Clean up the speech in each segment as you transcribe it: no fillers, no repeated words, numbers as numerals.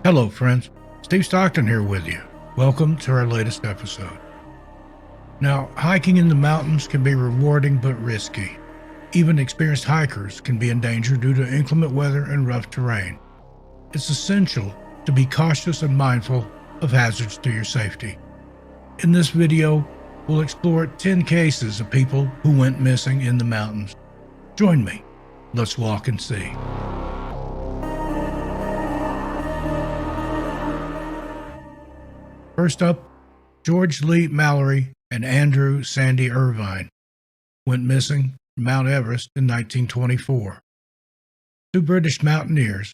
Hello friends, Steve Stockton here with you. Welcome to our latest episode. Now, hiking in the mountains can be rewarding but risky. Even experienced hikers can be in danger due to inclement weather and rough terrain. It's essential to be cautious and mindful of hazards to your safety. In this video, we'll explore 10 cases of people who went missing in the mountains. Join me. Let's walk and see. First up, George Lee Mallory and Andrew Sandy Irvine went missing from Mount Everest in 1924. Two British mountaineers,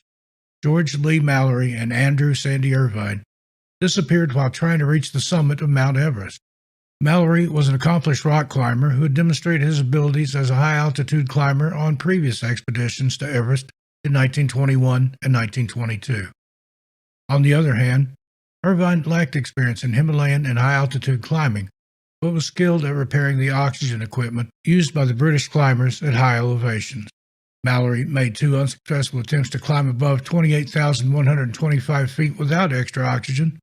George Lee Mallory and Andrew Sandy Irvine, disappeared while trying to reach the summit of Mount Everest. Mallory was an accomplished rock climber who had demonstrated his abilities as a high-altitude climber on previous expeditions to Everest in 1921 and 1922. On the other hand, Irvine lacked experience in Himalayan and high-altitude climbing, but was skilled at repairing the oxygen equipment used by the British climbers at high elevations. Mallory made two unsuccessful attempts to climb above 28,125 feet without extra oxygen,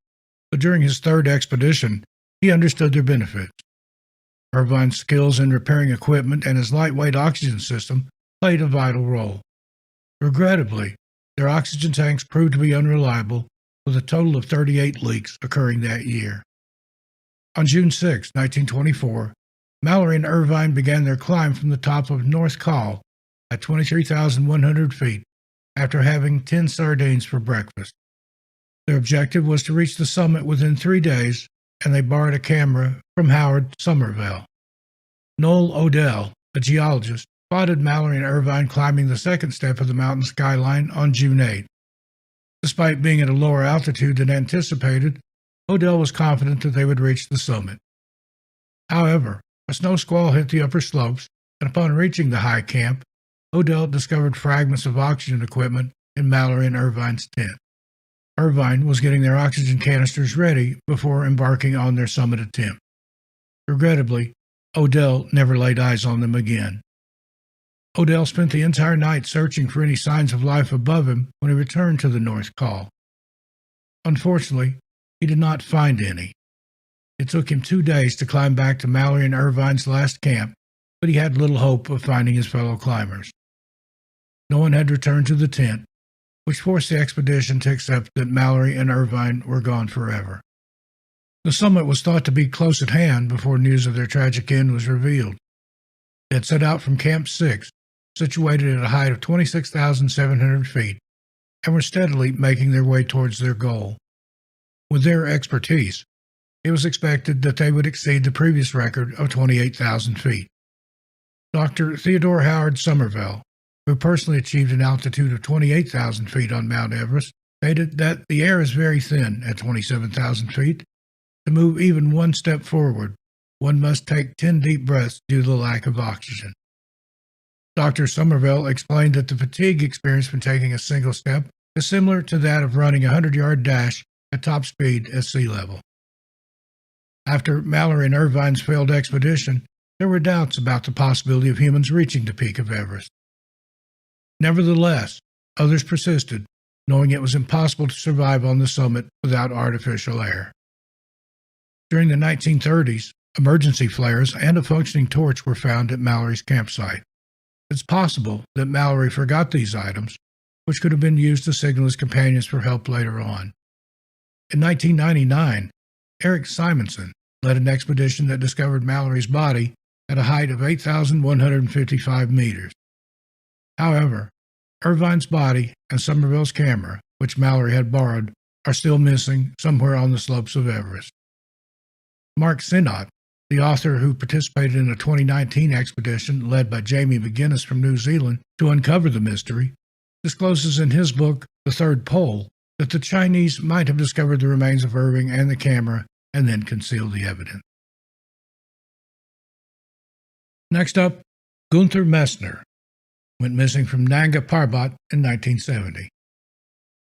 but during his third expedition, he understood their benefits. Irvine's skills in repairing equipment and his lightweight oxygen system played a vital role. Regrettably, their oxygen tanks proved to be unreliable, with a total of 38 leaks occurring that year. On June 6, 1924, Mallory and Irvine began their climb from the top of North Col at 23,100 feet after having 10 sardines for breakfast. Their objective was to reach the summit within 3 days, and they borrowed a camera from Howard Somerville. Noel Odell, a geologist, spotted Mallory and Irvine climbing the second step of the mountain skyline on June 8. Despite being at a lower altitude than anticipated, Odell was confident that they would reach the summit. However, a snow squall hit the upper slopes, and upon reaching the high camp, Odell discovered fragments of oxygen equipment in Mallory and Irvine's tent. Irvine was getting their oxygen canisters ready before embarking on their summit attempt. Regrettably, Odell never laid eyes on them again. Odell spent the entire night searching for any signs of life above him when he returned to the North Col. Unfortunately, he did not find any. It took him 2 days to climb back to Mallory and Irvine's last camp, but he had little hope of finding his fellow climbers. No one had returned to the tent, which forced the expedition to accept that Mallory and Irvine were gone forever. The summit was thought to be close at hand before news of their tragic end was revealed. They had set out from Camp 6, situated at a height of 26,700 feet, and were steadily making their way towards their goal. With their expertise, it was expected that they would exceed the previous record of 28,000 feet. Dr. Theodore Howard Somerville, who personally achieved an altitude of 28,000 feet on Mount Everest, stated that the air is very thin at 27,000 feet. To move even one step forward, one must take 10 deep breaths due to the lack of oxygen. Dr. Somerville explained that the fatigue experienced when taking a single step is similar to that of running a 100-yard dash at top speed at sea level. After Mallory and Irvine's failed expedition, there were doubts about the possibility of humans reaching the peak of Everest. Nevertheless, others persisted, knowing it was impossible to survive on the summit without artificial air. During the 1930s, emergency flares and a functioning torch were found at Mallory's campsite. It's possible that Mallory forgot these items, which could have been used to signal his companions for help later on. In 1999, Eric Simonson led an expedition that discovered Mallory's body at a height of 8,155 meters. However, Irvine's body and Somerville's camera, which Mallory had borrowed, are still missing somewhere on the slopes of Everest. Mark Sinnott, the author who participated in a 2019 expedition led by Jamie McGuinness from New Zealand to uncover the mystery, discloses in his book, The Third Pole, that the Chinese might have discovered the remains of Irving and the camera and then concealed the evidence. Next up, Gunther Messner went missing from Nanga Parbat in 1970.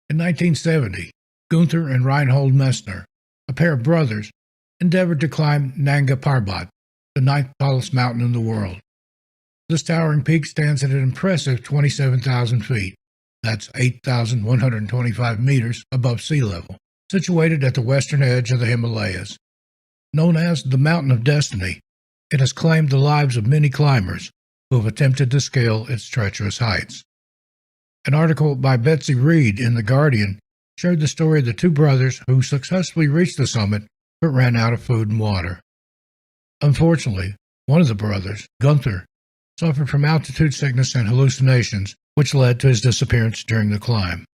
In 1970, Gunther and Reinhold Messner, a pair of brothers, endeavored to climb Nanga Parbat, the ninth tallest mountain in the world. This towering peak stands at an impressive 27,000 feet. That's 8,125 meters above sea level, situated at the western edge of the Himalayas. Known as the Mountain of Destiny, it has claimed the lives of many climbers who have attempted to scale its treacherous heights. An article by Betsy Reed in The Guardian shared the story of the two brothers who successfully reached the summit but ran out of food and water. Unfortunately, one of the brothers, Gunther, suffered from altitude sickness and hallucinations, which led to his disappearance during the climb.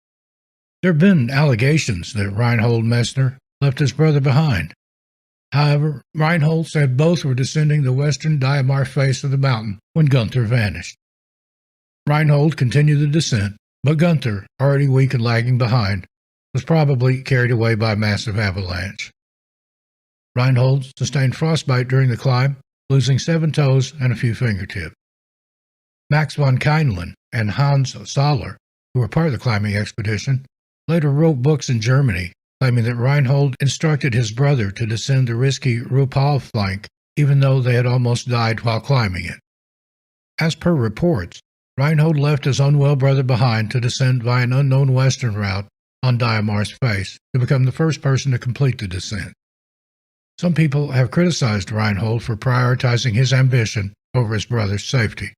There have been allegations that Reinhold Messner left his brother behind. However, Reinhold said both were descending the western Diamar face of the mountain when Gunther vanished. Reinhold continued the descent, but Gunther, already weak and lagging behind, was probably carried away by a massive avalanche. Reinhold sustained frostbite during the climb, losing 7 toes and a few fingertips. Max von Kindlen and Hans Soller, who were part of the climbing expedition, later wrote books in Germany claiming that Reinhold instructed his brother to descend the risky Rupal flank even though they had almost died while climbing it. As per reports, Reinhold left his unwell brother behind to descend via an unknown western route on Diamar's face to become the first person to complete the descent. Some people have criticized Reinhold for prioritizing his ambition over his brother's safety.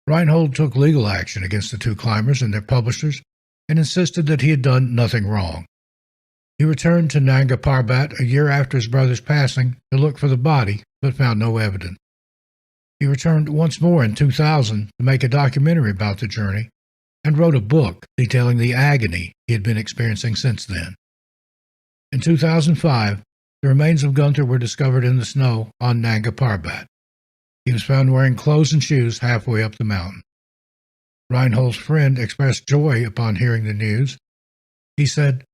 Reinhold took legal action against the two climbers and their publishers and insisted that he had done nothing wrong. He returned to Nanga Parbat a year after his brother's passing to look for the body, but found no evidence. He returned once more in 2000 to make a documentary about the journey and wrote a book detailing the agony he had been experiencing since then. In 2005, the remains of Gunther were discovered in the snow on Nanga Parbat. He was found wearing clothes and shoes halfway up the mountain. Reinhold's friend expressed joy upon hearing the news. He said,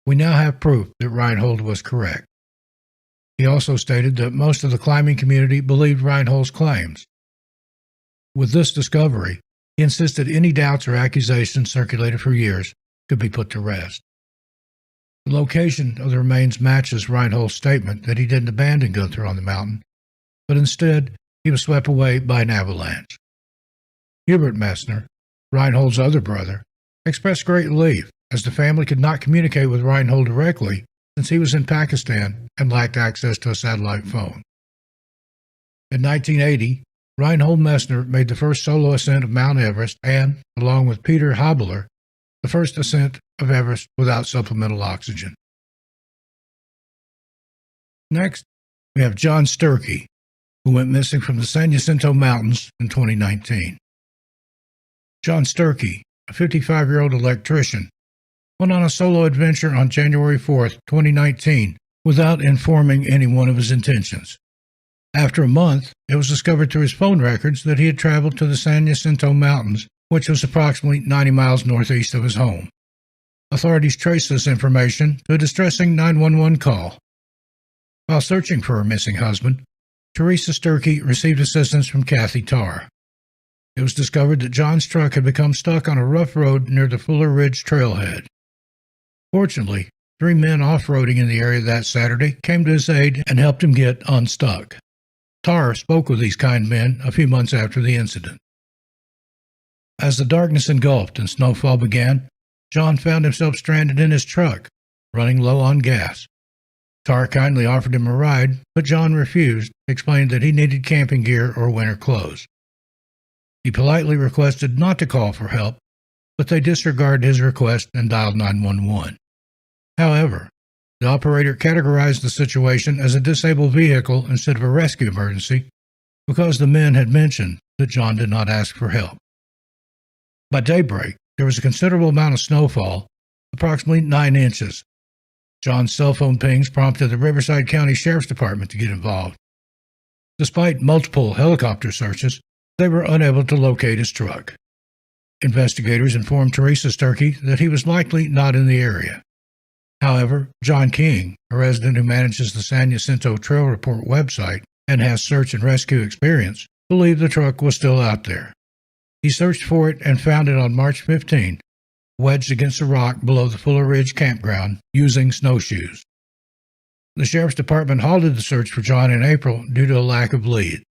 "We now have proof that Reinhold was correct." He also stated that most of the climbing community believed Reinhold's claims. With this discovery, he insisted any doubts or accusations circulated for years could be put to rest. The location of the remains matches Reinhold's statement that he didn't abandon Gunther on the mountain, but instead he was swept away by an avalanche. Hubert Messner, Reinhold's other brother, expressed great relief as the family could not communicate with Reinhold directly since he was in Pakistan and lacked access to a satellite phone. In 1980, Reinhold Messner made the first solo ascent of Mount Everest and, along with Peter Habeler, the first ascent of Everest without supplemental oxygen. Next, we have John Sturkey, who went missing from the San Jacinto Mountains in 2019. John Sturkey, a 55-year-old electrician, went on a solo adventure on January 4, 2019, without informing anyone of his intentions. After a month, it was discovered through his phone records that he had traveled to the San Jacinto Mountains, which was approximately 90 miles northeast of his home. Authorities traced this information to a distressing 911 call. While searching for her missing husband, Teresa Sturkey received assistance from Kathy Tarr. It was discovered that John's truck had become stuck on a rough road near the Fuller Ridge trailhead. Fortunately, 3 men off-roading in the area that Saturday came to his aid and helped him get unstuck. Tarr spoke with these kind men a few months after the incident. As the darkness engulfed and snowfall began, John found himself stranded in his truck, running low on gas. Tarr kindly offered him a ride, but John refused, explaining that he needed camping gear or winter clothes. He politely requested not to call for help, but they disregarded his request and dialed 911. However, the operator categorized the situation as a disabled vehicle instead of a rescue emergency because the men had mentioned that John did not ask for help. By daybreak, there was a considerable amount of snowfall, approximately 9 inches. John's cell phone pings prompted the Riverside County Sheriff's Department to get involved. Despite multiple helicopter searches, they were unable to locate his truck. Investigators informed Teresa Sturkey that he was likely not in the area. However, John King, a resident who manages the San Jacinto Trail Report website and has search and rescue experience, believed the truck was still out there. He searched for it and found it on March 15, wedged against a rock below the Fuller Ridge campground using snowshoes. The Sheriff's Department halted the search for John in April due to a lack of lead.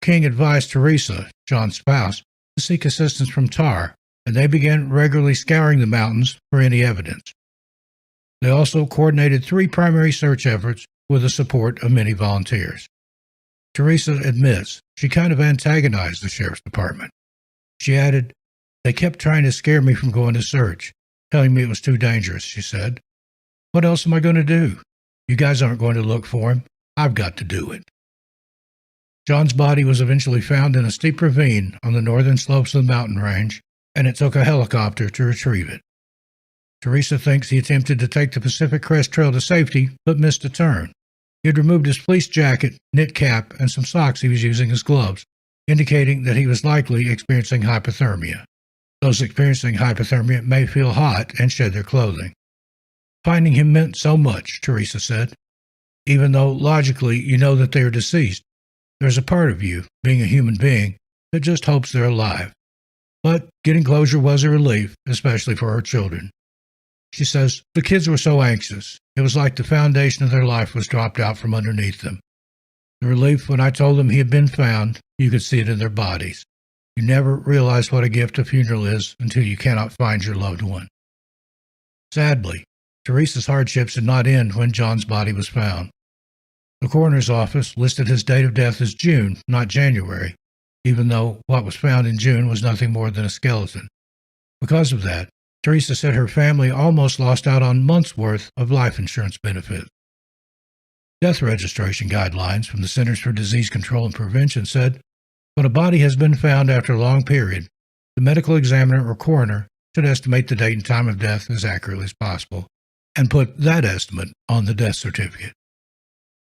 King advised Teresa, John's spouse, to seek assistance from Tarr, and they began regularly scouring the mountains for any evidence. They also coordinated 3 primary search efforts with the support of many volunteers. Teresa admits she kind of antagonized the sheriff's department. She added, "They kept trying to scare me from going to search, telling me it was too dangerous," she said. "What else am I going to do? You guys aren't going to look for him. I've got to do it." John's body was eventually found in a steep ravine on the northern slopes of the mountain range, and it took a helicopter to retrieve it. Teresa thinks he attempted to take the Pacific Crest Trail to safety, but missed a turn. He had removed his fleece jacket, knit cap, and some socks he was using as gloves, indicating that he was likely experiencing hypothermia. Those experiencing hypothermia may feel hot and shed their clothing. Finding him meant so much, Teresa said. Even though logically you know that they are deceased, there's a part of you, being a human being, that just hopes they're alive. But getting closure was a relief, especially for her children. She says, "The kids were so anxious. It was like the foundation of their life was dropped out from underneath them. The relief when I told them he had been found, you could see it in their bodies. You never realize what a gift a funeral is until you cannot find your loved one." Sadly, Teresa's hardships did not end when John's body was found. The coroner's office listed his date of death as June, not January, even though what was found in June was nothing more than a skeleton. Because of that, Teresa said her family almost lost out on months' worth of life insurance benefits. Death registration guidelines from the Centers for Disease Control and Prevention said, when a body has been found after a long period, the medical examiner or coroner should estimate the date and time of death as accurately as possible and put that estimate on the death certificate.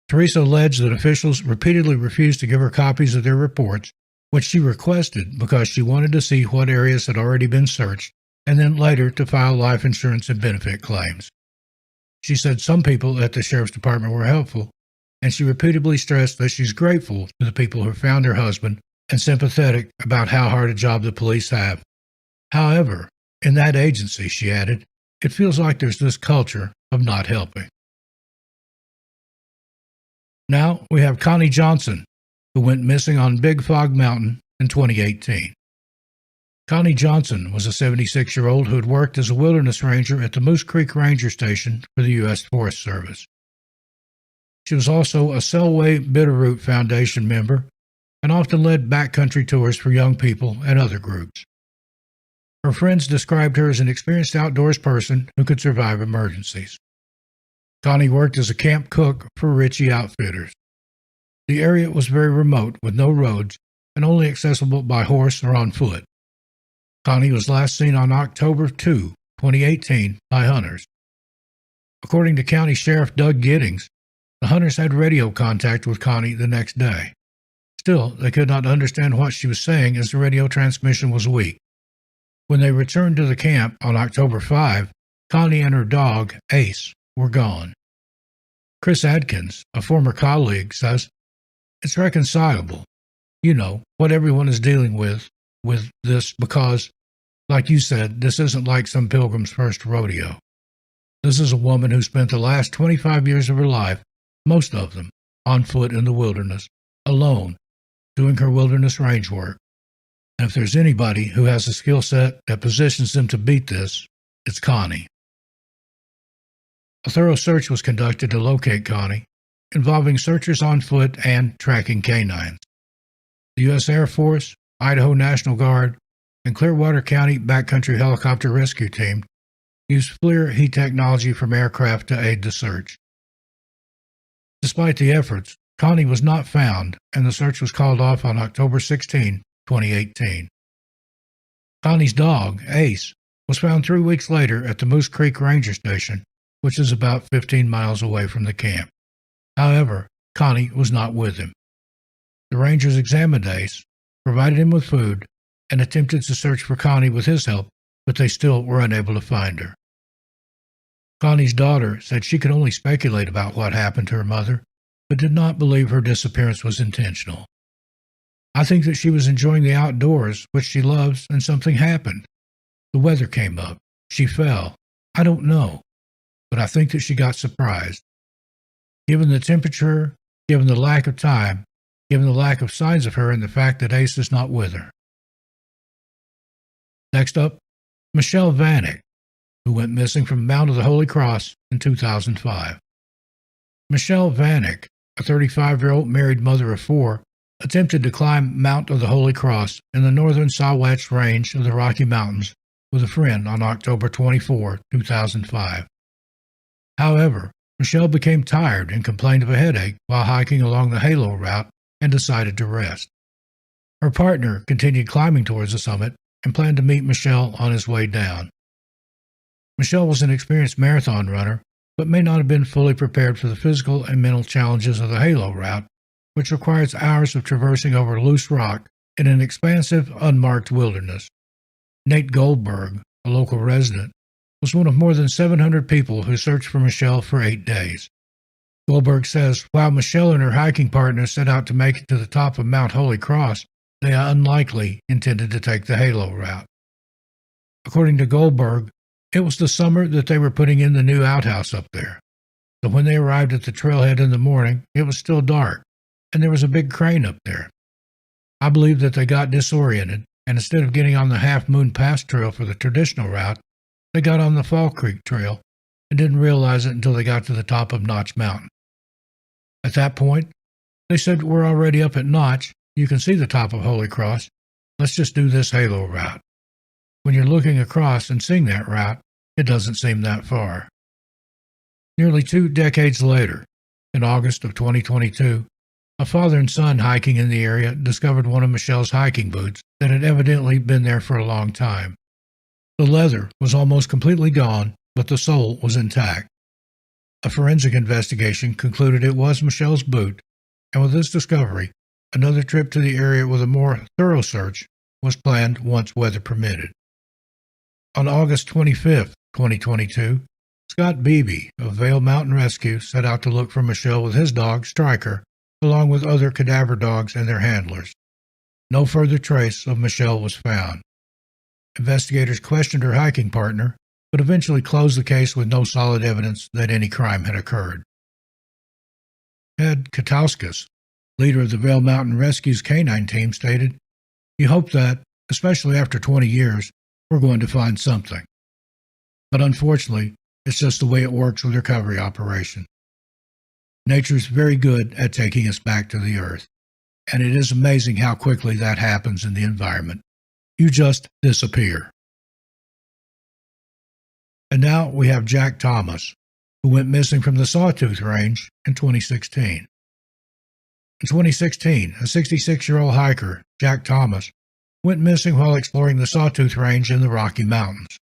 Teresa alleged that officials repeatedly refused to give her copies of their reports, which she requested because she wanted to see what areas had already been searched and then later to file life insurance and benefit claims. She said some people at the sheriff's department were helpful, and she repeatedly stressed that she's grateful to the people who found her husband and sympathetic about how hard a job the police have. However, in that agency, she added, it feels like there's this culture of not helping. Now we have Connie Johnson, who went missing on Big Fog Mountain in 2018. Connie Johnson was a 76-year-old who had worked as a wilderness ranger at the Moose Creek Ranger Station for the U.S. Forest Service. She was also a Selway Bitterroot Foundation member and often led backcountry tours for young people and other groups. Her friends described her as an experienced outdoors person who could survive emergencies. Connie worked as a camp cook for Ritchie Outfitters. The area was very remote with no roads and only accessible by horse or on foot. Connie was last seen on October 2, 2018, by hunters. According to County Sheriff Doug Giddings, the hunters had radio contact with Connie the next day. Still, they could not understand what she was saying as the radio transmission was weak. When they returned to the camp on October 5, Connie and her dog, Ace, were gone. Chris Adkins, a former colleague, says, "It's reconcilable. You know, what everyone is dealing with this because, like you said, this isn't like some pilgrim's first rodeo. This is a woman who spent the last 25 years of her life, most of them, on foot in the wilderness, alone, doing her wilderness range work. And if there's anybody who has a skill set that positions them to beat this, it's Connie." A thorough search was conducted to locate Connie, involving searchers on foot and tracking canines. The U.S. Air Force, Idaho National Guard, and Clearwater County Backcountry Helicopter Rescue Team used FLIR heat technology from aircraft to aid the search. Despite the efforts, Connie was not found, and the search was called off on October 16, 2018. Connie's dog, Ace, was found 3 weeks later at the Moose Creek Ranger Station, which is about 15 miles away from the camp. However, Connie was not with him. The Rangers examined Ace, provided him with food, and attempted to search for Connie with his help, but they still were unable to find her. Connie's daughter said she could only speculate about what happened to her mother, but did not believe her disappearance was intentional. "I think that she was enjoying the outdoors, which she loves, and something happened. The weather came up. She fell. I don't know. But I think that she got surprised. Given the temperature, given the lack of time, given the lack of signs of her and the fact that Ace is not with her." Next up, Michelle Vanek, who went missing from Mount of the Holy Cross in 2005. Michelle Vanek, a 35-year-old married mother of four, attempted to climb Mount of the Holy Cross in the northern Sawatch Range of the Rocky Mountains with a friend on October 24, 2005. However, Michelle became tired and complained of a headache while hiking along the Halo route and decided to rest. Her partner continued climbing towards the summit and planned to meet Michelle on his way down. Michelle was an experienced marathon runner, but may not have been fully prepared for the physical and mental challenges of the Halo route, which requires hours of traversing over loose rock in an expansive, unmarked wilderness. Nate Goldberg, a local resident, was one of more than 700 people who searched for Michelle for 8 days. Goldberg says while Michelle and her hiking partner set out to make it to the top of Mount Holy Cross, they unlikely intended to take the Halo route. According to Goldberg, it was the summer that they were putting in the new outhouse up there. So when they arrived at the trailhead in the morning, it was still dark, and there was a big crane up there. I believe that they got disoriented, and instead of getting on the Half Moon Pass trail for the traditional route, they got on the Fall Creek trail and didn't realize it until they got to the top of Notch Mountain. At that point, they said, "We're already up at Notch. You can see the top of Holy Cross. Let's just do this Halo route." When you're looking across and seeing that route, it doesn't seem that far. Nearly 2 decades later, in August of 2022, a father and son hiking in the area discovered one of Michelle's hiking boots that had evidently been there for a long time. The leather was almost completely gone, but the sole was intact. A forensic investigation concluded it was Michelle's boot, and with this discovery, another trip to the area with a more thorough search was planned once weather permitted. On August 25, 2022, Scott Beebe of Vail Mountain Rescue set out to look for Michelle with his dog, Stryker, along with other cadaver dogs and their handlers. No further trace of Michelle was found. Investigators questioned her hiking partner, but eventually closed the case with no solid evidence that any crime had occurred. Ed Katauskas, leader of the Vail Mountain Rescue's canine team, stated, "You hope that, especially after 20 years, we're going to find something. But unfortunately, it's just the way it works with recovery operation. Nature's very good at taking us back to the earth, and it is amazing how quickly that happens in the environment. You just disappear." And now we have Jack Thomas, who went missing from the Sawtooth Range in 2016. In 2016, a 66-year-old hiker, Jack Thomas, went missing while exploring the Sawtooth Range in the Rocky Mountains.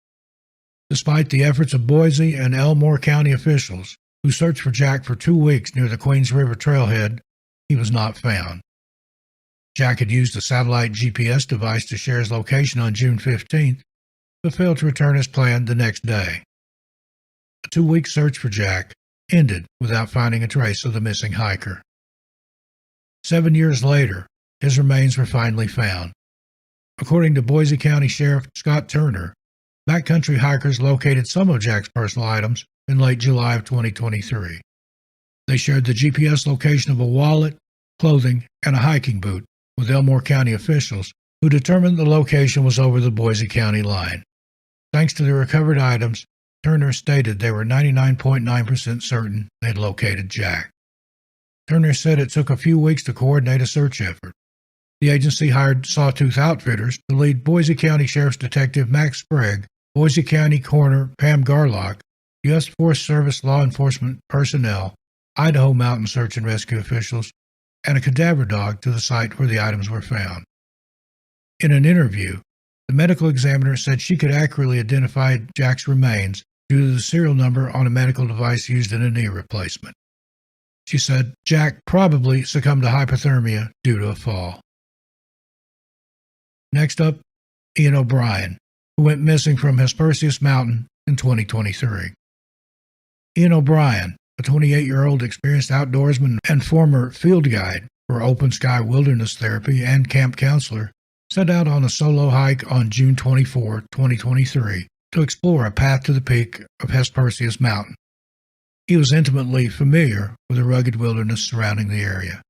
Despite the efforts of Boise and Elmore County officials, who searched for Jack for 2 weeks near the Queens River trailhead, he was not found. Jack had used a satellite GPS device to share his location on June 15th, but failed to return as planned the next day. A 2-week search for Jack ended without finding a trace of the missing hiker. 7 years later, his remains were finally found. According to Boise County Sheriff Scott Turner, backcountry hikers located some of Jack's personal items in late July of 2023. They shared the GPS location of a wallet, clothing, and a hiking boot with Elmore County officials, who determined the location was over the Boise County line. Thanks to the recovered items, Turner stated they were 99.9% certain they'd located Jack. Turner said it took a few weeks to coordinate a search effort. The agency hired Sawtooth Outfitters to lead Boise County Sheriff's Detective Max Sprague, Boise County Coroner Pam Garlock, U.S. Forest Service law enforcement personnel, Idaho Mountain Search and Rescue officials, and a cadaver dog to the site where the items were found. In an interview, the medical examiner said she could accurately identify Jack's remains due to the serial number on a medical device used in a knee replacement. She said Jack probably succumbed to hypothermia due to a fall. Next up, Ian O'Brien, who went missing from Hesperus Mountain in 2023. Ian O'Brien, a 28-year-old experienced outdoorsman and former field guide for Open Sky Wilderness Therapy and camp counselor, set out on a solo hike on June 24, 2023, to explore a path to the peak of Hesperus Mountain. He was intimately familiar with the rugged wilderness surrounding the area.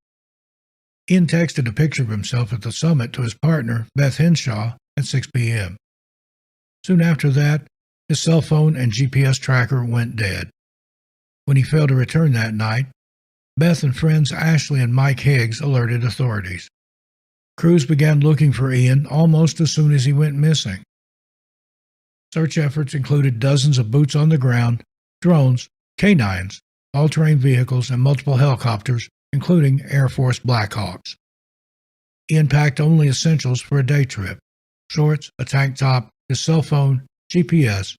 Ian texted a picture of himself at the summit to his partner, Beth Henshaw, at 6 p.m. Soon after that, his cell phone and GPS tracker went dead. When he failed to return that night, Beth and friends Ashley and Mike Higgs alerted authorities. Crews began looking for Ian almost as soon as he went missing. Search efforts included dozens of boots on the ground, drones, canines, all-terrain vehicles, and multiple helicopters, including Air Force Blackhawks. Ian packed only essentials for a day trip: shorts, a tank top, his cell phone, GPS,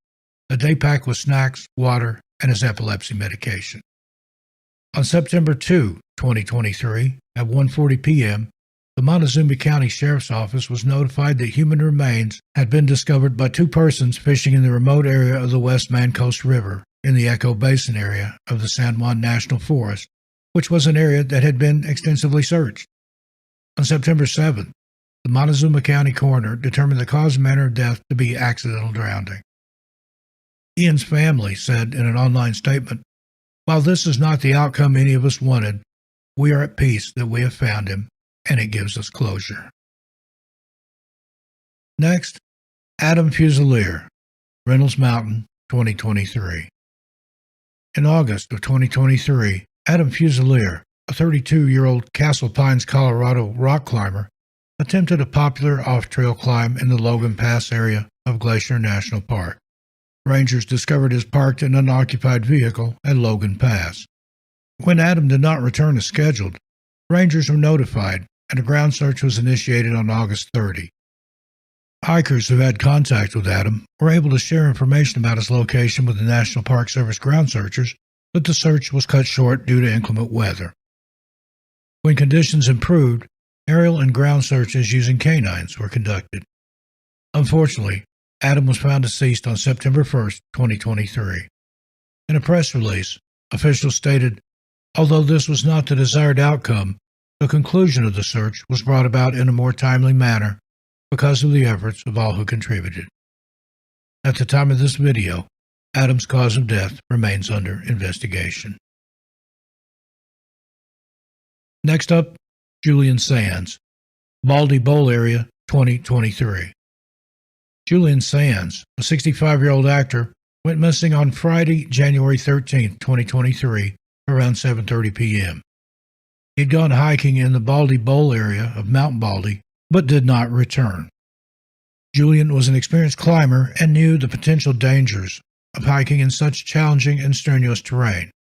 a day pack with snacks, water, and his epilepsy medication. On September 2, 2023, at 1:40 p.m., the Montezuma County Sheriff's Office was notified that human remains had been discovered by two persons fishing in the remote area of the West Mancos River in the Echo Basin area of the San Juan National Forest, which was an area that had been extensively searched. On September 7th, the Montezuma County coroner determined the cause and manner of death to be accidental drowning. Ian's family said in an online statement, "While this is not the outcome any of us wanted, we are at peace that we have found him, and it gives us closure." Next, Adam Fusilier, Reynolds Mountain, 2023. In August of 2023, Adam Fusilier, a 32-year-old Castle Pines, Colorado rock climber, attempted a popular off-trail climb in the Logan Pass area of Glacier National Park. Rangers discovered his parked and unoccupied vehicle at Logan Pass. When Adam did not return as scheduled, Rangers were notified and a ground search was initiated on August 30. Hikers who had contact with Adam were able to share information about his location with the National Park Service ground searchers, but the search was cut short due to inclement weather. When conditions improved, aerial and ground searches using canines were conducted. Unfortunately, Adam was found deceased on September 1, 2023. In a press release, officials stated, although this was not the desired outcome, the conclusion of the search was brought about in a more timely manner because of the efforts of all who contributed. At the time of this video, Adam's cause of death remains under investigation. Next up, Julian Sands, Baldy Bowl area, 2023. Julian Sands, a 65-year-old actor, went missing on Friday, January 13, 2023, around 7:30 p.m. He had gone hiking in the Baldy Bowl area of Mount Baldy, but did not return. Julian was an experienced climber and knew the potential dangers of hiking in such challenging and strenuous terrain.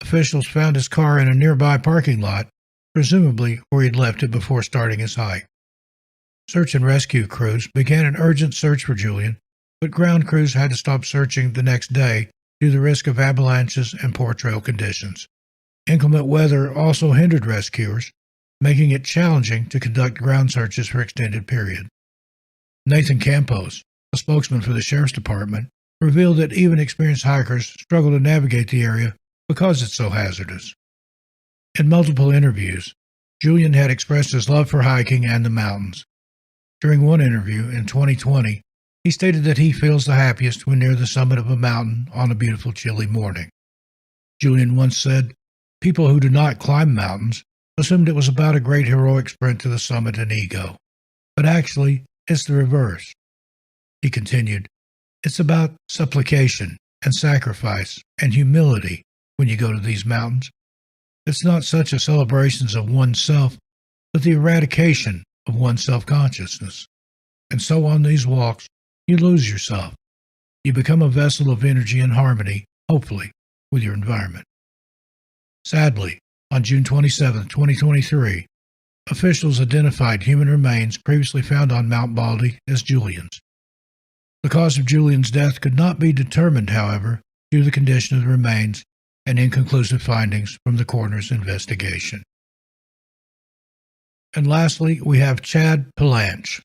Officials found his car in a nearby parking lot, presumably where he had left it before starting his hike. Search and rescue crews began an urgent search for Julian, but ground crews had to stop searching the next day due to the risk of avalanches and poor trail conditions. Inclement weather also hindered rescuers, making it challenging to conduct ground searches for extended periods. Nathan Campos, a spokesman for the Sheriff's Department, revealed that even experienced hikers struggle to navigate the area because it's so hazardous. In multiple interviews, Julian had expressed his love for hiking and the mountains. During one interview in 2020, he stated that he feels the happiest when near the summit of a mountain on a beautiful chilly morning. Julian once said, "People who do not climb mountains assumed it was about a great heroic sprint to the summit and ego. But actually, it's the reverse." He continued, "It's about supplication and sacrifice and humility when you go to these mountains. It's not such a celebration of oneself, but the eradication of one's self-consciousness. And so on these walks, you lose yourself. You become a vessel of energy and harmony, hopefully, with your environment." Sadly, on June 27, 2023, officials identified human remains previously found on Mount Baldy as Julian's. The cause of Julian's death could not be determined, however, due to the condition of the remains and inconclusive findings from the coroner's investigation. And lastly, we have Chad Palanche,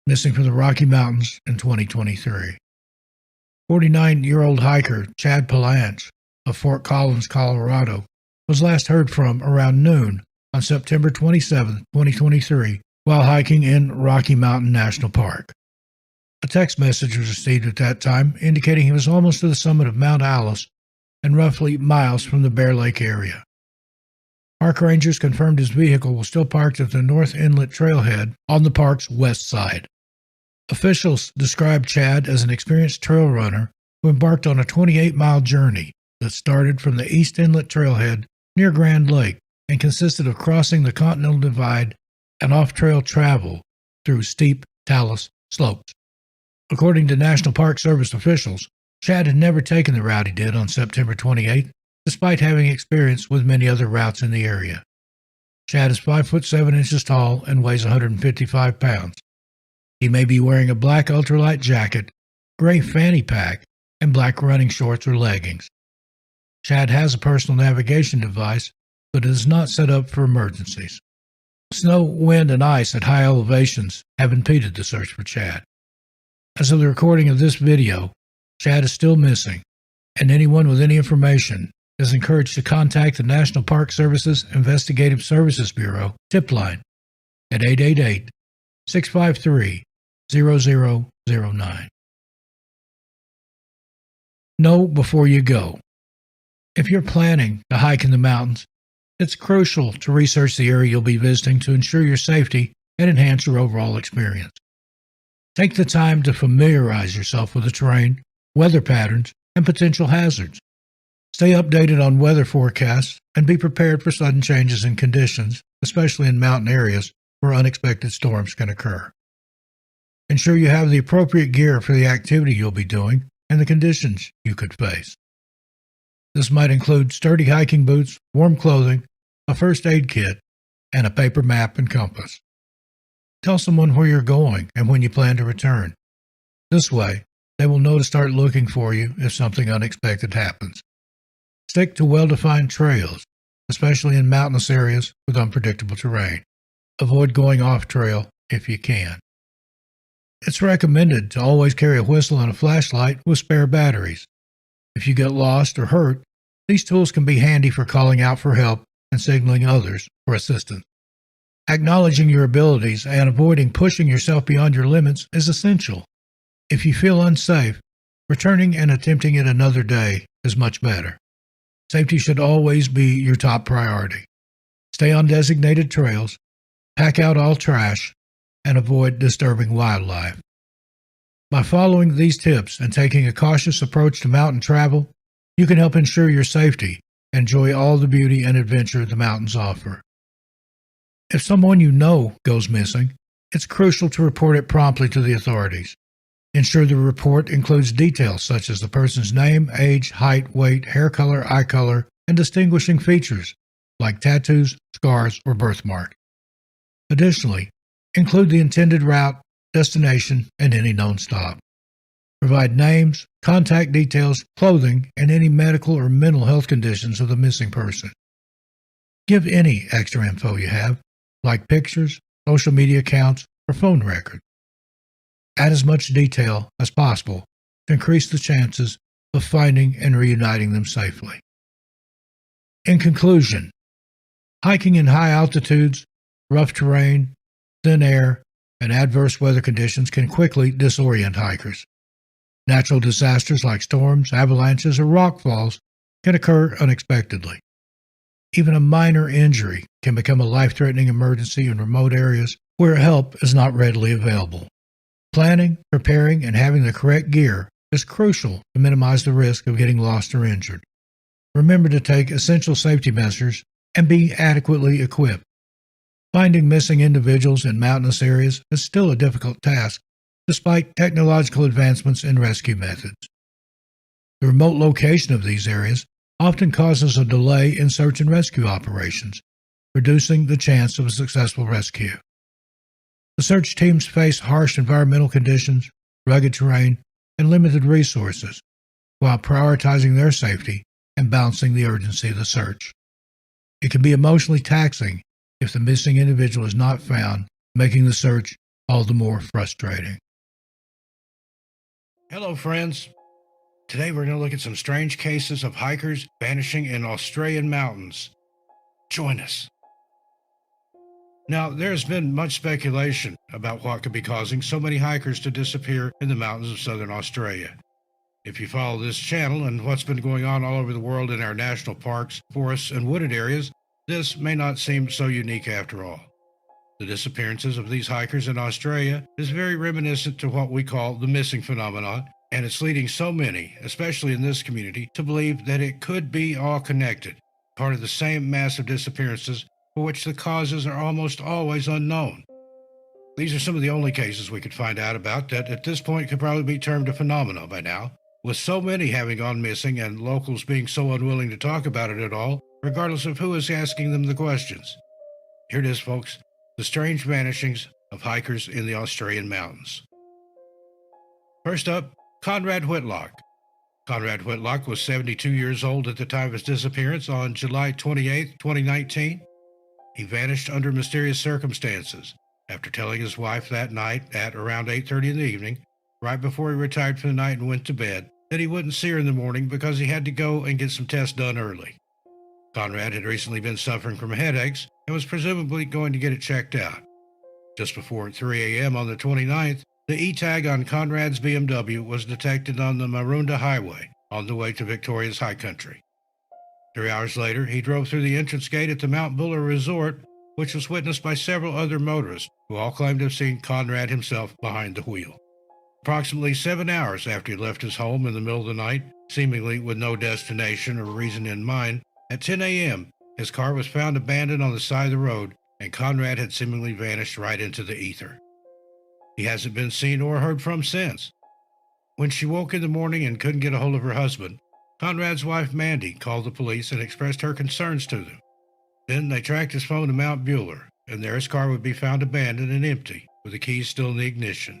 missing from the Rocky Mountains in 2023. 49-year-old hiker Chad Palanche of Fort Collins, Colorado, was last heard from around noon on September 27, 2023, while hiking in Rocky Mountain National Park. A text message was received at that time indicating he was almost to the summit of Mount Alice and roughly miles from the Bear Lake area. Park rangers confirmed his vehicle was still parked at the North Inlet Trailhead on the park's west side. Officials described Chad as an experienced trail runner who embarked on a 28-mile journey that started from the East Inlet Trailhead near Grand Lake and consisted of crossing the Continental Divide and off-trail travel through steep talus slopes. According to National Park Service officials, Chad had never taken the route he did on September 28th, despite having experience with many other routes in the area. Chad is 5 foot 7 inches tall and weighs 155 pounds. He may be wearing a black ultralight jacket, gray fanny pack, and black running shorts or leggings. Chad has a personal navigation device, but it is not set up for emergencies. Snow, wind, and ice at high elevations have impeded the search for Chad. As of the recording of this video, Chad is still missing, and anyone with any information is encouraged to contact the National Park Service's Investigative Services Bureau tip line at 888-653-0009. Know before you go. If you're planning to hike in the mountains, it's crucial to research the area you'll be visiting to ensure your safety and enhance your overall experience. Take the time to familiarize yourself with the terrain, weather patterns, and potential hazards. Stay updated on weather forecasts and be prepared for sudden changes in conditions, especially in mountain areas where unexpected storms can occur. Ensure you have the appropriate gear for the activity you'll be doing and the conditions you could face. This might include sturdy hiking boots, warm clothing, a first aid kit, and a paper map and compass. Tell someone where you're going and when you plan to return. This way, they will know to start looking for you if something unexpected happens. Stick to well-defined trails, especially in mountainous areas with unpredictable terrain. Avoid going off-trail if you can. It's recommended to always carry a whistle and a flashlight with spare batteries. If you get lost or hurt, these tools can be handy for calling out for help and signaling others for assistance. Acknowledging your abilities and avoiding pushing yourself beyond your limits is essential. If you feel unsafe, returning and attempting it another day is much better. Safety should always be your top priority. Stay on designated trails, pack out all trash, and avoid disturbing wildlife. By following these tips and taking a cautious approach to mountain travel, you can help ensure your safety and enjoy all the beauty and adventure the mountains offer. If someone you know goes missing, it's crucial to report it promptly to the authorities. Ensure the report includes details such as the person's name, age, height, weight, hair color, eye color, and distinguishing features like tattoos, scars, or birthmark. Additionally, include the intended route, destination, and any known stop. Provide names, contact details, clothing, and any medical or mental health conditions of the missing person. Give any extra info you have, like pictures, social media accounts, or phone records. Add as much detail as possible to increase the chances of finding and reuniting them safely. In conclusion, hiking in high altitudes, rough terrain, thin air, and adverse weather conditions can quickly disorient hikers. Natural disasters like storms, avalanches, or rock falls can occur unexpectedly. Even a minor injury can become a life-threatening emergency in remote areas where help is not readily available. Planning, preparing, and having the correct gear is crucial to minimize the risk of getting lost or injured. Remember to take essential safety measures and be adequately equipped. Finding missing individuals in mountainous areas is still a difficult task, despite technological advancements in rescue methods. The remote location of these areas often causes a delay in search and rescue operations, reducing the chance of a successful rescue. The search teams face harsh environmental conditions, rugged terrain, and limited resources, while prioritizing their safety and balancing the urgency of the search. It can be emotionally taxing if the missing individual is not found, making the search all the more frustrating. Hello, friends. Today we're going to look at some strange cases of hikers vanishing in Australian mountains. Join us. Now, there's been much speculation about what could be causing so many hikers to disappear in the mountains of southern Australia. If you follow this channel and what's been going on all over the world in our national parks, forests, and wooded areas, this may not seem so unique after all. The disappearances of these hikers in Australia is very reminiscent to what we call the missing phenomenon, and it's leading so many, especially in this community, to believe that it could be all connected, part of the same massive disappearances for which the causes are almost always unknown. These are some of the only cases we could find out about that at this point could probably be termed a phenomenon by now, with so many having gone missing and locals being so unwilling to talk about it at all, regardless of who is asking them the questions. Here it is, folks, the strange vanishings of hikers in the Australian mountains. First up, Conrad Whitlock. Conrad Whitlock was 72 years old at the time of his disappearance on July 28, 2019. He vanished under mysterious circumstances after telling his wife that night at around 8:30 in the evening, right before he retired for the night and went to bed, that he wouldn't see her in the morning because he had to go and get some tests done early. Conrad had recently been suffering from headaches and was presumably going to get it checked out. Just before 3 a.m. on the 29th, the E-tag on Conrad's BMW was detected on the Maroondah Highway on the way to Victoria's High Country. 3 hours later, he drove through the entrance gate at the Mount Buller Resort, which was witnessed by several other motorists who all claimed to have seen Conrad himself behind the wheel. Approximately 7 hours after he left his home in the middle of the night, seemingly with no destination or reason in mind, at 10 a.m., his car was found abandoned on the side of the road, and Conrad had seemingly vanished right into the ether. He hasn't been seen or heard from since. When she woke in the morning and couldn't get a hold of her husband, Conrad's wife Mandy called the police and expressed her concerns to them. Then they tracked his phone to Mount Buller, and there his car would be found abandoned and empty, with the keys still in the ignition.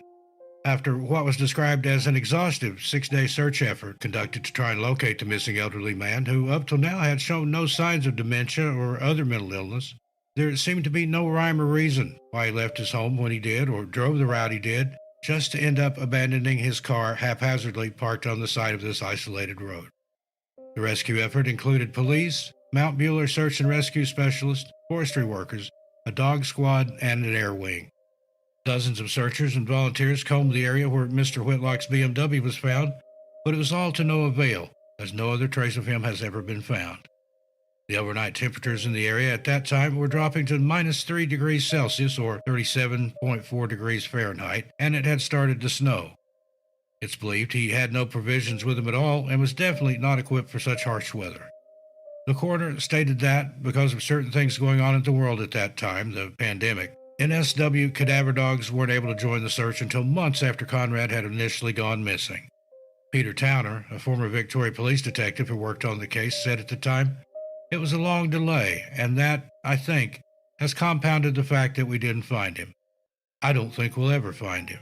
After what was described as an exhaustive 6-day search effort conducted to try and locate the missing elderly man, who up till now had shown no signs of dementia or other mental illness, there seemed to be no rhyme or reason why he left his home when he did or drove the route he did, just to end up abandoning his car haphazardly parked on the side of this isolated road. The rescue effort included police, Mount Buller search and rescue specialists, forestry workers, a dog squad, and an air wing. Dozens of searchers and volunteers combed the area where Mr. Whitlock's BMW was found, but it was all to no avail, as no other trace of him has ever been found. The overnight temperatures in the area at that time were dropping to -3 degrees Celsius or 37.4 degrees Fahrenheit, and it had started to snow. It's believed he had no provisions with him at all and was definitely not equipped for such harsh weather. The coroner stated that, because of certain things going on in the world at that time, the pandemic, NSW cadaver dogs weren't able to join the search until months after Conrad had initially gone missing. Peter Towner, a former Victoria police detective who worked on the case, said at the time, "It was a long delay, and that, I think, has compounded the fact that we didn't find him. I don't think we'll ever find him."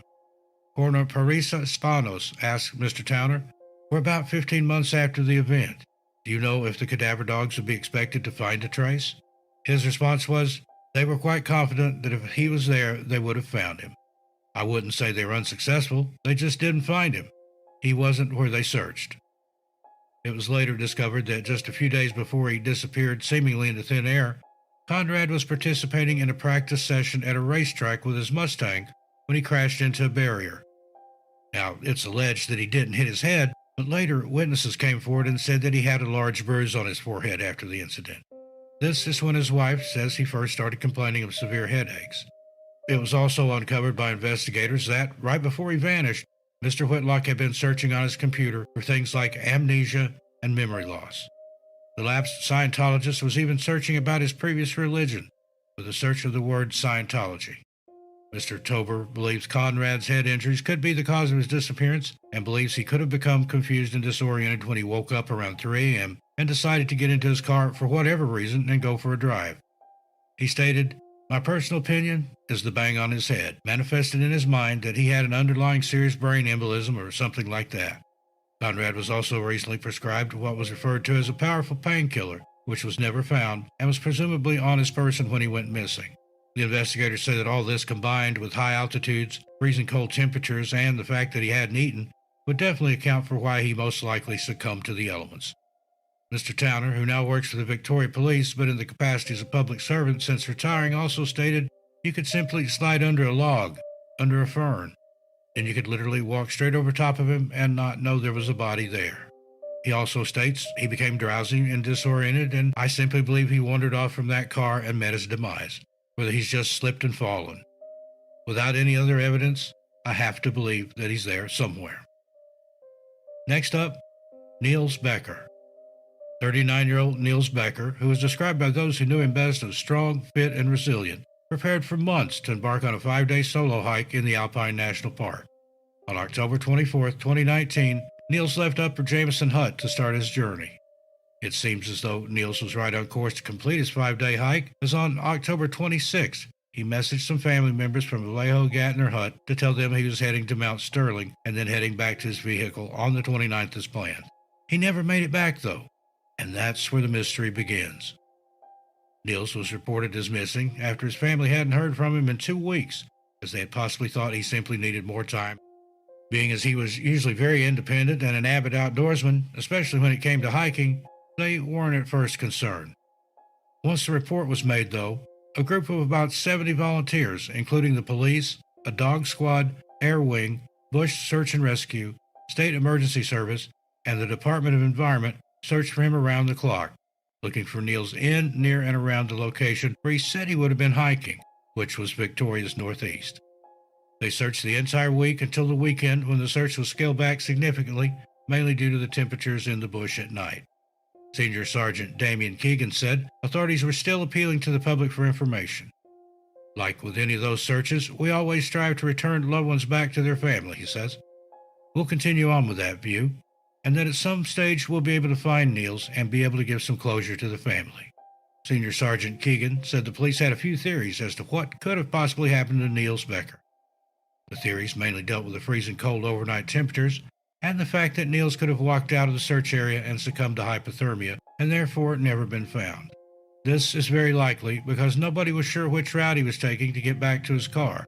Coroner Parisa Spanos asked Mr. Towner, "We're about 15 months after the event. Do you know if the cadaver dogs would be expected to find a trace?" His response was, "They were quite confident that if he was there, they would have found him. I wouldn't say they were unsuccessful, they just didn't find him. He wasn't where they searched." It was later discovered that just a few days before he disappeared seemingly into thin air, Conrad was participating in a practice session at a racetrack with his Mustang when he crashed into a barrier. Now, it's alleged that he didn't hit his head, but later witnesses came forward and said that he had a large bruise on his forehead after the incident. This is when his wife says he first started complaining of severe headaches. It was also uncovered by investigators that, right before he vanished, Mr. Whitlock had been searching on his computer for things like amnesia and memory loss. The lapsed Scientologist was even searching about his previous religion with a search of the word Scientology. Mr. Tober believes Conrad's head injuries could be the cause of his disappearance and believes he could have become confused and disoriented when he woke up around 3 a.m. and decided to get into his car for whatever reason and go for a drive. He stated, "My personal opinion is the bang on his head manifested in his mind that he had an underlying serious brain embolism or something like that." Conrad was also recently prescribed what was referred to as a powerful painkiller, which was never found and was presumably on his person when he went missing. The investigators say that all this combined with high altitudes, freezing cold temperatures, and the fact that he hadn't eaten would definitely account for why he most likely succumbed to the elements. Mr. Towner, who now works for the Victoria Police but in the capacity as a public servant since retiring, also stated you could simply slide under a log, under a fern, and you could literally walk straight over top of him and not know there was a body there. He also states he became drowsy and disoriented, and I simply believe he wandered off from that car and met his demise. whether he's just slipped and fallen. Without any other evidence, I have to believe that he's there somewhere. Next up, Niels Becker. 39-year-old Niels Becker, who was described by those who knew him best as strong, fit, and resilient, prepared for months to embark on a 5-day solo hike in the Alpine National Park. On October 24, 2019, Niels left Upper Jameson Hut to start his journey. It seems as though Niels was right on course to complete his 5-day hike, as on October 26, he messaged some family members from Vallejo Gatner Hut to tell them he was heading to Mount Sterling and then heading back to his vehicle on the 29th as planned. He never made it back, though, and that's where the mystery begins. Niels was reported as missing after his family hadn't heard from him in 2 weeks, as they had possibly thought he simply needed more time. Being as he was usually very independent and an avid outdoorsman, especially when it came to hiking, they weren't at first concerned. Once the report was made, though, a group of about 70 volunteers, including the police, a dog squad, air wing, bush search and rescue, state emergency service, and the Department of Environment, searched for him around the clock, looking for Niels in, near, and around the location where he said he would have been hiking, which was Victoria's northeast. They searched the entire week until the weekend, when the search was scaled back significantly, mainly due to the temperatures in the bush at night. Senior Sergeant Damian Keegan said authorities were still appealing to the public for information. Like with any of those searches, we always strive to return loved ones back to their family, he says. We'll continue on with that view, and that at some stage we'll be able to find Niels and be able to give some closure to the family. Senior Sergeant Keegan said the police had a few theories as to what could have possibly happened to Niels Becker. The theories mainly dealt with the freezing cold overnight temperatures and the fact that Niels could have walked out of the search area and succumbed to hypothermia and therefore never been found. This is very likely because nobody was sure which route he was taking to get back to his car.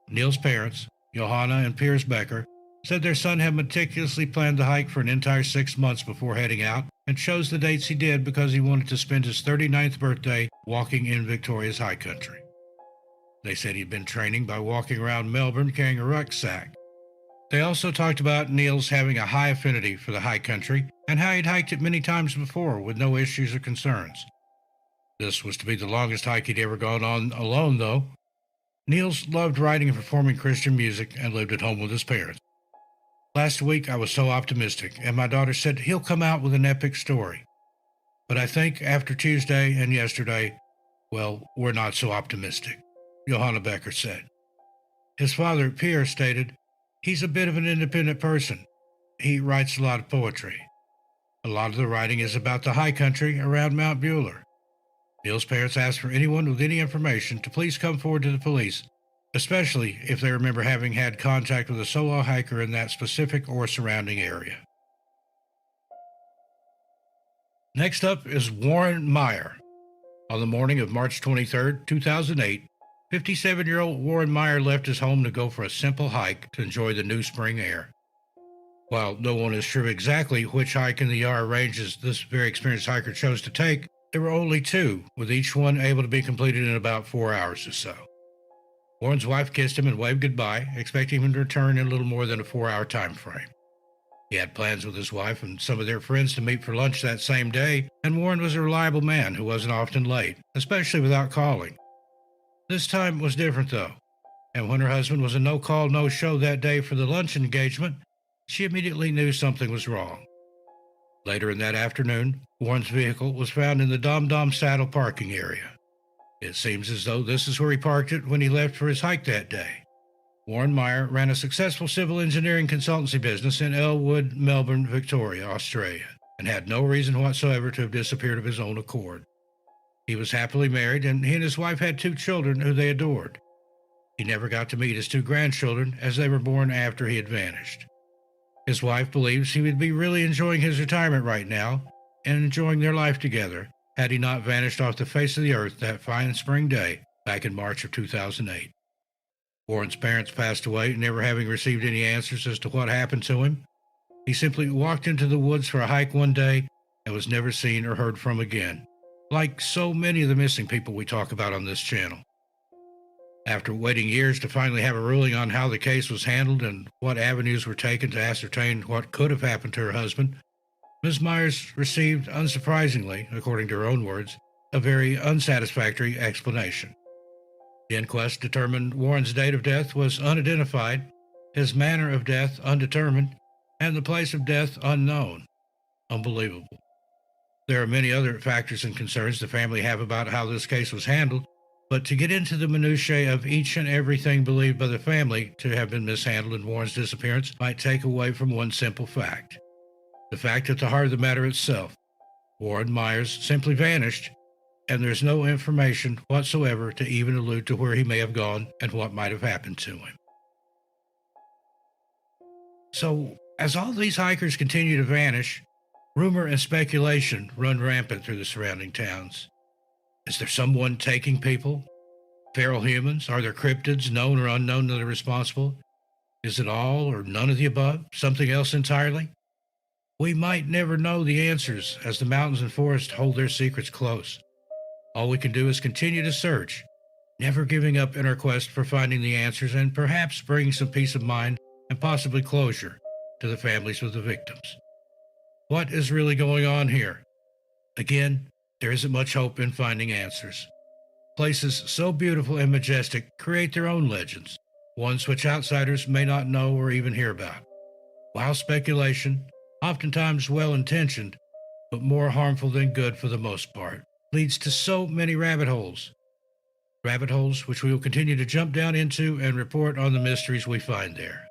Niels' parents, Johanna and Piers Becker, said their son had meticulously planned the hike for an entire 6 months before heading out and chose the dates he did because he wanted to spend his 39th birthday walking in Victoria's high country. They said he'd been training by walking around Melbourne carrying a rucksack. They also talked about Niels having a high affinity for the high country and how he'd hiked it many times before with no issues or concerns. This was to be the longest hike he'd ever gone on alone, though. Niels loved writing and performing Christian music and lived at home with his parents. Last week I was so optimistic, and my daughter said he'll come out with an epic story. But I think after Tuesday and yesterday, well, we're not so optimistic, Johanna Becker said. His father, Pierre, stated, he's a bit of an independent person. He writes a lot of poetry. A lot of the writing is about the high country around Mount Bueller. Niels' parents asked for anyone with any information to please come forward to the police, especially if they remember having had contact with a solo hiker in that specific or surrounding area. Next up is Warren Meyer. On the morning of March 23, 2008, 57-year-old Warren Meyer left his home to go for a simple hike to enjoy the new spring air. While no one is sure exactly which hike in the Yarra Ranges this very experienced hiker chose to take, there were only 2, with each one able to be completed in about 4 hours or so. Warren's wife kissed him and waved goodbye, expecting him to return in a little more than a 4-hour time frame. He had plans with his wife and some of their friends to meet for lunch that same day, and Warren was a reliable man who wasn't often late, especially without calling. This time was different, though, and when her husband was a no-call, no-show that day for the lunch engagement, she immediately knew something was wrong. Later in that afternoon, Warren's vehicle was found in the Dom Dom Saddle parking area. It seems as though this is where he parked it when he left for his hike that day. Warren Meyer ran a successful civil engineering consultancy business in Elwood, Melbourne, Victoria, Australia, and had no reason whatsoever to have disappeared of his own accord. He was happily married, and he and his wife had 2 children who they adored. He never got to meet his 2 grandchildren, as they were born after he had vanished. His wife believes he would be really enjoying his retirement right now and enjoying their life together had he not vanished off the face of the earth that fine spring day back in March of 2008. Warren's parents passed away, never having received any answers as to what happened to him. He simply walked into the woods for a hike one day and was never seen or heard from again, like so many of the missing people we talk about on this channel. After waiting years to finally have a ruling on how the case was handled and what avenues were taken to ascertain what could have happened to her husband, Ms. Myers received, unsurprisingly, according to her own words, a very unsatisfactory explanation. The inquest determined Warren's date of death was unidentified, his manner of death undetermined, and the place of death unknown. Unbelievable. There are many other factors and concerns the family have about how this case was handled, but to get into the minutiae of each and everything believed by the family to have been mishandled in Warren's disappearance might take away from one simple fact. The fact at the heart of the matter itself. Warren Myers simply vanished, and there's no information whatsoever to even allude to where he may have gone and what might have happened to him. So, as all these hikers continue to vanish, rumor and speculation run rampant through the surrounding towns. Is there someone taking people? Feral humans? Are there cryptids, known or unknown, that are responsible? Is it all or none of the above? Something else entirely? We might never know the answers, as the mountains and forests hold their secrets close. All we can do is continue to search, never giving up in our quest for finding the answers and perhaps bringing some peace of mind and possibly closure to the families of the victims. What is really going on here? Again, there isn't much hope in finding answers. Places so beautiful and majestic create their own legends, ones which outsiders may not know or even hear about. Wild speculation, oftentimes well-intentioned, but more harmful than good for the most part, leads to so many rabbit holes. Rabbit holes which we will continue to jump down into and report on the mysteries we find there.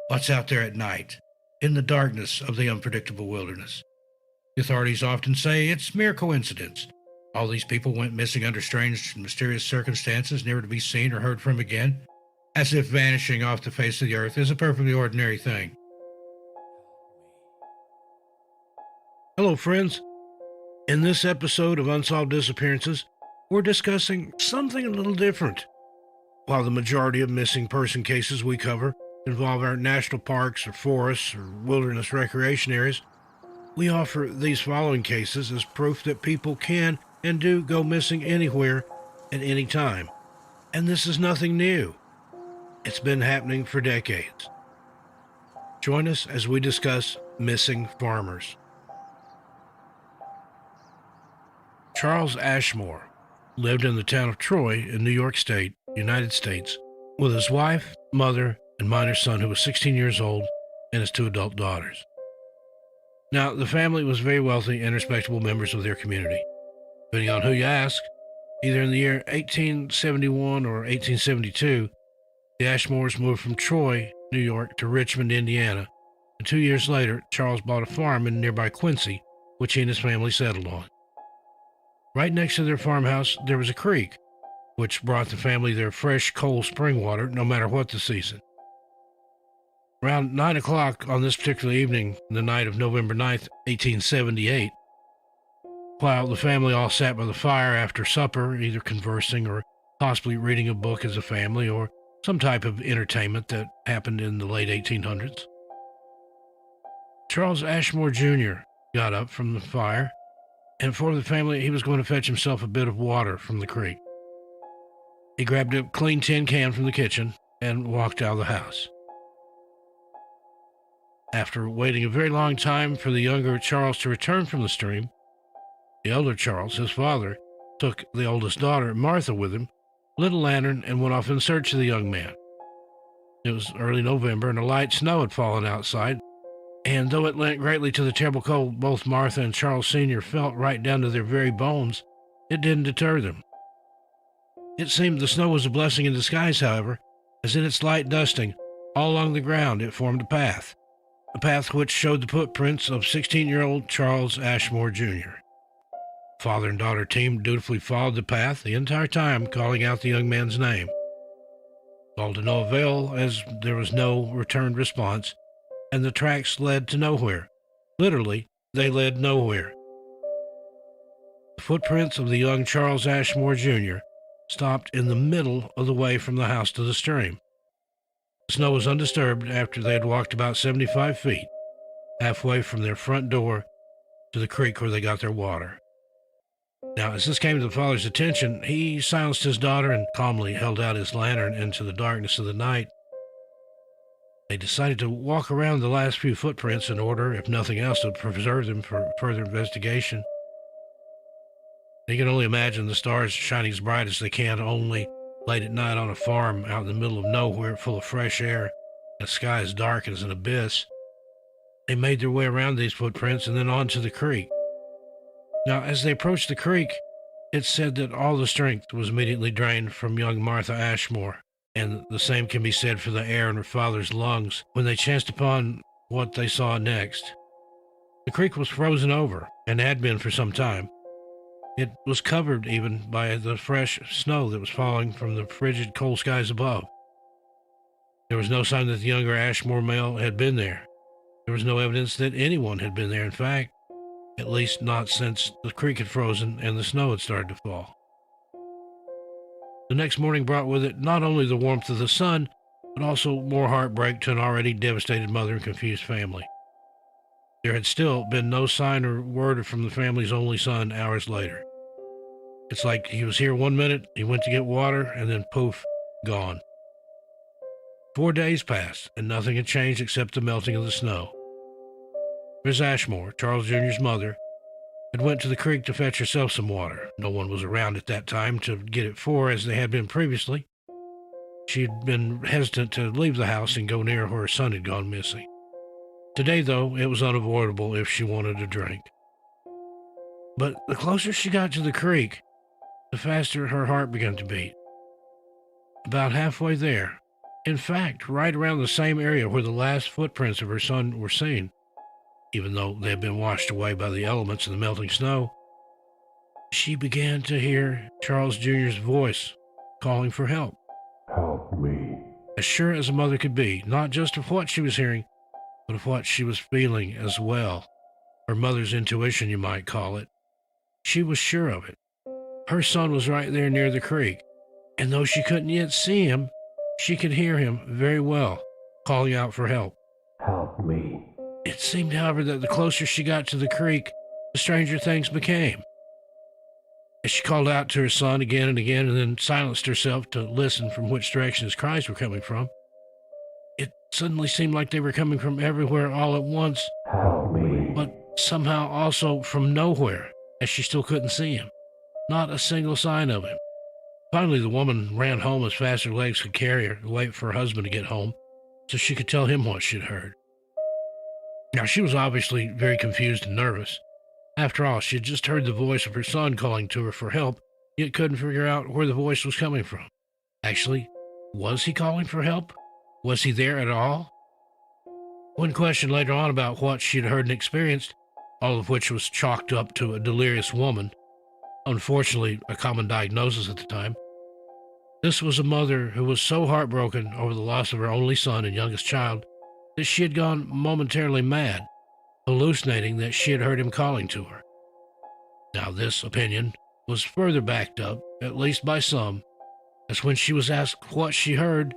What's out there at night, in the darkness of the unpredictable wilderness? The authorities often say it's mere coincidence. All these people went missing under strange and mysterious circumstances, never to be seen or heard from again, as if vanishing off the face of the earth is a perfectly ordinary thing. Hello, friends. In this episode of Unsolved Disappearances, we're discussing something a little different. While the majority of missing person cases we cover involve our national parks or forests or wilderness recreation areas, we offer these following cases as proof that people can and do go missing anywhere at any time. And this is nothing new. It's been happening for decades. Join us as we discuss missing farmers. Charles Ashmore lived in the town of Troy in New York State, United States, with his wife, mother, and minor son who was 16 years old, and his 2 adult daughters. Now, the family was very wealthy and respectable members of their community. Depending on who you ask, either in the year 1871 or 1872, the Ashmores moved from Troy, New York, to Richmond, Indiana, and 2 years later, Charles bought a farm in nearby Quincy, which he and his family settled on. Right next to their farmhouse, there was a creek, which brought the family their fresh, cold spring water no matter what the season. Around 9 o'clock on this particular evening, the night of November 9th, 1878, while the family all sat by the fire after supper, either conversing or possibly reading a book as a family or some type of entertainment that happened in the late 1800s, Charles Ashmore Jr. got up from the fire, and for the family, he was going to fetch himself a bit of water from the creek. He grabbed a clean tin can from the kitchen and walked out of the house. After waiting a very long time for the younger Charles to return from the stream, the elder Charles, his father, took the oldest daughter, Martha, with him, lit a lantern, and went off in search of the young man. It was early November, and a light snow had fallen outside, and though it lent greatly to the terrible cold both Martha and Charles Sr. felt right down to their very bones, it didn't deter them. It seemed the snow was a blessing in disguise, however, as in its light dusting, all along the ground it formed a path which showed the footprints of 16-year-old Charles Ashmore Jr. Father and daughter team dutifully followed the path the entire time, calling out the young man's name. All to no avail, as there was no returned response, and the tracks led to nowhere. Literally, they led nowhere. The footprints of the young Charles Ashmore Jr. stopped in the middle of the way from the house to the stream. The snow was undisturbed after they had walked about 75 feet, halfway from their front door to the creek where they got their water. Now, as this came to the father's attention, he silenced his daughter and calmly held out his lantern into the darkness of the night. They decided to walk around the last few footprints in order, if nothing else, to preserve them for further investigation. You can only imagine the stars shining as bright as they can only late at night on a farm out in the middle of nowhere full of fresh air, and the sky as dark as an abyss. They made their way around these footprints and then onto the creek. Now, as they approached the creek, it's said that all the strength was immediately drained from young Martha Ashmore, and the same can be said for the air in her father's lungs when they chanced upon what they saw next. The creek was frozen over, and had been for some time. It was covered even by the fresh snow that was falling from the frigid cold skies above. There was no sign that the younger Ashmore male had been there. There was no evidence that anyone had been there, in fact, at least not since the creek had frozen and the snow had started to fall. The next morning brought with it not only the warmth of the sun, but also more heartbreak to an already devastated mother and confused family. There had still been no sign or word from the family's only son hours later. It's like he was here 1 minute, he went to get water, and then poof, gone. 4 days passed, and nothing had changed except the melting of the snow. Miss Ashmore, Charles Jr.'s mother, had went to the creek to fetch herself some water. No one was around at that time to get it for, as they had been previously. She had been hesitant to leave the house and go near where her son had gone missing. Today, though, it was unavoidable if she wanted a drink. But the closer she got to the creek, the faster her heart began to beat. About halfway there, in fact, right around the same area where the last footprints of her son were seen, even though they had been washed away by the elements and the melting snow, she began to hear Charles Jr.'s voice calling for help. Help me. As sure as a mother could be, not just of what she was hearing, but of what she was feeling as well. Her mother's intuition, you might call it. She was sure of it. Her son was right there near the creek, and though she couldn't yet see him, she could hear him very well, calling out for help. Help me. It seemed, however, that the closer she got to the creek, the stranger things became. As she called out to her son again and again, and then silenced herself to listen from which direction his cries were coming from, it suddenly seemed like they were coming from everywhere all at once, Help me. but somehow also from nowhere, as she still couldn't see him. Not a single sign of him. Finally, the woman ran home as fast as her legs could carry her to wait for her husband to get home so she could tell him what she'd heard. Now, she was obviously very confused and nervous. After all, she had just heard the voice of her son calling to her for help, yet couldn't figure out where the voice was coming from. Actually, was he calling for help? Was he there at all? When questioned later on about what she'd heard and experienced, all of which was chalked up to a delirious woman, unfortunately a common diagnosis at the time, this was a mother who was so heartbroken over the loss of her only son and youngest child that she had gone momentarily mad, hallucinating that she had heard him calling to her. Now, this opinion was further backed up, at least by some, as when she was asked what she heard,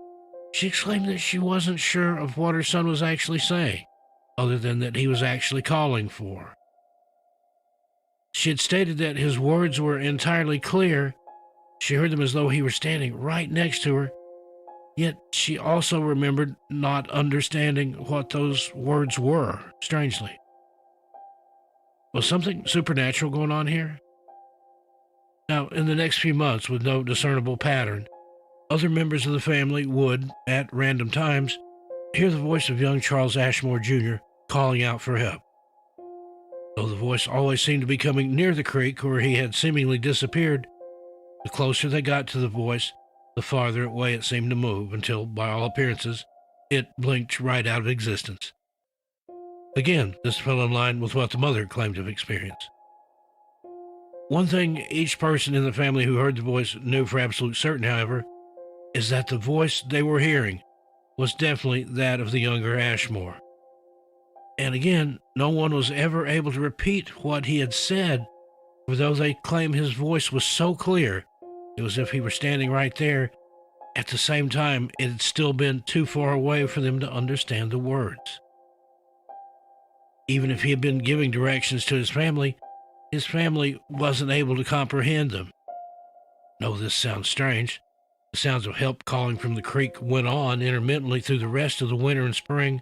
she exclaimed that she wasn't sure of what her son was actually saying, other than that he was actually calling for her. She had stated that his words were entirely clear. She heard them as though he were standing right next to her, yet she also remembered not understanding what those words were, strangely. Was something supernatural going on here? Now, in the next few months, with no discernible pattern, other members of the family would, at random times, hear the voice of young Charles Ashmore Jr. calling out for help. Though the voice always seemed to be coming near the creek where he had seemingly disappeared, the closer they got to the voice, the farther away it seemed to move until, by all appearances, it blinked right out of existence. Again, this fell in line with what the mother claimed to have experienced. One thing each person in the family who heard the voice knew for absolute certain, however, is that the voice they were hearing was definitely that of the younger Ashmore. And again, no one was ever able to repeat what he had said, for though they claim his voice was so clear, it was as if he were standing right there. At the same time, it had still been too far away for them to understand the words. Even if he had been giving directions to his family wasn't able to comprehend them. No, this sounds strange. The sounds of help calling from the creek went on intermittently through the rest of the winter and spring,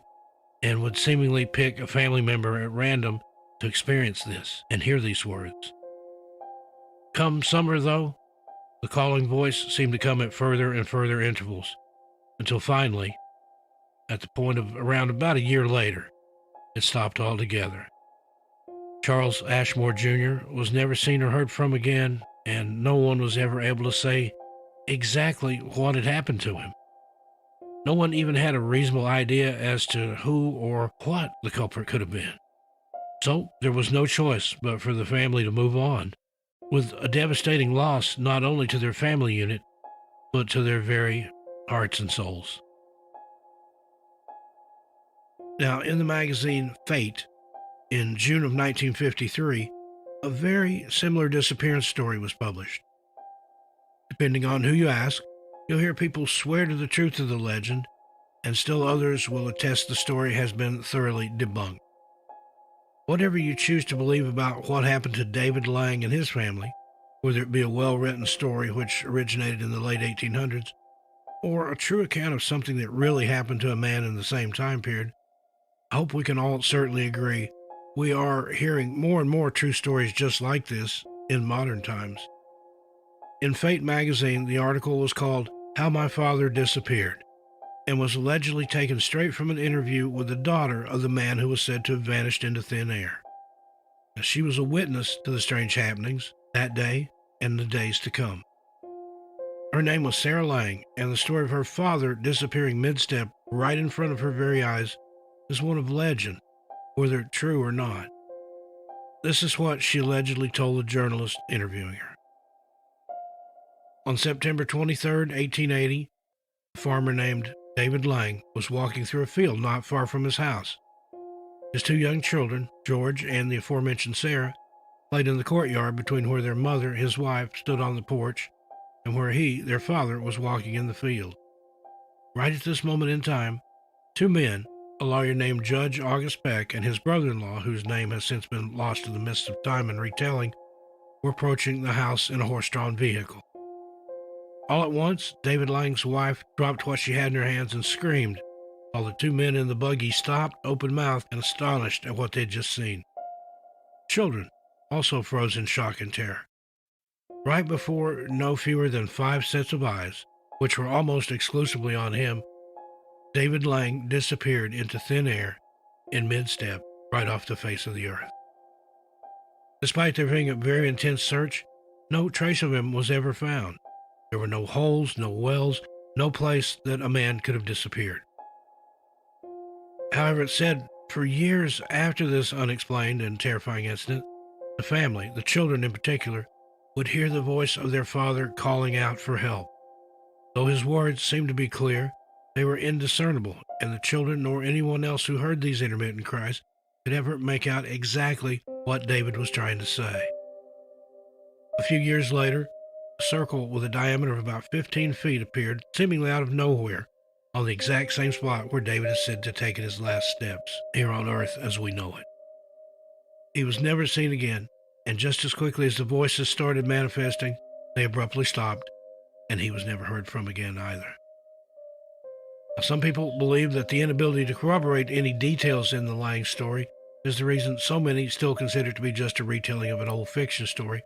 and would seemingly pick a family member at random to experience this and hear these words. Come summer, though, The calling voice seemed to come at further and further intervals, until finally, at the point of around about a year later, it stopped altogether. Charles Ashmore Jr. was never seen or heard from again, and no one was ever able to say exactly what had happened to him. No one even had a reasonable idea as to who or what the culprit could have been. So there was no choice but for the family to move on, with a devastating loss not only to their family unit, but to their very hearts and souls. Now, in the magazine Fate, in June of 1953, a very similar disappearance story was published. Depending on who you ask, you'll hear people swear to the truth of the legend, and still others will attest the story has been thoroughly debunked. Whatever you choose to believe about what happened to David Lang and his family, whether it be a well-written story which originated in the late 1800s, or a true account of something that really happened to a man in the same time period, I hope we can all certainly agree we are hearing more and more true stories just like this in modern times. In Fate magazine, the article was called How My Father Disappeared, and was allegedly taken straight from an interview with the daughter of the man who was said to have vanished into thin air. Now, she was a witness to the strange happenings that day and the days to come. Her name was Sarah Lang, and the story of her father disappearing mid-step right in front of her very eyes is one of legend, whether true or not. This is what she allegedly told the journalist interviewing her. On September 23, 1880, a farmer named David Lang was walking through a field not far from his house. His two young children, George and the aforementioned Sarah, played in the courtyard between where their mother, his wife, stood on the porch, and where he, their father, was walking in the field. Right at this moment in time, two men, a lawyer named Judge August Peck and his brother-in-law, whose name has since been lost to the mists of time and retelling, were approaching the house in a horse-drawn vehicle. All at once, David Lang's wife dropped what she had in her hands and screamed, while the two men in the buggy stopped, open-mouthed, and astonished at what they'd just seen. Children also froze in shock and terror. Right before no fewer than 5 sets of eyes, which were almost exclusively on him, David Lang disappeared into thin air in mid-step right off the face of the earth. Despite there being a very intense search, no trace of him was ever found. There were no holes, no wells, no place that a man could have disappeared. However, it's said for years after this unexplained and terrifying incident, the family, the children in particular, would hear the voice of their father calling out for help. Though his words seemed to be clear, they were indiscernible, and the children nor anyone else who heard these intermittent cries could ever make out exactly what David was trying to say. A few years later, a circle with a diameter of about 15 feet appeared, seemingly out of nowhere, on the exact same spot where David is said to have taken his last steps here on Earth as we know it. He was never seen again, and just as quickly as the voices started manifesting, they abruptly stopped, and he was never heard from again either. Now, some people believe that the inability to corroborate any details in the Lang story is the reason so many still consider it to be just a retelling of an old fiction story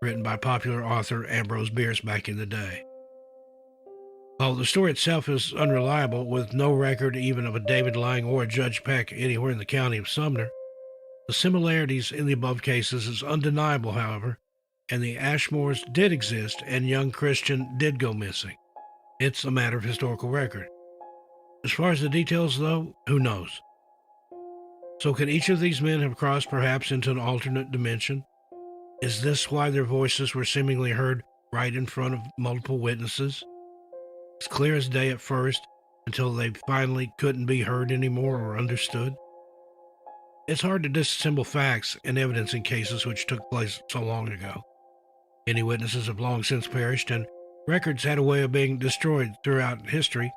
written by popular author Ambrose Bierce back in the day. While the story itself is unreliable, with no record even of a David Lang or a Judge Peck anywhere in the county of Sumner, the similarities in the above cases is undeniable, however, and the Ashmores did exist and young Christian did go missing. It's a matter of historical record. As far as the details, though, who knows? So could each of these men have crossed perhaps into an alternate dimension? Is this why their voices were seemingly heard right in front of multiple witnesses? As clear as day at first, until they finally couldn't be heard anymore or understood? It's hard to disassemble facts and evidence in cases which took place so long ago. Many witnesses have long since perished, and records had a way of being destroyed throughout history,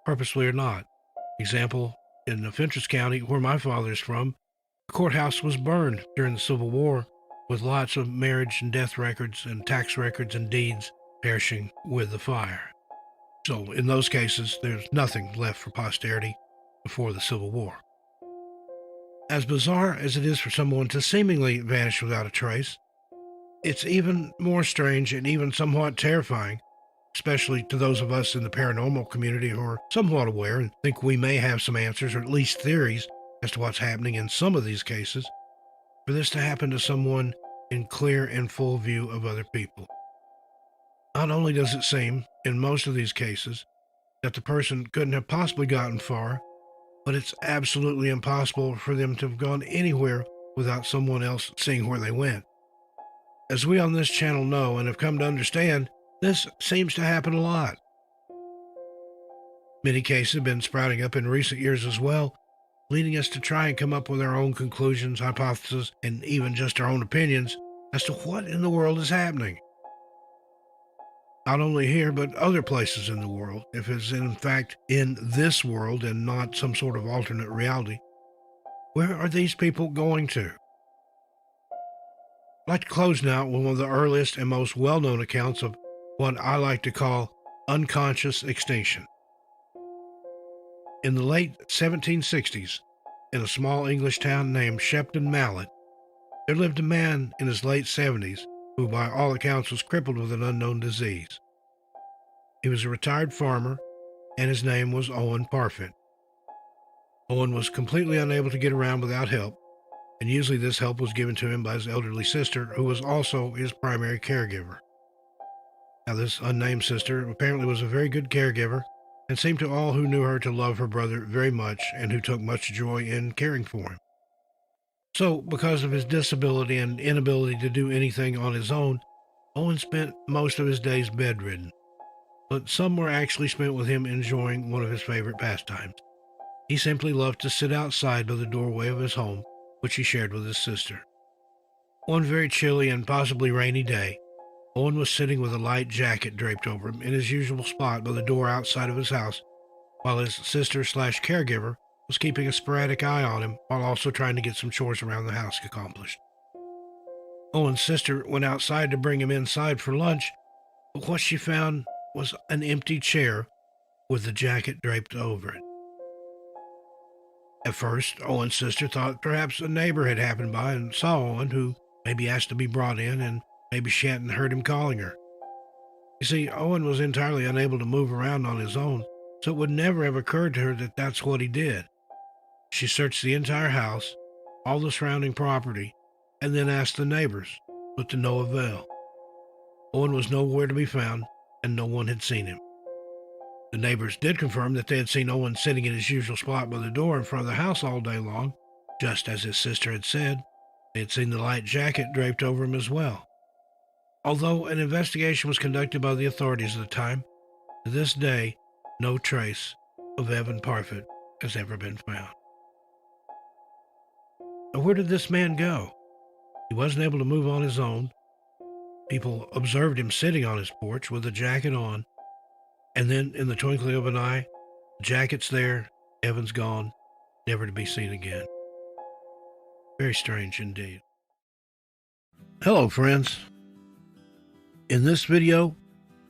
purposely or not. Example, in Fentress County, where my father is from, the courthouse was burned during the Civil War, with lots of marriage and death records and tax records and deeds perishing with the fire. So in those cases, there's nothing left for posterity before the Civil War. As bizarre as it is for someone to seemingly vanish without a trace, It's even more strange and even somewhat terrifying, especially to those of us in the paranormal community who are somewhat aware and think we may have some answers or at least theories as to what's happening in some of these cases, for this to happen to someone in clear and full view of other people. Not only does it seem, in most of these cases, that the person couldn't have possibly gotten far, but it's absolutely impossible for them to have gone anywhere without someone else seeing where they went. As we on this channel know and have come to understand, this seems to happen a lot. Many cases have been sprouting up in recent years as well, leading us to try and come up with our own conclusions, hypotheses, and even just our own opinions as to what in the world is happening. Not only here, but other places in the world, if it's in fact in this world and not some sort of alternate reality. Where are these people going to? I'd like to close now with one of the earliest and most well-known accounts of what I like to call unconscious extinction. In the late 1760s, in a small English town named Shepton Mallet, there lived a man in his late 70s who by all accounts was crippled with an unknown disease. He was a retired farmer, and his name was Owen Parfit. Owen was completely unable to get around without help, and usually this help was given to him by his elderly sister, who was also his primary caregiver. Now, this unnamed sister apparently was a very good caregiver, and seemed to all who knew her to love her brother very much, and who took much joy in caring for him. So, because of his disability and inability to do anything on his own, Owen spent most of his days bedridden, but some were actually spent with him enjoying one of his favorite pastimes. He simply loved to sit outside by the doorway of his home, which he shared with his sister. One very chilly and possibly rainy day, Owen was sitting with a light jacket draped over him in his usual spot by the door outside of his house, while his sister/caregiver was keeping a sporadic eye on him while also trying to get some chores around the house accomplished. Owen's sister went outside to bring him inside for lunch, but what she found was an empty chair with the jacket draped over it. At first, Owen's sister thought perhaps a neighbor had happened by and saw Owen, who maybe asked to be brought in, and maybe she hadn't heard him calling her. You see, Owen was entirely unable to move around on his own, so it would never have occurred to her that that's what he did. She searched the entire house, all the surrounding property, and then asked the neighbors, but to no avail. Owen was nowhere to be found, and no one had seen him. The neighbors did confirm that they had seen Owen sitting in his usual spot by the door in front of the house all day long, just as his sister had said. They had seen the light jacket draped over him as well. Although an investigation was conducted by the authorities at the time, to this day, no trace of Evan Parfit has ever been found. Now, where did this man go? He wasn't able to move on his own. People observed him sitting on his porch with a jacket on, and then in the twinkling of an eye, the jacket's there, Evan's gone, never to be seen again. Very strange indeed. Hello, friends. In this video,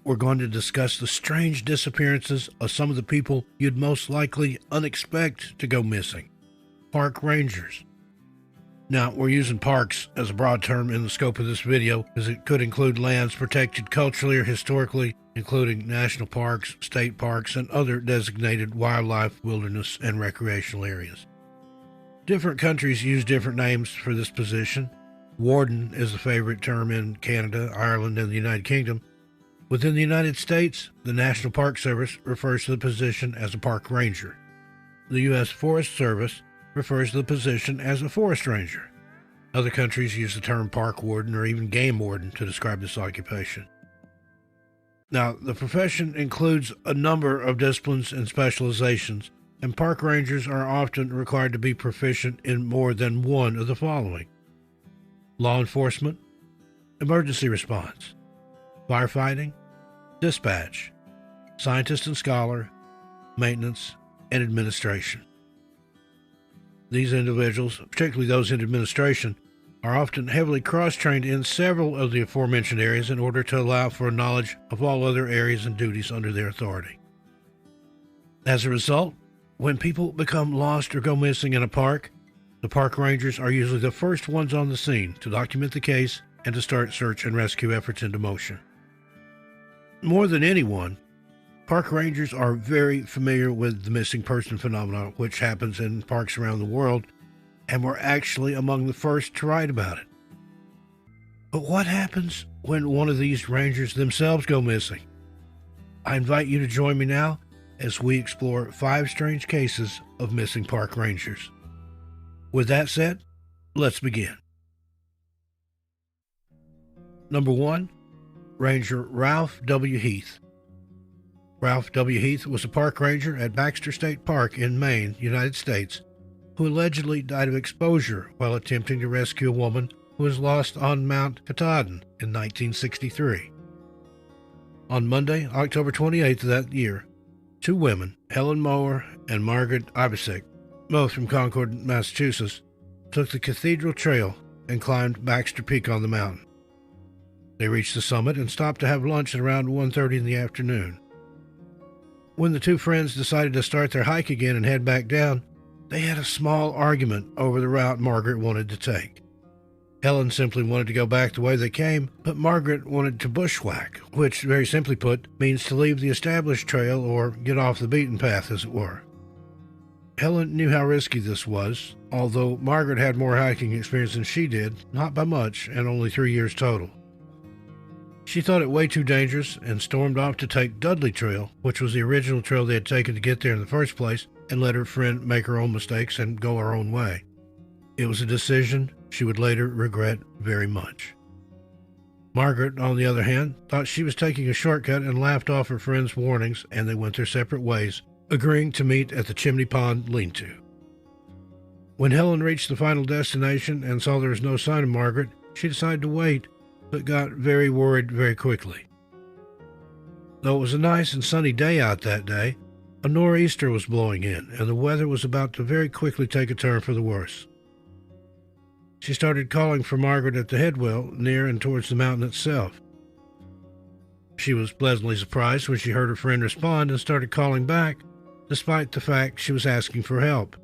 we're going to discuss the strange disappearances of some of the people you'd most likely unexpect to go missing. Park rangers. Now, we're using parks as a broad term in the scope of this video, as it could include lands protected culturally or historically, including national parks, state parks, and other designated wildlife, wilderness, and recreational areas. Different countries use different names for this position. Warden is the favorite term in Canada, Ireland, and the United Kingdom. Within the United States, the National Park Service refers to the position as a park ranger. The U.S. Forest Service refers to the position as a forest ranger. Other countries use the term park warden or even game warden to describe this occupation. Now, the profession includes a number of disciplines and specializations, and park rangers are often required to be proficient in more than one of the following: law enforcement, emergency response, firefighting, dispatch, scientist and scholar, maintenance, and administration. These individuals, particularly those in administration, are often heavily cross-trained in several of the aforementioned areas in order to allow for knowledge of all other areas and duties under their authority. As a result, when people become lost or go missing in a park, the park rangers are usually the first ones on the scene to document the case and to start search and rescue efforts into motion. More than anyone, park rangers are very familiar with the missing person phenomenon, which happens in parks around the world, and were actually among the first to write about it. But what happens when one of these rangers themselves go missing? I invite you to join me now as we explore 5 strange cases of missing park rangers. With that said, let's begin. Number 1, Ranger Ralph W. Heath. Ralph W. Heath was a park ranger at Baxter State Park in Maine, United States, who allegedly died of exposure while attempting to rescue a woman who was lost on Mount Katahdin in 1963. On Monday, October 28th of that year, 2 women, Helen Mower and Margaret Ibisek, both from Concord, Massachusetts, took the Cathedral Trail and climbed Baxter Peak on the mountain. They reached the summit and stopped to have lunch at around 1:30 in the afternoon. When the 2 friends decided to start their hike again and head back down, they had a small argument over the route Margaret wanted to take. Helen simply wanted to go back the way they came, but Margaret wanted to bushwhack, which, very simply put, means to leave the established trail or get off the beaten path, as it were. Helen knew how risky this was, although Margaret had more hiking experience than she did, not by much, and only 3 years total. She thought it way too dangerous and stormed off to take Dudley Trail, which was the original trail they had taken to get there in the first place, and let her friend make her own mistakes and go her own way. It was a decision she would later regret very much. Margaret, on the other hand, thought she was taking a shortcut and laughed off her friend's warnings, and they went their separate ways, agreeing to meet at the Chimney Pond lean-to. When Helen reached the final destination and saw there was no sign of Margaret, she decided to wait, but got very worried very quickly. Though it was a nice and sunny day out that day, a nor'easter was blowing in, and the weather was about to very quickly take a turn for the worse. She started calling for Margaret at the headwell near and towards the mountain itself. She was pleasantly surprised when she heard her friend respond and started calling back, despite the fact she was asking for help.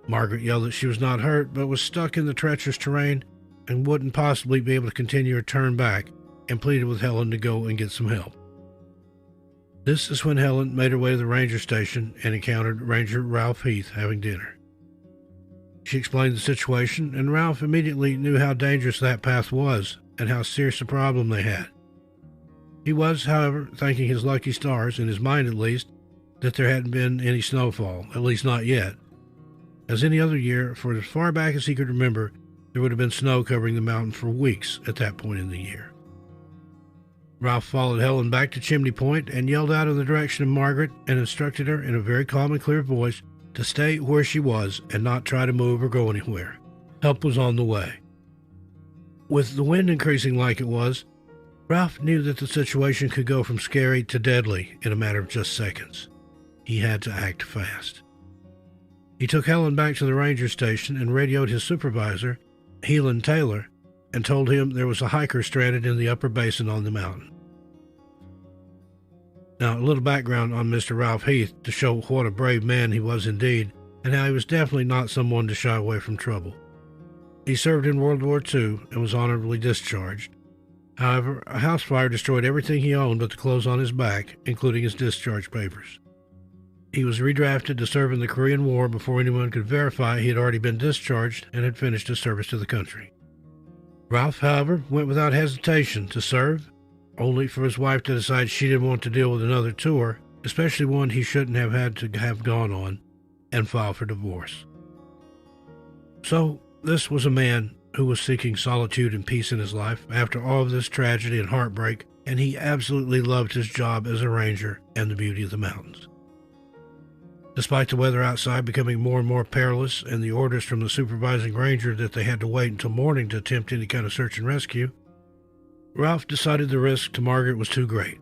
Margaret yelled that she was not hurt, but was stuck in the treacherous terrain and wouldn't possibly be able to continue her turn back, and pleaded with Helen to go and get some help. This is when Helen made her way to the ranger station and encountered Ranger Ralph Heath having dinner. She explained the situation, and Ralph immediately knew how dangerous that path was and how serious a problem they had. He was, however, thanking his lucky stars, in his mind at least, that there hadn't been any snowfall, at least not yet. As any other year, for as far back as he could remember, there would have been snow covering the mountain for weeks at that point in the year. Ralph followed Helen back to Chimney Point and yelled out in the direction of Margaret and instructed her in a very calm and clear voice to stay where she was and not try to move or go anywhere. Help was on the way. With the wind increasing like it was, Ralph knew that the situation could go from scary to deadly in a matter of just seconds. He had to act fast. He took Helen back to the ranger station and radioed his supervisor, Helan Taylor, and told him there was a hiker stranded in the upper basin on the mountain. Now, a little background on Mr. Ralph Heath to show what a brave man he was indeed, and how he was definitely not someone to shy away from trouble. He served in World War II and was honorably discharged. However, a house fire destroyed everything he owned but the clothes on his back, including his discharge papers. He was redrafted to serve in the Korean War before anyone could verify he had already been discharged and had finished his service to the country. Ralph, however, went without hesitation to serve, only for his wife to decide she didn't want to deal with another tour, especially one he shouldn't have had to have gone on, and file for divorce. So, this was a man who was seeking solitude and peace in his life after all of this tragedy and heartbreak, and he absolutely loved his job as a ranger and the beauty of the mountains. Despite the weather outside becoming more and more perilous and the orders from the supervising ranger that they had to wait until morning to attempt any kind of search and rescue, Ralph decided the risk to Margaret was too great,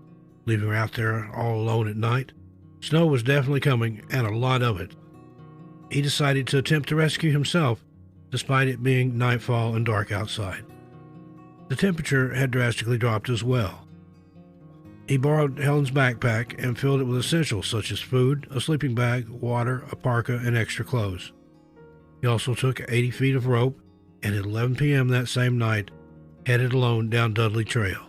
leaving her out there all alone at night. Snow was definitely coming, and a lot of it. He decided to attempt to rescue himself, despite it being nightfall and dark outside. The temperature had drastically dropped as well. He borrowed Helen's backpack and filled it with essentials such as food, a sleeping bag, water, a parka, and extra clothes. He also took 80 feet of rope, and at 11 p.m. that same night, headed alone down Dudley Trail.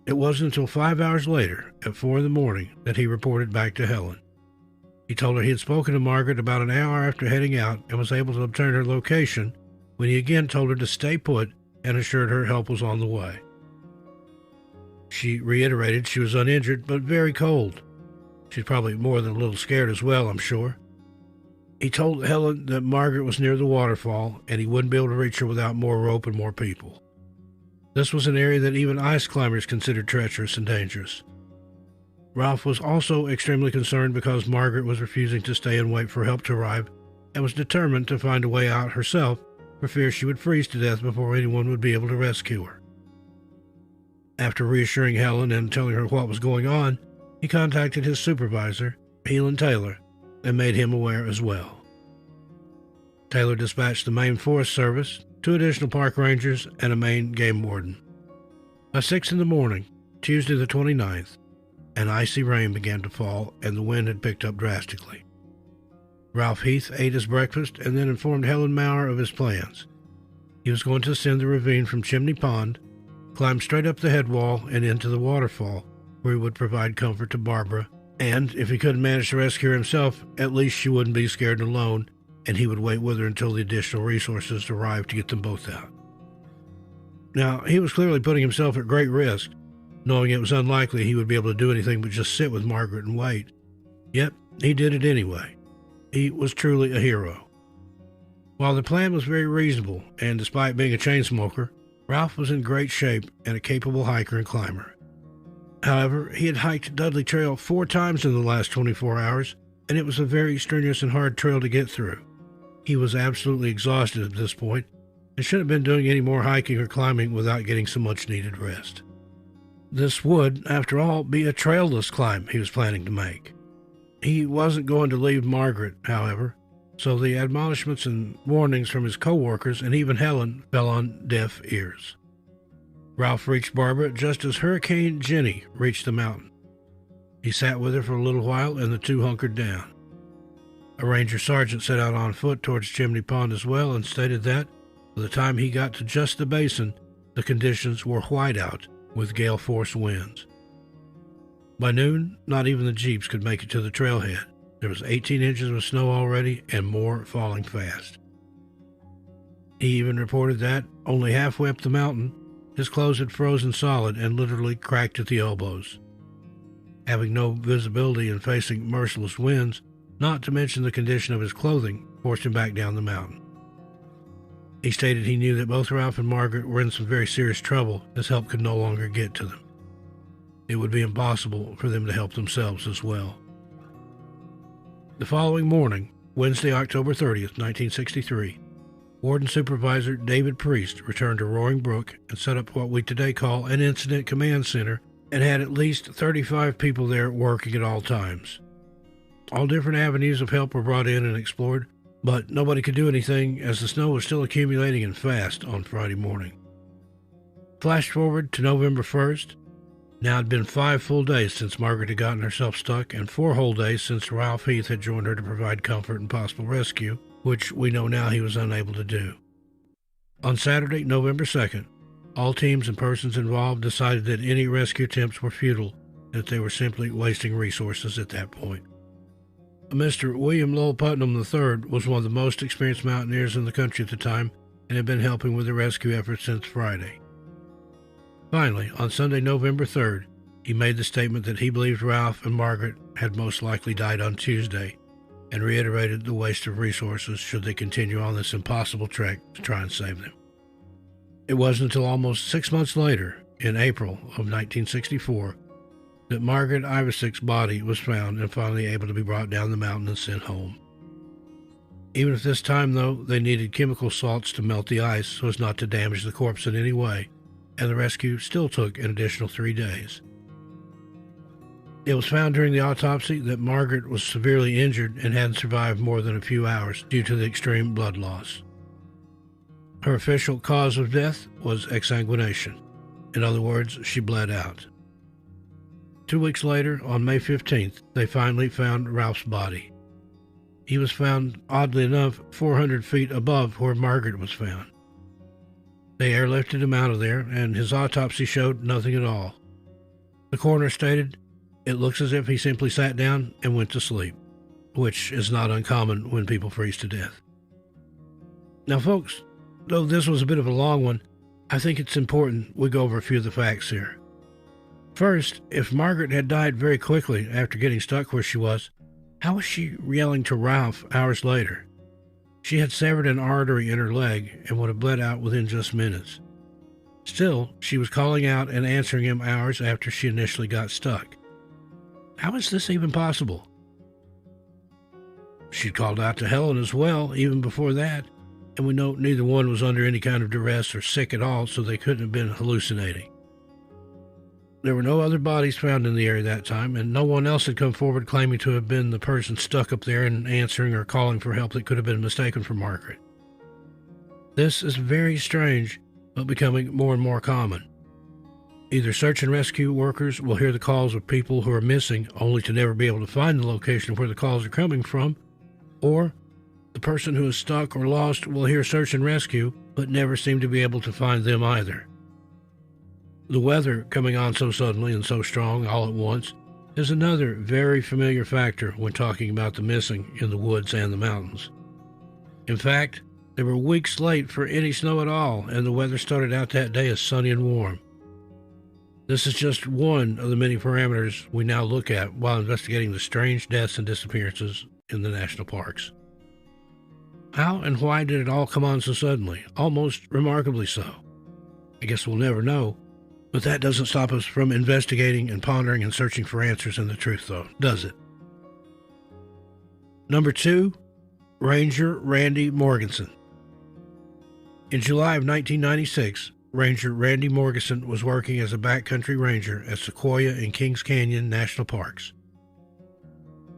It wasn't until 5 hours later, at 4 in the morning, that he reported back to Helen. He told her he had spoken to Margaret about an hour after heading out and was able to obtain her location, when he again told her to stay put and assured her help was on the way. She reiterated she was uninjured but very cold. She's probably more than a little scared as well, I'm sure. He told Helen that Margaret was near the waterfall and he wouldn't be able to reach her without more rope and more people. This was an area that even ice climbers considered treacherous and dangerous. Ralph was also extremely concerned because Margaret was refusing to stay and wait for help to arrive and was determined to find a way out herself for fear she would freeze to death before anyone would be able to rescue her. After reassuring Helen and telling her what was going on, he contacted his supervisor, Helan Taylor, and made him aware as well. Taylor dispatched the Maine Forest Service, 2 additional park rangers, and a Maine game warden. By 6 in the morning, Tuesday the 29th, an icy rain began to fall and the wind had picked up drastically. Ralph Heath ate his breakfast and then informed Helen Maurer of his plans. He was going to ascend the ravine from Chimney Pond, climb straight up the head wall and into the waterfall, where he would provide comfort to Barbara, and if he couldn't manage to rescue her himself, at least she wouldn't be scared and alone, and he would wait with her until the additional resources arrived to get them both out. Now, he was clearly putting himself at great risk, knowing it was unlikely he would be able to do anything but just sit with Margaret and wait. Yet, he did it anyway. He was truly a hero. While the plan was very reasonable, and despite being a chain smoker, Ralph was in great shape and a capable hiker and climber. However, he had hiked Dudley Trail 4 times in the last 24 hours, and it was a very strenuous and hard trail to get through. He was absolutely exhausted at this point, and shouldn't have been doing any more hiking or climbing without getting some much-needed rest. This would, after all, be a trailless climb he was planning to make. He wasn't going to leave Margaret, however, so the admonishments and warnings from his co-workers and even Helen fell on deaf ears. Ralph reached Barbara just as Hurricane Jenny reached the mountain. He sat with her for a little while and the two hunkered down. A ranger sergeant set out on foot towards Chimney Pond as well and stated that, by the time he got to just the basin, the conditions were whiteout with gale-force winds. By noon, not even the jeeps could make it to the trailhead. There was 18 inches of snow already and more falling fast. He even reported that, only halfway up the mountain, his clothes had frozen solid and literally cracked at the elbows. Having no visibility and facing merciless winds, not to mention the condition of his clothing, forced him back down the mountain. He stated he knew that both Ralph and Margaret were in some very serious trouble as help could no longer get to them. It would be impossible for them to help themselves as well. The following morning, Wednesday, October 30th, 1963, Warden Supervisor David Priest returned to Roaring Brook and set up what we today call an Incident Command Center and had at least 35 people there working at all times. All different avenues of help were brought in and explored, but nobody could do anything as the snow was still accumulating and fast on Friday morning. Flash forward to November 1st. Now it had been 5 full days since Margaret had gotten herself stuck and 4 whole days since Ralph Heath had joined her to provide comfort and possible rescue, which we know now he was unable to do. On Saturday, November 2nd, all teams and persons involved decided that any rescue attempts were futile, that they were simply wasting resources at that point. Mr. William Lowell Putnam III was one of the most experienced mountaineers in the country at the time and had been helping with the rescue effort since Friday. Finally, on Sunday, November 3rd, he made the statement that he believed Ralph and Margaret had most likely died on Tuesday and reiterated the waste of resources should they continue on this impossible trek to try and save them. It wasn't until almost 6 months later, in April of 1964, that Margaret Ivesick's body was found and finally able to be brought down the mountain and sent home. Even at this time, though, they needed chemical salts to melt the ice so as not to damage the corpse in any way, and the rescue still took an additional 3 days. It was found during the autopsy that Margaret was severely injured and hadn't survived more than a few hours due to the extreme blood loss. Her official cause of death was exsanguination. In other words, she bled out. 2 weeks later, on May 15th, they finally found Ralph's body. He was found, oddly enough, 400 feet above where Margaret was found. They airlifted him out of there, and his autopsy showed nothing at all. The coroner stated, "It looks as if he simply sat down and went to sleep," which is not uncommon when people freeze to death. Now, folks, though this was a bit of a long one, I think it's important we go over a few of the facts here. First, if Margaret had died very quickly after getting stuck where she was, how was she yelling to Ralph hours later? She had severed an artery in her leg and would have bled out within just minutes. Still, she was calling out and answering him hours after she initially got stuck. How is this even possible? She'd called out to Helen as well, even before that, and we know neither one was under any kind of duress or sick at all, so they couldn't have been hallucinating. There were no other bodies found in the area that time, and no one else had come forward claiming to have been the person stuck up there and answering or calling for help that could have been mistaken for Margaret. This is very strange, but becoming more and more common. Either search and rescue workers will hear the calls of people who are missing only to never be able to find the location of where the calls are coming from, or the person who is stuck or lost will hear search and rescue, but never seem to be able to find them either. The weather coming on so suddenly and so strong all at once is another very familiar factor when talking about the missing in the woods and the mountains. In fact, they were weeks late for any snow at all, and the weather started out that day as sunny and warm. This is just one of the many parameters we now look at while investigating the strange deaths and disappearances in the national parks. How and why did it all come on so suddenly, almost remarkably so? I guess we'll never know, but that doesn't stop us from investigating and pondering and searching for answers and the truth, though, does it? Number 2, Ranger Randy Morganson. In July of 1996, Ranger Randy Morganson was working as a backcountry ranger at Sequoia and Kings Canyon National Parks.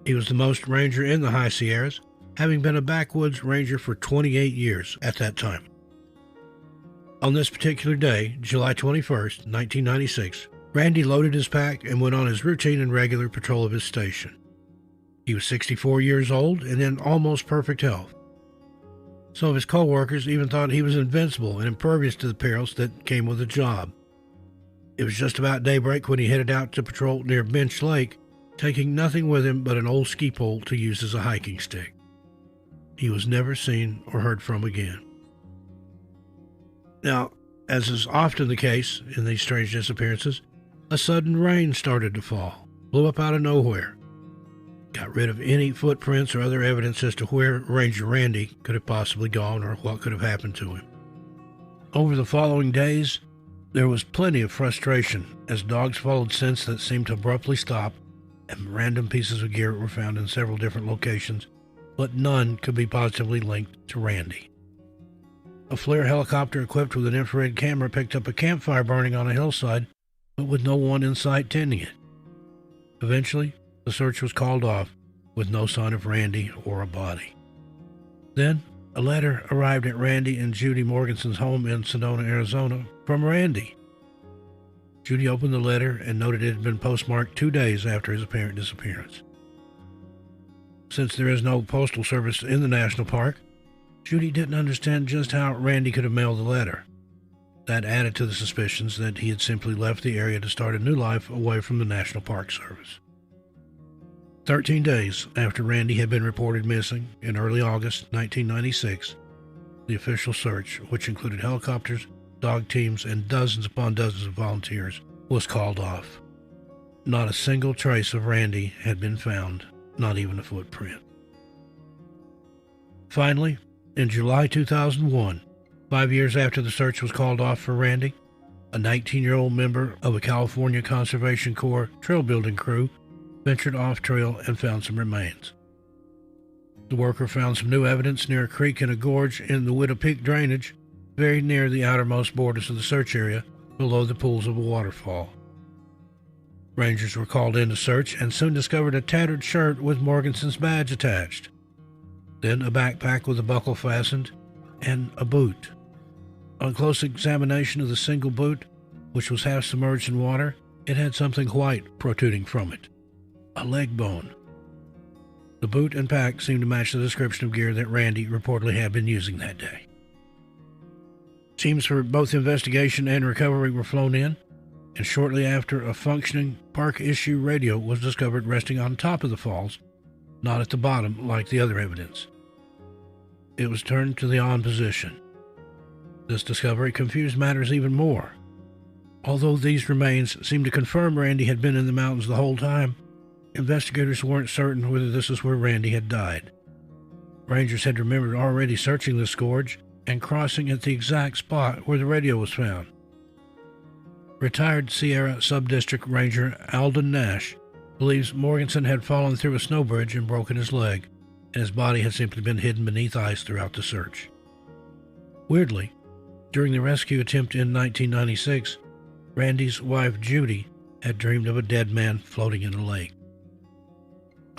He was the most ranger in the High Sierras, having been a backwoods ranger for 28 years at that time. On this particular day, July 21st, 1996, Randy loaded his pack and went on his routine and regular patrol of his station. He was 64 years old and in almost perfect health. Some of his co-workers even thought he was invincible and impervious to the perils that came with the job. It was just about daybreak when he headed out to patrol near Bench Lake, taking nothing with him but an old ski pole to use as a hiking stick. He was never seen or heard from again. Now, as is often the case in these strange disappearances, a sudden rain started to fall, blew up out of nowhere, got rid of any footprints or other evidence as to where Ranger Randy could have possibly gone or what could have happened to him. Over the following days, there was plenty of frustration as dogs followed scents that seemed to abruptly stop, and random pieces of gear were found in several different locations, but none could be positively linked to Randy. A FLIR helicopter equipped with an infrared camera picked up a campfire burning on a hillside, but with no one in sight tending it. Eventually, the search was called off, with no sign of Randy or a body. Then, a letter arrived at Randy and Judy Morganson's home in Sedona, Arizona, from Randy. Judy opened the letter and noted it had been postmarked 2 days after his apparent disappearance. Since there is no postal service in the national park, Judy didn't understand just how Randy could have mailed the letter. That added to the suspicions that he had simply left the area to start a new life away from the National Park Service. 13 days after Randy had been reported missing, in early August 1996, the official search, which included helicopters, dog teams, and dozens upon dozens of volunteers, was called off. Not a single trace of Randy had been found, not even a footprint. Finally, in July 2001, 5 years after the search was called off for Randy, a 19-year-old member of a California Conservation Corps trail building crew ventured off trail and found some remains. The worker found some new evidence near a creek and a gorge in the Widow Peak drainage, very near the outermost borders of the search area, below the pools of a waterfall. Rangers were called in to search and soon discovered a tattered shirt with Morganson's badge attached. Then a backpack with a buckle fastened, and a boot. On close examination of the single boot, which was half submerged in water, it had something white protruding from it. A leg bone. The boot and pack seemed to match the description of gear that Randy reportedly had been using that day. Teams for both investigation and recovery were flown in, and shortly after, a functioning park issue radio was discovered resting on top of the falls, not at the bottom like the other evidence. It was turned to the on position. This discovery confused matters even more. Although these remains seemed to confirm Randy had been in the mountains the whole time, investigators weren't certain whether this is where Randy had died. Rangers had remembered already searching this gorge and crossing at the exact spot where the radio was found. Retired Sierra Subdistrict Ranger Alden Nash believes Morganson had fallen through a snow bridge and broken his leg, and his body had simply been hidden beneath ice throughout the search. Weirdly, during the rescue attempt in 1996, Randy's wife Judy had dreamed of a dead man floating in a lake.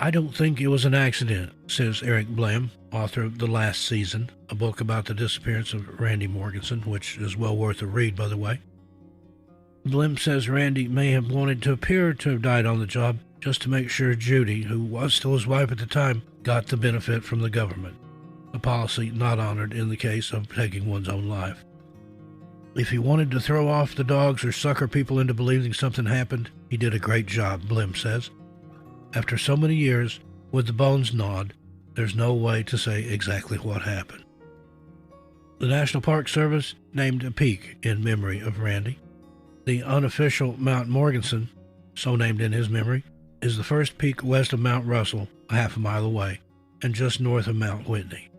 I don't think it was an accident, says Eric Blem, author of The Last Season, a book about the disappearance of Randy Morganson, which is well worth a read, by the way. Blem says Randy may have wanted to appear to have died on the job just to make sure Judy, who was still his wife at the time, got the benefit from the government, a policy not honored in the case of taking one's own life. If he wanted to throw off the dogs or sucker people into believing something happened, he did a great job, Blem says. After so many years, with the bones gnawed, there's no way to say exactly what happened. The National Park Service named a peak in memory of Randy. The unofficial Mount Morganson, so named in his memory, is the first peak west of Mount Russell, a half a mile away, and just north of Mount Whitney.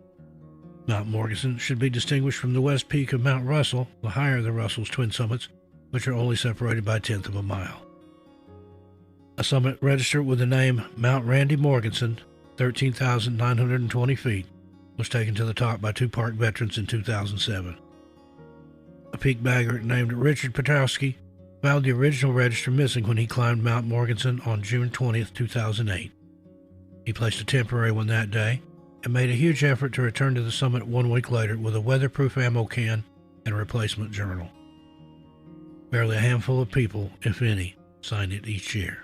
Mount Morganson should be distinguished from the west peak of Mount Russell, the higher of the Russell's twin summits, which are only separated by a tenth of a mile. A summit registered with the name Mount Randy Morganson, 13,920 feet, was taken to the top by two park veterans in 2007. A peak bagger named Richard Petrowski found the original register missing when he climbed Mount Morganson on June 20, 2008. He placed a temporary one that day and made a huge effort to return to the summit 1 week later with a weatherproof ammo can and a replacement journal. Barely a handful of people, if any, signed it each year.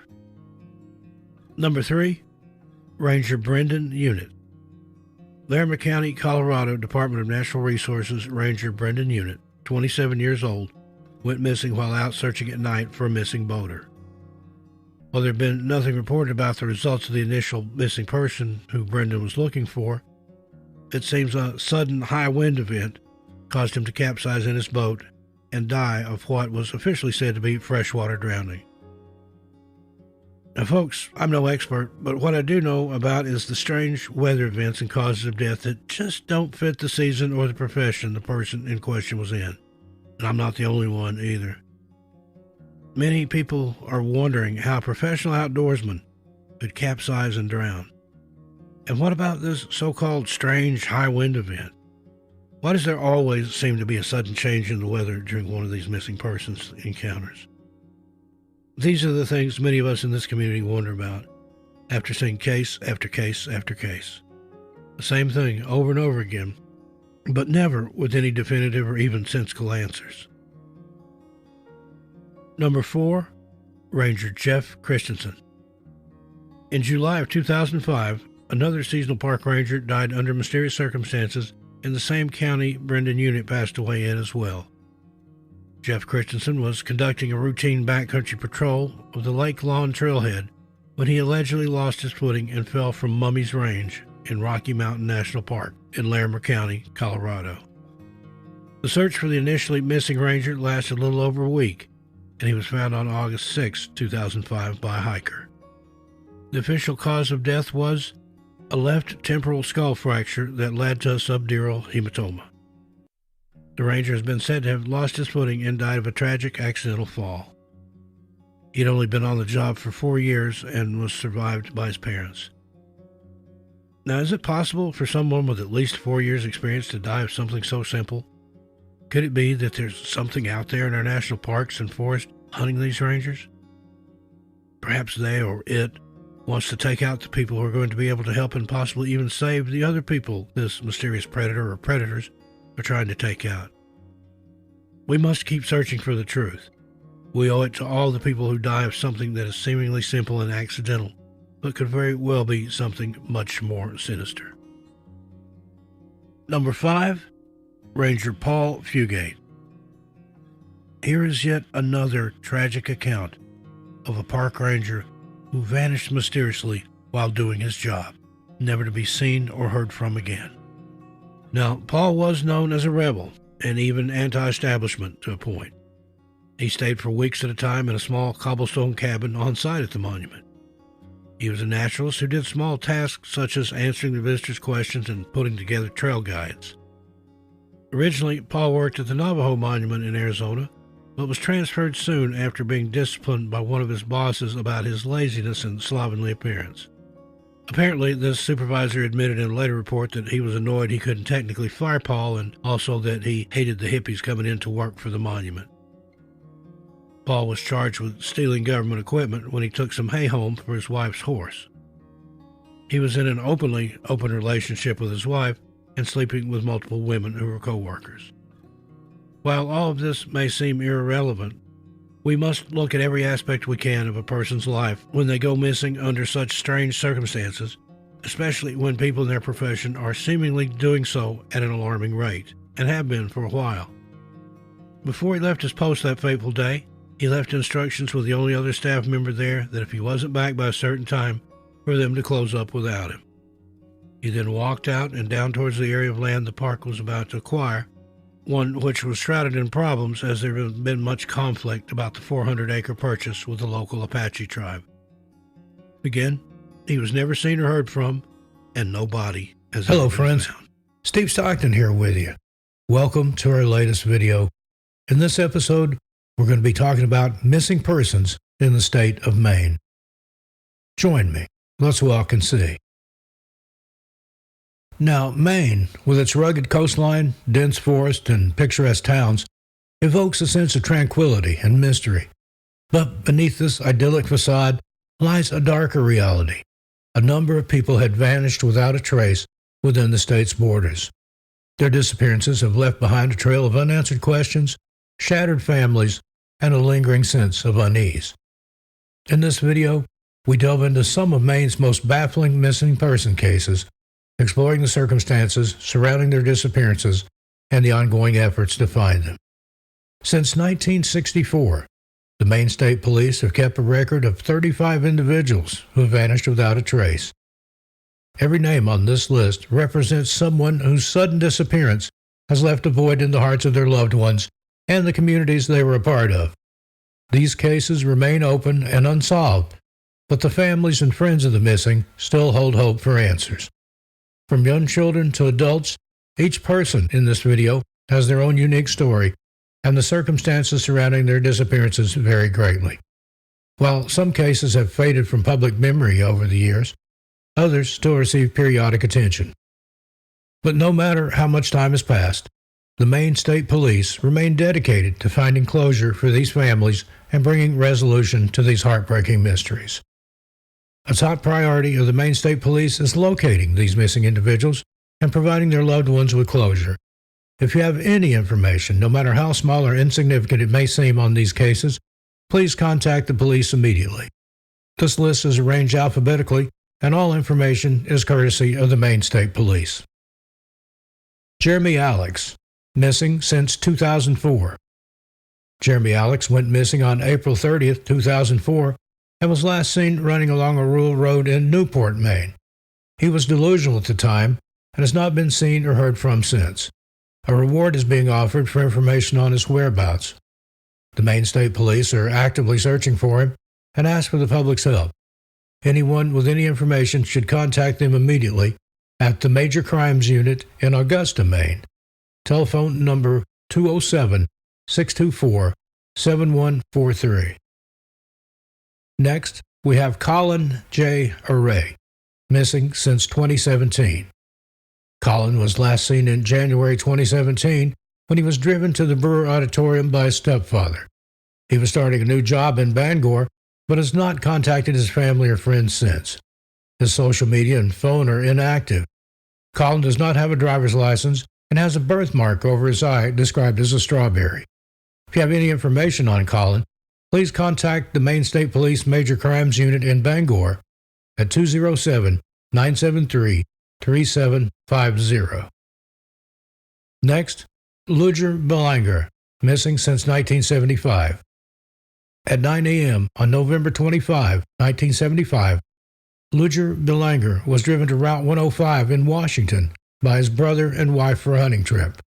Number 3, Ranger Brendan Unit. Larimer County, Colorado Department of Natural Resources Ranger Brendan Unit, 27 years old, went missing while out searching at night for a missing boater. While there had been nothing reported about the results of the initial missing person who Brendan was looking for, it seems a sudden high wind event caused him to capsize in his boat and die of what was officially said to be freshwater drowning. Now, folks, I'm no expert, but what I do know about is the strange weather events and causes of death that just don't fit the season or the profession the person in question was in. And I'm not the only one either. Many people are wondering how professional outdoorsmen could capsize and drown. And what about this so-called strange high wind event? Why does there always seem to be a sudden change in the weather during one of these missing persons encounters? These are the things many of us in this community wonder about after seeing case after case after case. The same thing over and over again, but never with any definitive or even sensible answers. Number 4, Ranger Jeff Christensen. In July of 2005, another seasonal park ranger died under mysterious circumstances in the same county Brendan Unit passed away in as well. Jeff Christensen was conducting a routine backcountry patrol of the Lake Lawn Trailhead when he allegedly lost his footing and fell from Mummy's Range in Rocky Mountain National Park in Larimer County, Colorado. The search for the initially missing ranger lasted a little over a week, and he was found on August 6, 2005 by a hiker. The official cause of death was a left temporal skull fracture that led to a subdural hematoma. The ranger has been said to have lost his footing and died of a tragic accidental fall. He had only been on the job for 4 years and was survived by his parents. Now, is it possible for someone with at least 4 years' experience to die of something so simple? Could it be that there's something out there in our national parks and forests hunting these rangers? Perhaps they or it wants to take out the people who are going to be able to help and possibly even save the other people this mysterious predator or predators are trying to take out. We must keep searching for the truth. We owe it to all the people who die of something that is seemingly simple and accidental, but could very well be something much more sinister. Number 5, Ranger Paul Fugate. here is yet another tragic account of a park ranger who vanished mysteriously while doing his job, never to be seen or heard from again. Now, Paul was known as a rebel and even anti-establishment to a point. He stayed for weeks at a time in a small cobblestone cabin on site at the monument. He was a naturalist who did small tasks such as answering the visitors' questions and putting together trail guides. Originally, Paul worked at the Navajo Monument in Arizona, but was transferred soon after being disciplined by one of his bosses about his laziness and slovenly appearance. Apparently, this supervisor admitted in a later report that he was annoyed he couldn't technically fire Paul, and also that he hated the hippies coming in to work for the monument. Paul was charged with stealing government equipment when he took some hay home for his wife's horse. He was in an open relationship with his wife and sleeping with multiple women who were co-workers. While all of this may seem irrelevant, we must look at every aspect we can of a person's life when they go missing under such strange circumstances, especially when people in their profession are seemingly doing so at an alarming rate, and have been for a while. Before he left his post that fateful day, he left instructions with the only other staff member there that if he wasn't back by a certain time, for them to close up without him. He then walked out and down towards the area of land the park was about to acquire, one which was shrouded in problems as there had been much conflict about the 400-acre purchase with the local Apache tribe. Again, he was never seen or heard from, and no body has ever Hello, been friends. found. Steve Stockton here with you. Welcome to our latest video. In this episode, we're going to be talking about missing persons in the state of Maine. Join me. Let's walk and see. Now, Maine, with its rugged coastline, dense forest, and picturesque towns, evokes a sense of tranquility and mystery. But beneath this idyllic facade lies a darker reality. A number of people had vanished without a trace within the state's borders. Their disappearances have left behind a trail of unanswered questions, shattered families, and a lingering sense of unease. In this video, we delve into some of Maine's most baffling missing person cases, exploring the circumstances surrounding their disappearances and the ongoing efforts to find them. Since 1964, the Maine State Police have kept a record of 35 individuals who have vanished without a trace. Every name on this list represents someone whose sudden disappearance has left a void in the hearts of their loved ones and the communities they were a part of. These cases remain open and unsolved, but the families and friends of the missing still hold hope for answers. From young children to adults, each person in this video has their own unique story, and the circumstances surrounding their disappearances vary greatly. While some cases have faded from public memory over the years, others still receive periodic attention. But no matter how much time has passed, the Maine State Police remain dedicated to finding closure for these families and bringing resolution to these heartbreaking mysteries. A top priority of the Maine State Police is locating these missing individuals and providing their loved ones with closure. If you have any information, no matter how small or insignificant it may seem on these cases, please contact the police immediately. This list is arranged alphabetically, and all information is courtesy of the Maine State Police. Jeremy Alex, missing since 2004. Jeremy Alex went missing on April 30th, 2004, and was last seen running along a rural road in Newport, Maine. He was delusional at the time and has not been seen or heard from since. A reward is being offered for information on his whereabouts. The Maine State Police are actively searching for him and ask for the public's help. Anyone with any information should contact them immediately at the Major Crimes Unit in Augusta, Maine. Telephone number 207-624-7143. Next, we have Colin J. Array, missing since 2017. Colin was last seen in January 2017 when he was driven to the Brewer Auditorium by his stepfather. He was starting a new job in Bangor, but has not contacted his family or friends since. His social media and phone are inactive. Colin does not have a driver's license and has a birthmark over his eye described as a strawberry. If you have any information on Colin, please contact the Maine State Police Major Crimes Unit in Bangor at 207-973-3750. Next, Ludger Belanger, missing since 1975. At 9 a.m. on November 25, 1975, Ludger Belanger was driven to Route 105 in Washington by his brother and wife for a hunting trip.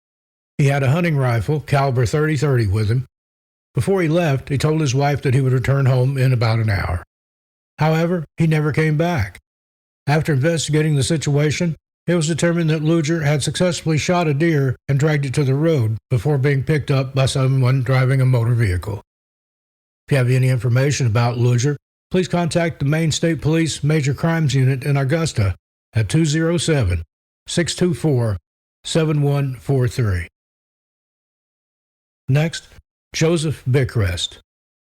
He had a hunting rifle, caliber .30-30, with him. Before he left, he told his wife that he would return home in about an hour. However, he never came back. After investigating the situation, it was determined that Ludger had successfully shot a deer and dragged it to the road before being picked up by someone driving a motor vehicle. If you have any information about Ludger, please contact the Maine State Police Major Crimes Unit in Augusta at 207-624-7143. Next, Joseph Bickrest,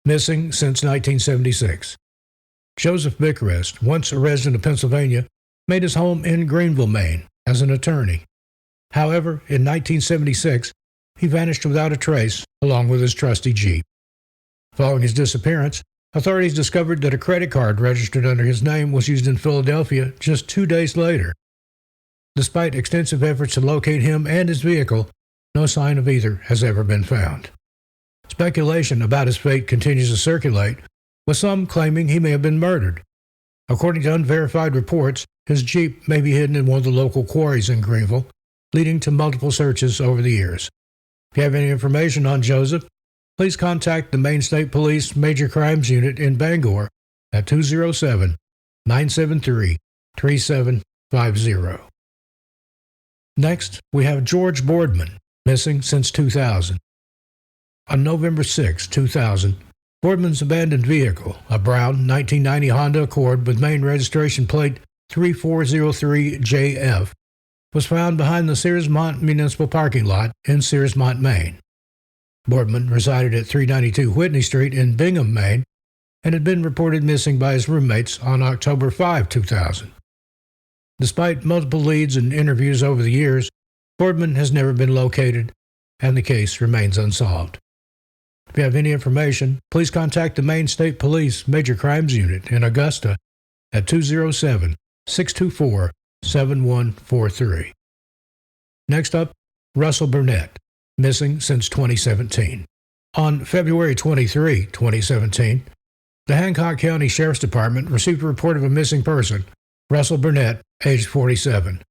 missing since 1976. Joseph Bickrest, once a resident of Pennsylvania, made his home in Greenville, Maine, as an attorney. However, in 1976, he vanished without a trace, along with his trusty Jeep. Following his disappearance, authorities discovered that a credit card registered under his name was used in Philadelphia just 2 days later. Despite extensive efforts to locate him and his vehicle, no sign of either has ever been found. Speculation about his fate continues to circulate, with some claiming he may have been murdered. According to unverified reports, his Jeep may be hidden in one of the local quarries in Greenville, leading to multiple searches over the years. If you have any information on Joseph, please contact the Maine State Police Major Crimes Unit in Bangor at 207-973-3750. Next, we have George Boardman, missing since 2000. On November 6, 2000, Boardman's abandoned vehicle, a brown 1990 Honda Accord with Maine registration plate 3403JF, was found behind the Searsmont Municipal Parking Lot in Searsmont, Maine. Boardman resided at 392 Whitney Street in Bingham, Maine, and had been reported missing by his roommates on October 5, 2000. Despite multiple leads and interviews over the years, Boardman has never been located, and the case remains unsolved. If you have any information, please contact the Maine State Police Major Crimes Unit in Augusta at 207-624-7143. Next up, Russell Burnett, missing since 2017. On February 23, 2017, the Hancock County Sheriff's Department received a report of a missing person, Russell Burnett, age 47.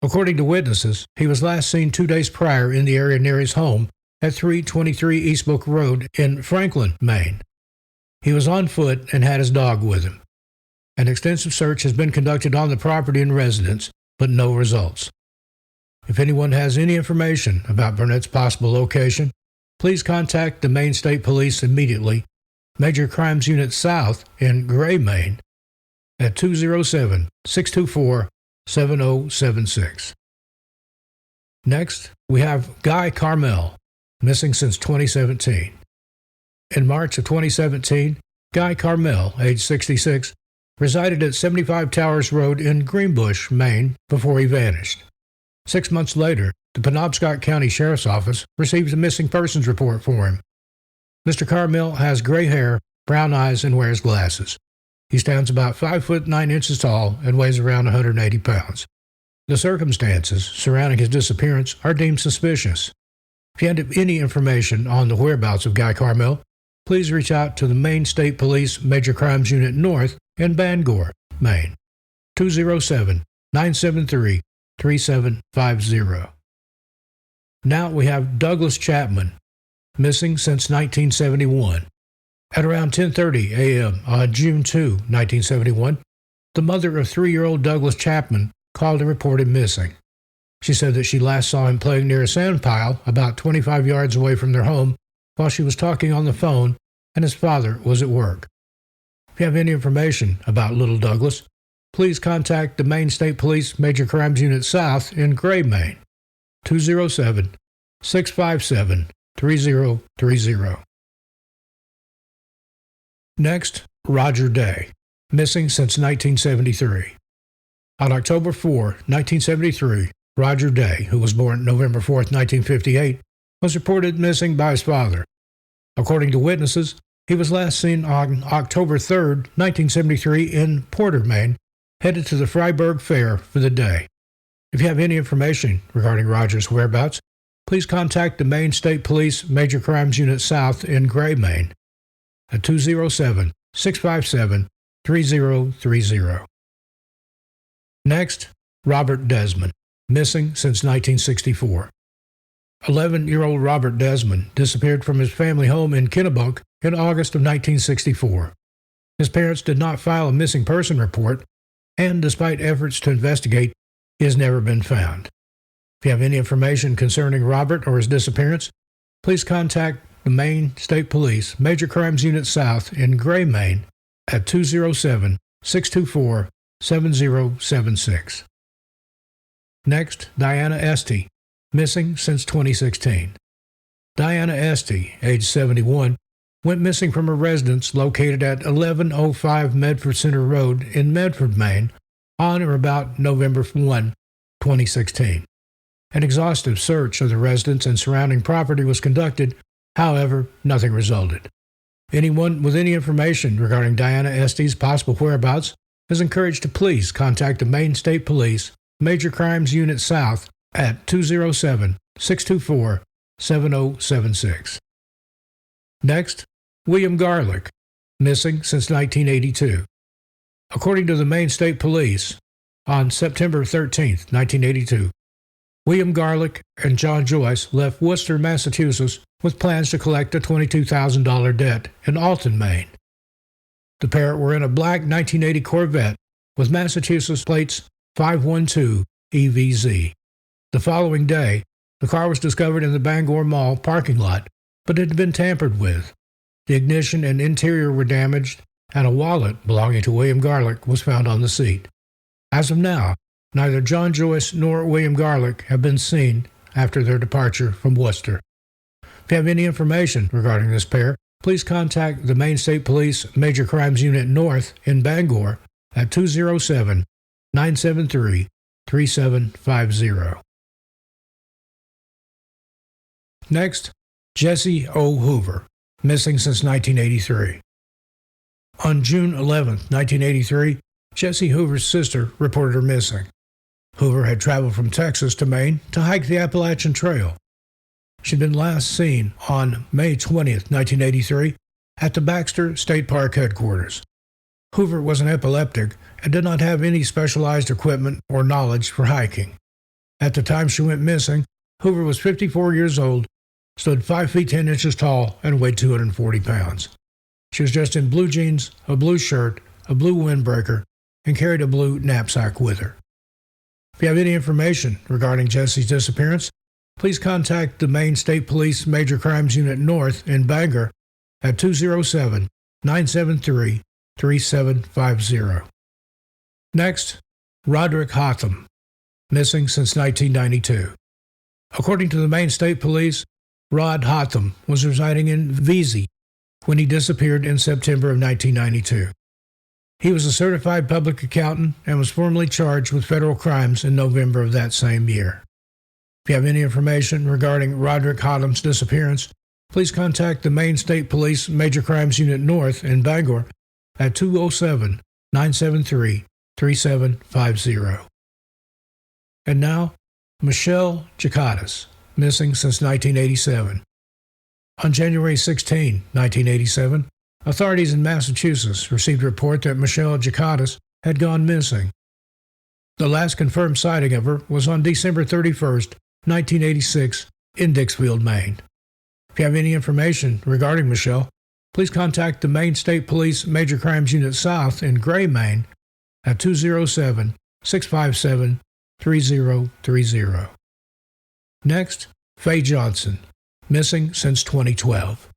According to witnesses, he was last seen 2 days prior in the area near his home at 323 Eastbrook Road in Franklin, Maine. He was on foot and had his dog with him. An extensive search has been conducted on the property and residence, but no results. If anyone has any information about Burnett's possible location, please contact the Maine State Police immediately, Major Crimes Unit South in Gray, Maine, at 207-624-7076. Next, we have Guy Carmel, missing since 2017. In March of 2017, Guy Carmel, age 66, resided at 75 Towers Road in Greenbush, Maine, before he vanished. 6 months later, the Penobscot County Sheriff's Office received a missing persons report for him. Mr. Carmel has gray hair, brown eyes, and wears glasses. He stands about 5'9" tall and weighs around 180 pounds. The circumstances surrounding his disappearance are deemed suspicious. If you have any information on the whereabouts of Guy Carmel, please reach out to the Maine State Police Major Crimes Unit North in Bangor, Maine, 207-973-3750. Now we have Douglas Chapman, missing since 1971. At around 10:30 a.m. on June 2, 1971, the mother of 3-year-old Douglas Chapman called and reported missing. She said that she last saw him playing near a sand pile about 25 yards away from their home while she was talking on the phone and his father was at work. If you have any information about little Douglas, please contact the Maine State Police Major Crimes Unit South in Gray, Maine, 207-657-3030. Next, Roger Day, missing since 1973. On October 4, 1973, Roger Day, who was born November 4, 1958, was reported missing by his father. According to witnesses, he was last seen on October 3, 1973, in Porter, Maine, headed to the Freiburg Fair for the day. If you have any information regarding Roger's whereabouts, please contact the Maine State Police Major Crimes Unit South in Gray, Maine at 207-657-3030. Next, Robert Desmond, missing since 1964. 11-year-old Robert Desmond disappeared from his family home in Kennebunk in August of 1964. His parents did not file a missing person report, and despite efforts to investigate, he has never been found. If you have any information concerning Robert or his disappearance, please contact the Maine State Police Major Crimes Unit South in Gray, Maine at 207-624-7076. Next, Diana Estey, missing since 2016. Diana Estey, age 71, went missing from her residence located at 1105 Medford Center Road in Medford, Maine, on or about November 1, 2016. An exhaustive search of the residence and surrounding property was conducted. However, nothing resulted. Anyone with any information regarding Diana Estey's possible whereabouts is encouraged to please contact the Maine State Police Major Crimes Unit South at 207-624-7076. Next, William Garlick, missing since 1982. According to the Maine State Police, on September 13, 1982, William Garlick and John Joyce left Worcester, Massachusetts, with plans to collect a $22,000 debt in Alton, Maine. The pair were in a black 1980 Corvette with Massachusetts plates 512 EVZ. The following day, the car was discovered in the Bangor Mall parking lot, but it had been tampered with. The ignition and interior were damaged, and a wallet belonging to William Garlick was found on the seat. As of now, neither John Joyce nor William Garlick have been seen after their departure from Worcester. If you have any information regarding this pair, please contact the Maine State Police Major Crimes Unit North in Bangor at 207-973-3750. Next, Jesse O. Hoover, missing since 1983. On June 11, 1983, Jesse Hoover's sister reported her missing. Hoover had traveled from Texas to Maine to hike the Appalachian Trail. She'd been last seen on May 20, 1983, at the Baxter State Park headquarters. Hoover was an epileptic and did not have any specialized equipment or knowledge for hiking. At the time she went missing, Hoover was 54 years old, stood 5 feet 10 inches tall, and weighed 240 pounds. She was dressed in blue jeans, a blue shirt, a blue windbreaker, and carried a blue knapsack with her. If you have any information regarding Jesse's disappearance, please contact the Maine State Police Major Crimes Unit North in Bangor at 207-973-3750. Next, Roderick Hotham, missing since 1992. According to the Maine State Police, Rod Hotham was residing in Vesey when he disappeared in September of 1992. He was a certified public accountant and was formally charged with federal crimes in November of that same year. If you have any information regarding Roderick Hotham's disappearance, please contact the Maine State Police Major Crimes Unit North in Bangor at 207-973-3750. And now, Michelle Jakatis, missing since 1987. On January 16, 1987, authorities in Massachusetts received a report that Michelle Jakatis had gone missing. The last confirmed sighting of her was on December 31, 1986, in Dixfield, Maine. If you have any information regarding Michelle, please contact the Maine State Police Major Crimes Unit South in Gray, Maine at 207-657-3030. Next, Faye Johnson, missing since 2012.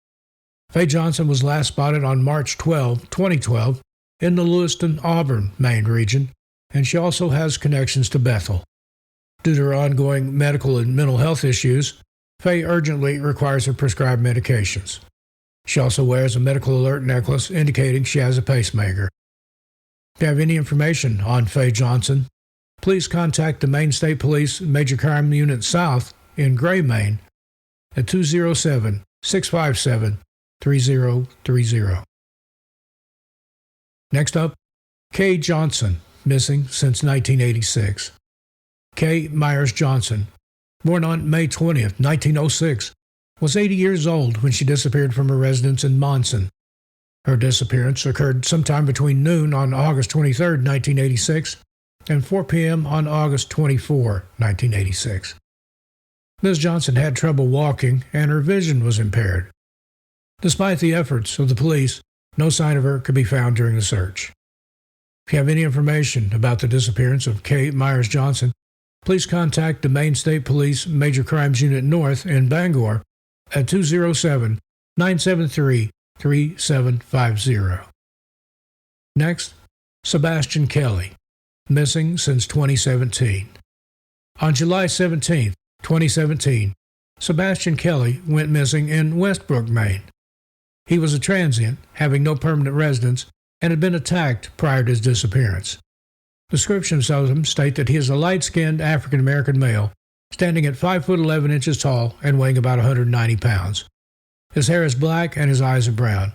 Faye Johnson was last spotted on March 12, 2012, in the Lewiston, Auburn, Maine region, and she also has connections to Bethel. Due to her ongoing medical and mental health issues, Faye urgently requires her prescribed medications. She also wears a medical alert necklace indicating she has a pacemaker. If you have any information on Faye Johnson, please contact the Maine State Police Major Crime Unit South in Gray, Maine at 207-657-3030. Next up, Kay Johnson, missing since 1986. Kay Myers Johnson born on May 20th, 1906, was 80 years old when she disappeared from her residence in Monson. Her disappearance occurred sometime between noon on August 23, 1986, and 4 p.m. on August 24, 1986. Ms. Johnson had trouble walking, and her vision was impaired. Despite the efforts of the police, no sign of her could be found during the search. If you have any information about the disappearance of Kay Myers Johnson, please contact the Maine State Police Major Crimes Unit North in Bangor at 207-973-3750. Next, Sebastian Kelly, missing since 2017. On July 17, 2017, Sebastian Kelly went missing in Westbrook, Maine. He was a transient, having no permanent residence, and had been attacked prior to his disappearance. Descriptions of him state that he is a light-skinned African-American male, standing at 5 foot 11 inches tall and weighing about 190 pounds. His hair is black and his eyes are brown.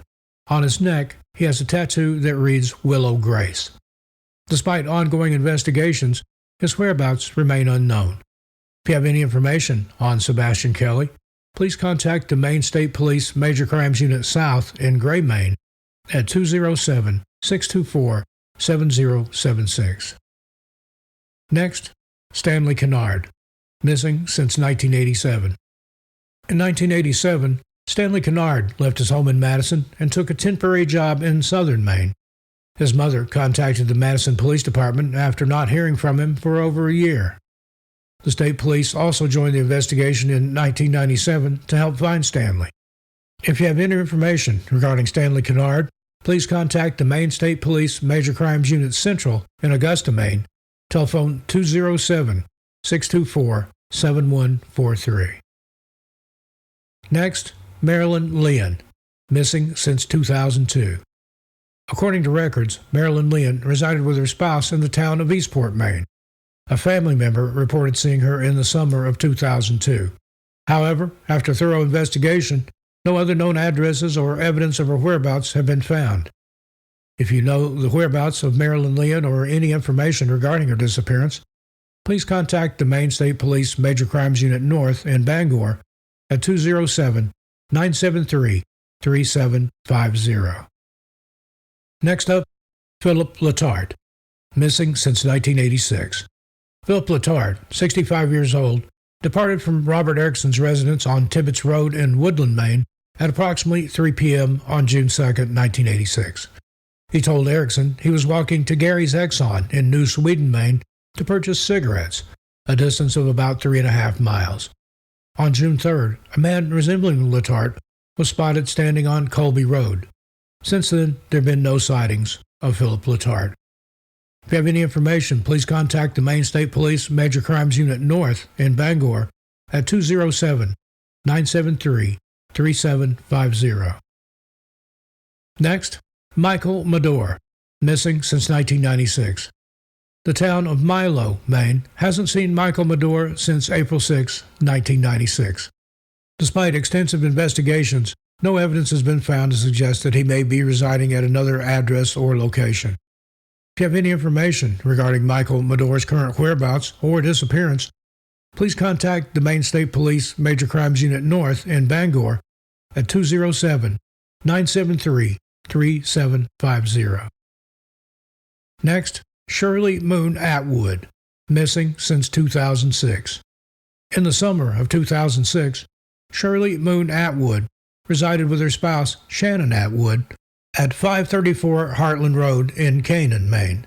On his neck, he has a tattoo that reads Willow Grace. Despite ongoing investigations, his whereabouts remain unknown. If you have any information on Sebastian Kelly, please contact the Maine State Police Major Crimes Unit South in Gray, Maine at 207-624-7076. Next, Stanley Kennard, missing since 1987. In 1987, Stanley Kennard left his home in Madison and took a temporary job in southern Maine. His mother contacted the Madison Police Department after not hearing from him for over a year. The state police also joined the investigation in 1997 to help find Stanley. If you have any information regarding Stanley Kennard, please contact the Maine State Police Major Crimes Unit Central in Augusta, Maine, telephone 207-624-7143. Next, Marilyn Leon, missing since 2002. According to records, Marilyn Leon resided with her spouse in the town of Eastport, Maine. A family member reported seeing her in the summer of 2002. However, after thorough investigation, no other known addresses or evidence of her whereabouts have been found. If you know the whereabouts of Marilyn Leon or any information regarding her disappearance, please contact the Maine State Police Major Crimes Unit North in Bangor at 207-973-3750. Next up, Philip Letarte, missing since 1986. Philip Letarte, 65 years old, departed from Robert Erickson's residence on Tibbetts Road in Woodland, Maine, at approximately 3 p.m. on June 2, 1986. He told Erickson he was walking to Gary's Exxon in New Sweden, Maine, to purchase cigarettes, a distance of about 3.5 miles. On June 3rd, a man resembling Letarte was spotted standing on Colby Road. Since then, there have been no sightings of Philip Letarte. If you have any information, please contact the Maine State Police Major Crimes Unit North in Bangor at 207-973-3750. Next, Michael Medore, missing since 1996. The town of Milo, Maine, hasn't seen Michael Medore since April 6, 1996. Despite extensive investigations, no evidence has been found to suggest that he may be residing at another address or location. If you have any information regarding Michael Medore's current whereabouts or disappearance, please contact the Maine State Police Major Crimes Unit North in Bangor at 207-973-3750. Next, Shirley Moon Atwood, missing since 2006. In the summer of 2006, Shirley Moon Atwood resided with her spouse, Shannon Atwood, at 534 Heartland Road in Canaan, Maine.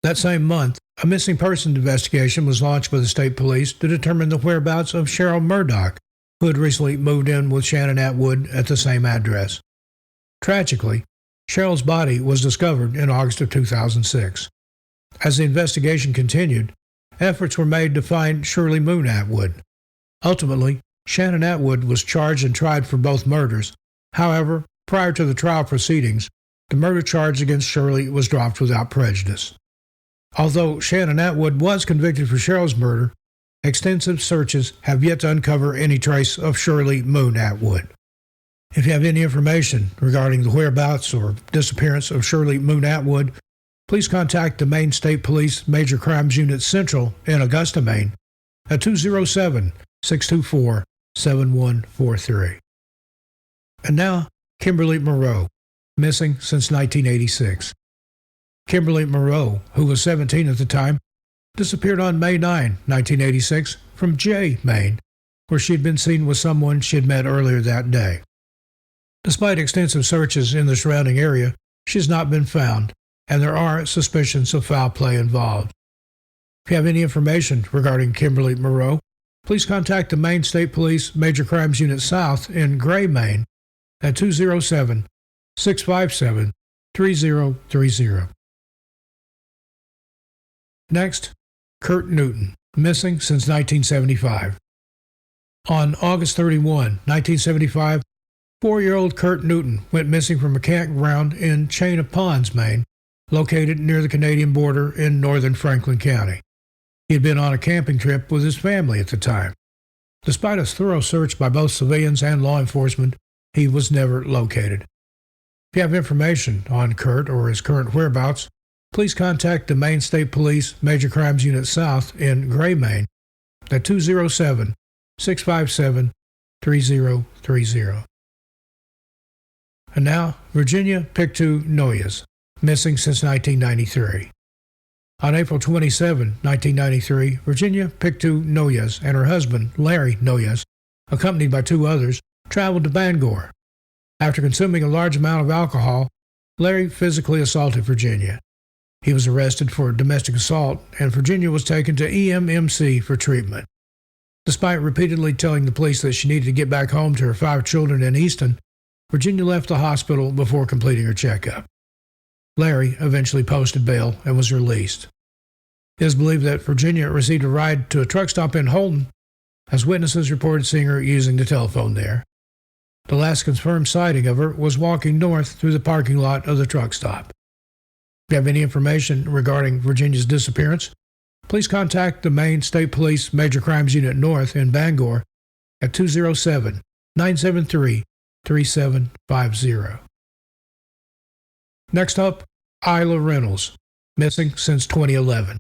That same month, a missing persons investigation was launched by the state police to determine the whereabouts of Cheryl Murdoch, who had recently moved in with Shannon Atwood at the same address. Tragically, Cheryl's body was discovered in August of 2006. As the investigation continued, efforts were made to find Shirley Moon Atwood. Ultimately, Shannon Atwood was charged and tried for both murders. However, prior to the trial proceedings, the murder charge against Shirley was dropped without prejudice. Although Shannon Atwood was convicted for Cheryl's murder, extensive searches have yet to uncover any trace of Shirley Moon Atwood. If you have any information regarding the whereabouts or disappearance of Shirley Moon Atwood, please contact the Maine State Police Major Crimes Unit Central in Augusta, Maine, at 207-624-7143. And now, Kimberly Moreau, missing since 1986. Kimberly Moreau, who was 17 at the time, disappeared on May 9, 1986, from Jay, Maine, where she had been seen with someone she had met earlier that day. Despite extensive searches in the surrounding area, she has not been found, and there are suspicions of foul play involved. If you have any information regarding Kimberly Moreau, please contact the Maine State Police Major Crimes Unit South in Gray, Maine, at 207-657-3030. Next, Kurt Newton, missing since 1975. On August 31, 1975, 4-year-old Kurt Newton went missing from a campground in Chain of Ponds, Maine, located near the Canadian border in northern Franklin County. He had been on a camping trip with his family at the time. Despite a thorough search by both civilians and law enforcement, he was never located. If you have information on Kurt or his current whereabouts, please contact the Maine State Police Major Crimes Unit South in Gray, Maine, at 207-657-3030. And now, Virginia Pictou Noyes, missing since 1993. On April 27, 1993, Virginia Pictou Noyes and her husband, Larry Noyes, accompanied by 2 others, traveled to Bangor. After consuming a large amount of alcohol, Larry physically assaulted Virginia. He was arrested for domestic assault, and Virginia was taken to EMMC for treatment. Despite repeatedly telling the police that she needed to get back home to her 5 children in Easton, Virginia left the hospital before completing her checkup. Larry eventually posted bail and was released. It is believed that Virginia received a ride to a truck stop in Holton, as witnesses reported seeing her using the telephone there. The last confirmed sighting of her was walking north through the parking lot of the truck stop. If you have any information regarding Virginia's disappearance, please contact the Maine State Police Major Crimes Unit North in Bangor at 207-973-3750. Next up, Isla Reynolds, missing since 2011.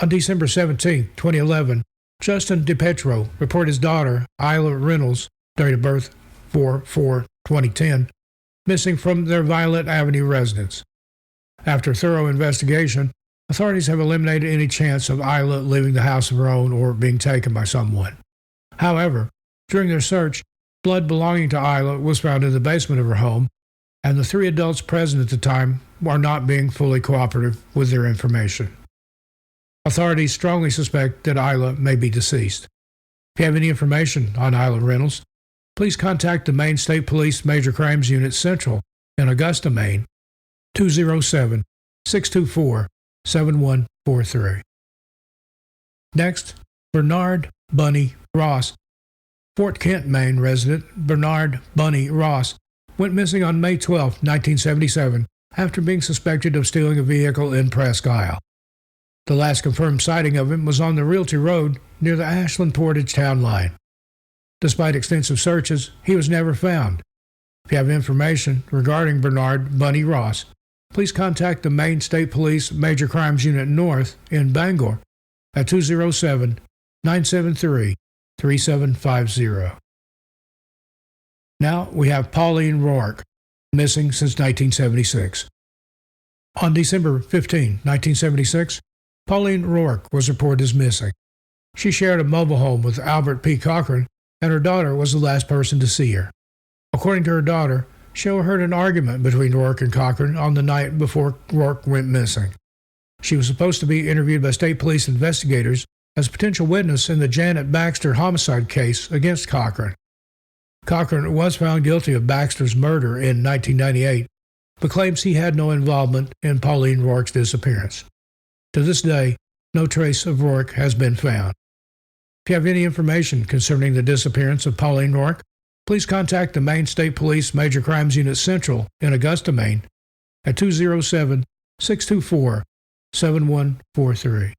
On December 17, 2011, Justin DiPietro reported his daughter, Isla Reynolds, date of birth 4/4/2010, missing from their Violet Avenue residence. After thorough investigation, authorities have eliminated any chance of Isla leaving the house of her own or being taken by someone. However, during their search, blood belonging to Isla was found in the basement of her home, and the 3 adults present at the time are not being fully cooperative with their information. Authorities strongly suspect that Isla may be deceased. If you have any information on Isla Reynolds, please contact the Maine State Police Major Crimes Unit Central in Augusta, Maine, 207-624-7143. Next, Bernard Bunny Ross. Fort Kent, Maine resident Bernard Bunny Ross went missing on May 12, 1977, after being suspected of stealing a vehicle in Presque Isle. The last confirmed sighting of him was on the Realty Road near the Ashland Portage town line. Despite extensive searches, he was never found. If you have information regarding Bernard Bunny Ross, please contact the Maine State Police Major Crimes Unit North in Bangor at 207-973-3750. Now we have Pauline Rourke, missing since 1976. On December 15, 1976, Pauline Rourke was reported as missing. She shared a mobile home with Albert P. Cochran, and her daughter was the last person to see her. According to her daughter, she overheard an argument between Rourke and Cochran on the night before Rourke went missing. She was supposed to be interviewed by state police investigators as a potential witness in the Janet Baxter homicide case against Cochran. Cochran was found guilty of Baxter's murder in 1998, but claims he had no involvement in Pauline Rourke's disappearance. To this day, no trace of Rourke has been found. If you have any information concerning the disappearance of Pauline Rourke, please contact the Maine State Police Major Crimes Unit Central in Augusta, Maine, at 207-624-7143.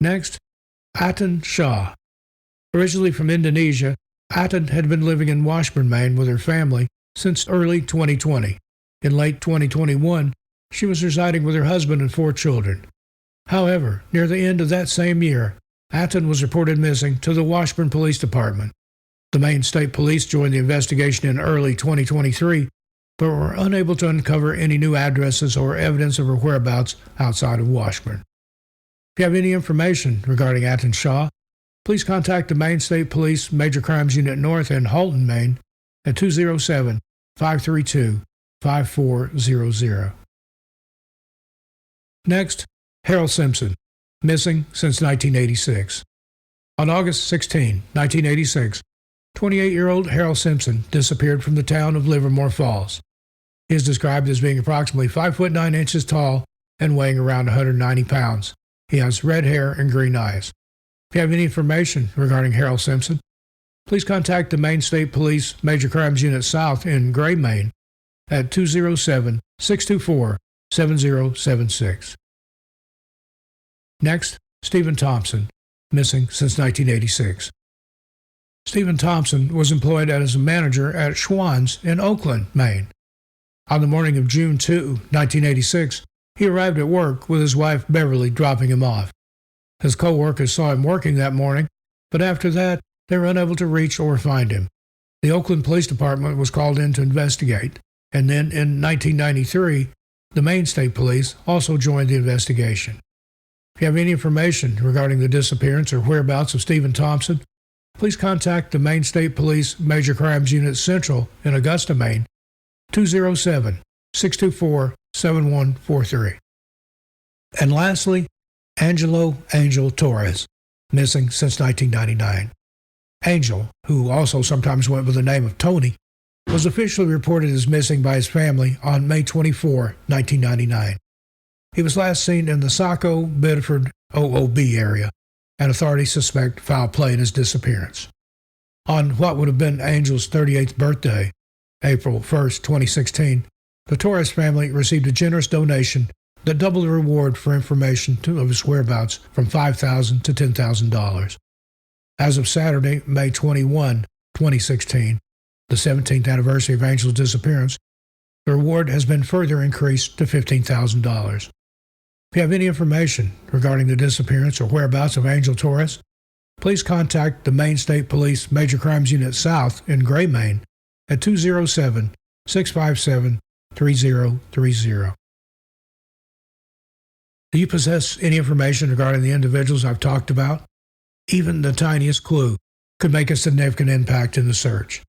Next, Aten Shah. Originally from Indonesia, Aten had been living in Washburn, Maine with her family since early 2020. In late 2021, she was residing with her husband and 4 children. However, near the end of that same year, Atten was reported missing to the Washburn Police Department. The Maine State Police joined the investigation in early 2023, but were unable to uncover any new addresses or evidence of her whereabouts outside of Washburn. If you have any information regarding Atten Shaw, please contact the Maine State Police Major Crimes Unit North in Halton, Maine at 207-532-5400. Next, Harold Simpson, missing since 1986. On August 16, 1986, 28-year-old Harold Simpson disappeared from the town of Livermore Falls. He is described as being approximately 5 foot 9 inches tall and weighing around 190 pounds. He has red hair and green eyes. If you have any information regarding Harold Simpson, please contact the Maine State Police Major Crimes Unit South in Gray, Maine at 207-624-7076. Next, Stephen Thompson, missing since 1986. Stephen Thompson was employed as a manager at Schwann's in Oakland, Maine. On the morning of June 2, 1986, he arrived at work with his wife Beverly dropping him off. His co-workers saw him working that morning, but after that, they were unable to reach or find him. The Oakland Police Department was called in to investigate, and then in 1993, the Maine State Police also joined the investigation. If you have any information regarding the disappearance or whereabouts of Stephen Thompson, please contact the Maine State Police Major Crimes Unit Central in Augusta, Maine, 207-624-7143. And lastly, Angelo Angel Torres, missing since 1999. Angel, who also sometimes went by the name of Tony, was officially reported as missing by his family on May 24, 1999. He was last seen in the Saco, Bedford, OOB area, and authorities suspect foul play in his disappearance. On what would have been Angel's 38th birthday, April 1, 2016, the Torres family received a generous donation that doubled the reward for information of his whereabouts from $5,000 to $10,000. As of Saturday, May 21, 2016, the 17th anniversary of Angel's disappearance, the reward has been further increased to $15,000. If you have any information regarding the disappearance or whereabouts of Angel Torres, please contact the Maine State Police Major Crimes Unit South in Gray, Maine at 207-657-3030. Do you possess any information regarding the individuals I've talked about? Even the tiniest clue could make a significant impact in the search.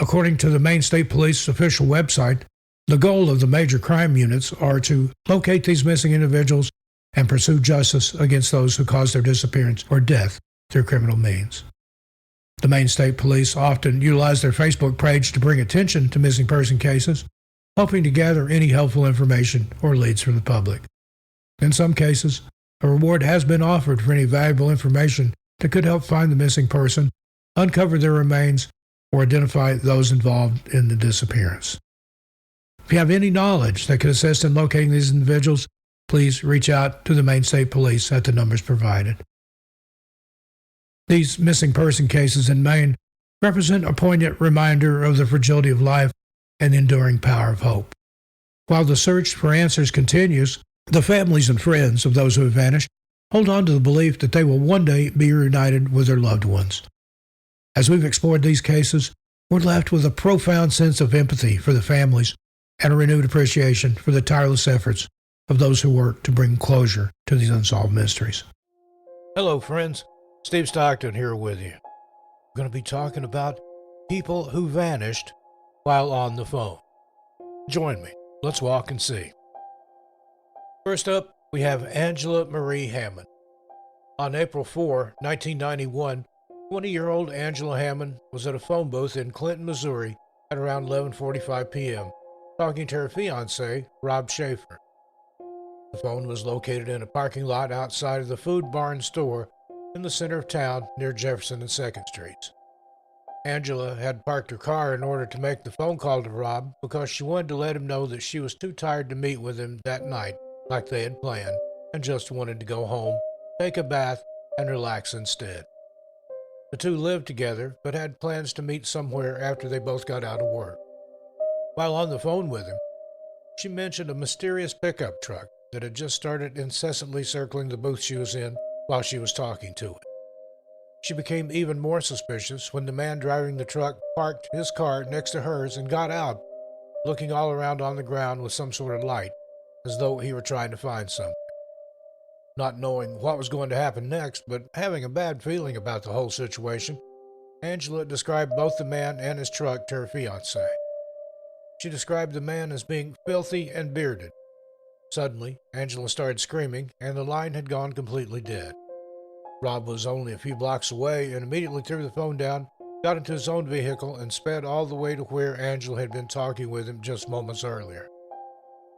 According to the Maine State Police official website, the goal of the major crime units are to locate these missing individuals and pursue justice against those who caused their disappearance or death through criminal means. The Maine State Police often utilize their Facebook page to bring attention to missing person cases, hoping to gather any helpful information or leads from the public. In some cases, a reward has been offered for any valuable information that could help find the missing person, uncover their remains, or identify those involved in the disappearance. If you have any knowledge that could assist in locating these individuals, please reach out to the Maine State Police at the numbers provided. These missing person cases in Maine represent a poignant reminder of the fragility of life and the enduring power of hope. While the search for answers continues, the families and friends of those who have vanished hold on to the belief that they will one day be reunited with their loved ones. As we've explored these cases, we're left with a profound sense of empathy for the families and a renewed appreciation for the tireless efforts of those who work to bring closure to these unsolved mysteries. Hello, friends. Steve Stockton here with you. We're going to be talking about people who vanished while on the phone. Join me. Let's walk and see. First up, we have Angela Marie Hammond. On April 4, 1991, 20-year-old Angela Hammond was at a phone booth in Clinton, Missouri at around 11:45 p.m., talking to her fiancé, Rob Schaefer. The phone was located in a parking lot outside of the Food Barn store in the center of town near Jefferson and 2nd Streets. Angela had parked her car in order to make the phone call to Rob because she wanted to let him know that she was too tired to meet with him that night like they had planned and just wanted to go home, take a bath, and relax instead. The two lived together but had plans to meet somewhere after they both got out of work. While on the phone with him, she mentioned a mysterious pickup truck that had just started incessantly circling the booth she was in while she was talking to it. She became even more suspicious when the man driving the truck parked his car next to hers and got out, looking all around on the ground with some sort of light, as though he were trying to find something. Not knowing what was going to happen next, but having a bad feeling about the whole situation, Angela described both the man and his truck to her fiancé. She described the man as being filthy and bearded. Suddenly, Angela started screaming, and the line had gone completely dead. Rob was only a few blocks away and immediately threw the phone down, got into his own vehicle, and sped all the way to where Angela had been talking with him just moments earlier.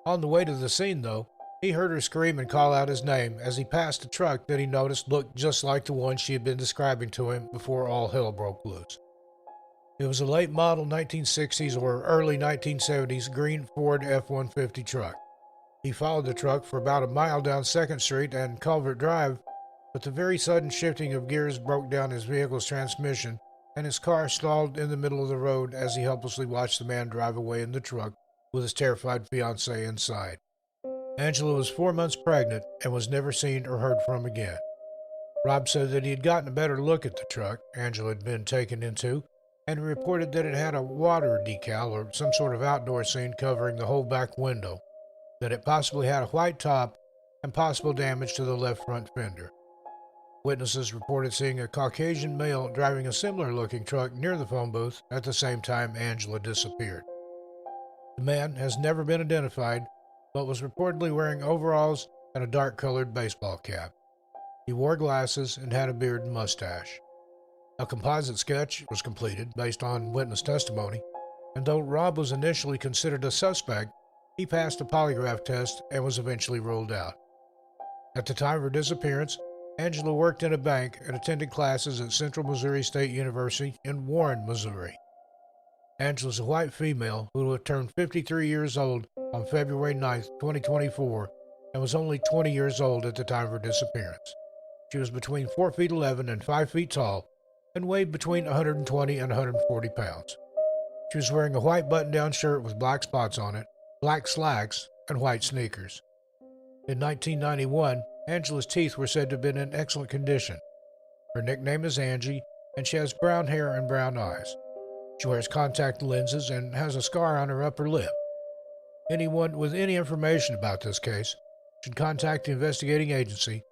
On the way to the scene, though, he heard her scream and call out his name as he passed a truck that he noticed looked just like the one she had been describing to him before all hell broke loose. It was a late model 1960s or early 1970s green Ford F-150 truck. He followed the truck for about a mile down 2nd Street and Culvert Drive, but the very sudden shifting of gears broke down his vehicle's transmission, and his car stalled in the middle of the road as he helplessly watched the man drive away in the truck with his terrified fiancée inside. Angela was 4 months pregnant and was never seen or heard from again. Rob said that he had gotten a better look at the truck Angela had been taken into, and reported that it had a water decal or some sort of outdoor scene covering the whole back window, that it possibly had a white top, and possible damage to the left front fender. Witnesses reported seeing a Caucasian male driving a similar-looking truck near the phone booth at the same time Angela disappeared. The man has never been identified, but was reportedly wearing overalls and a dark-colored baseball cap. He wore glasses and had a beard and mustache. A composite sketch was completed based on witness testimony, and though Rob was initially considered a suspect, he passed a polygraph test and was eventually ruled out. At the time of her disappearance, Angela worked in a bank and attended classes at Central Missouri State University in Warren, Missouri. Angela is a white female who had turned 53 years old on February 9, 2024, and was only 20 years old at the time of her disappearance. She was between 4 feet 11 and 5 feet tall and weighed between 120 and 140 pounds. She was wearing a white button-down shirt with black spots on it, black slacks, and white sneakers. In 1991, Angela's teeth were said to have been in excellent condition. Her nickname is Angie, and she has brown hair and brown eyes. She wears contact lenses and has a scar on her upper lip. Anyone with any information about this case should contact the investigating agency,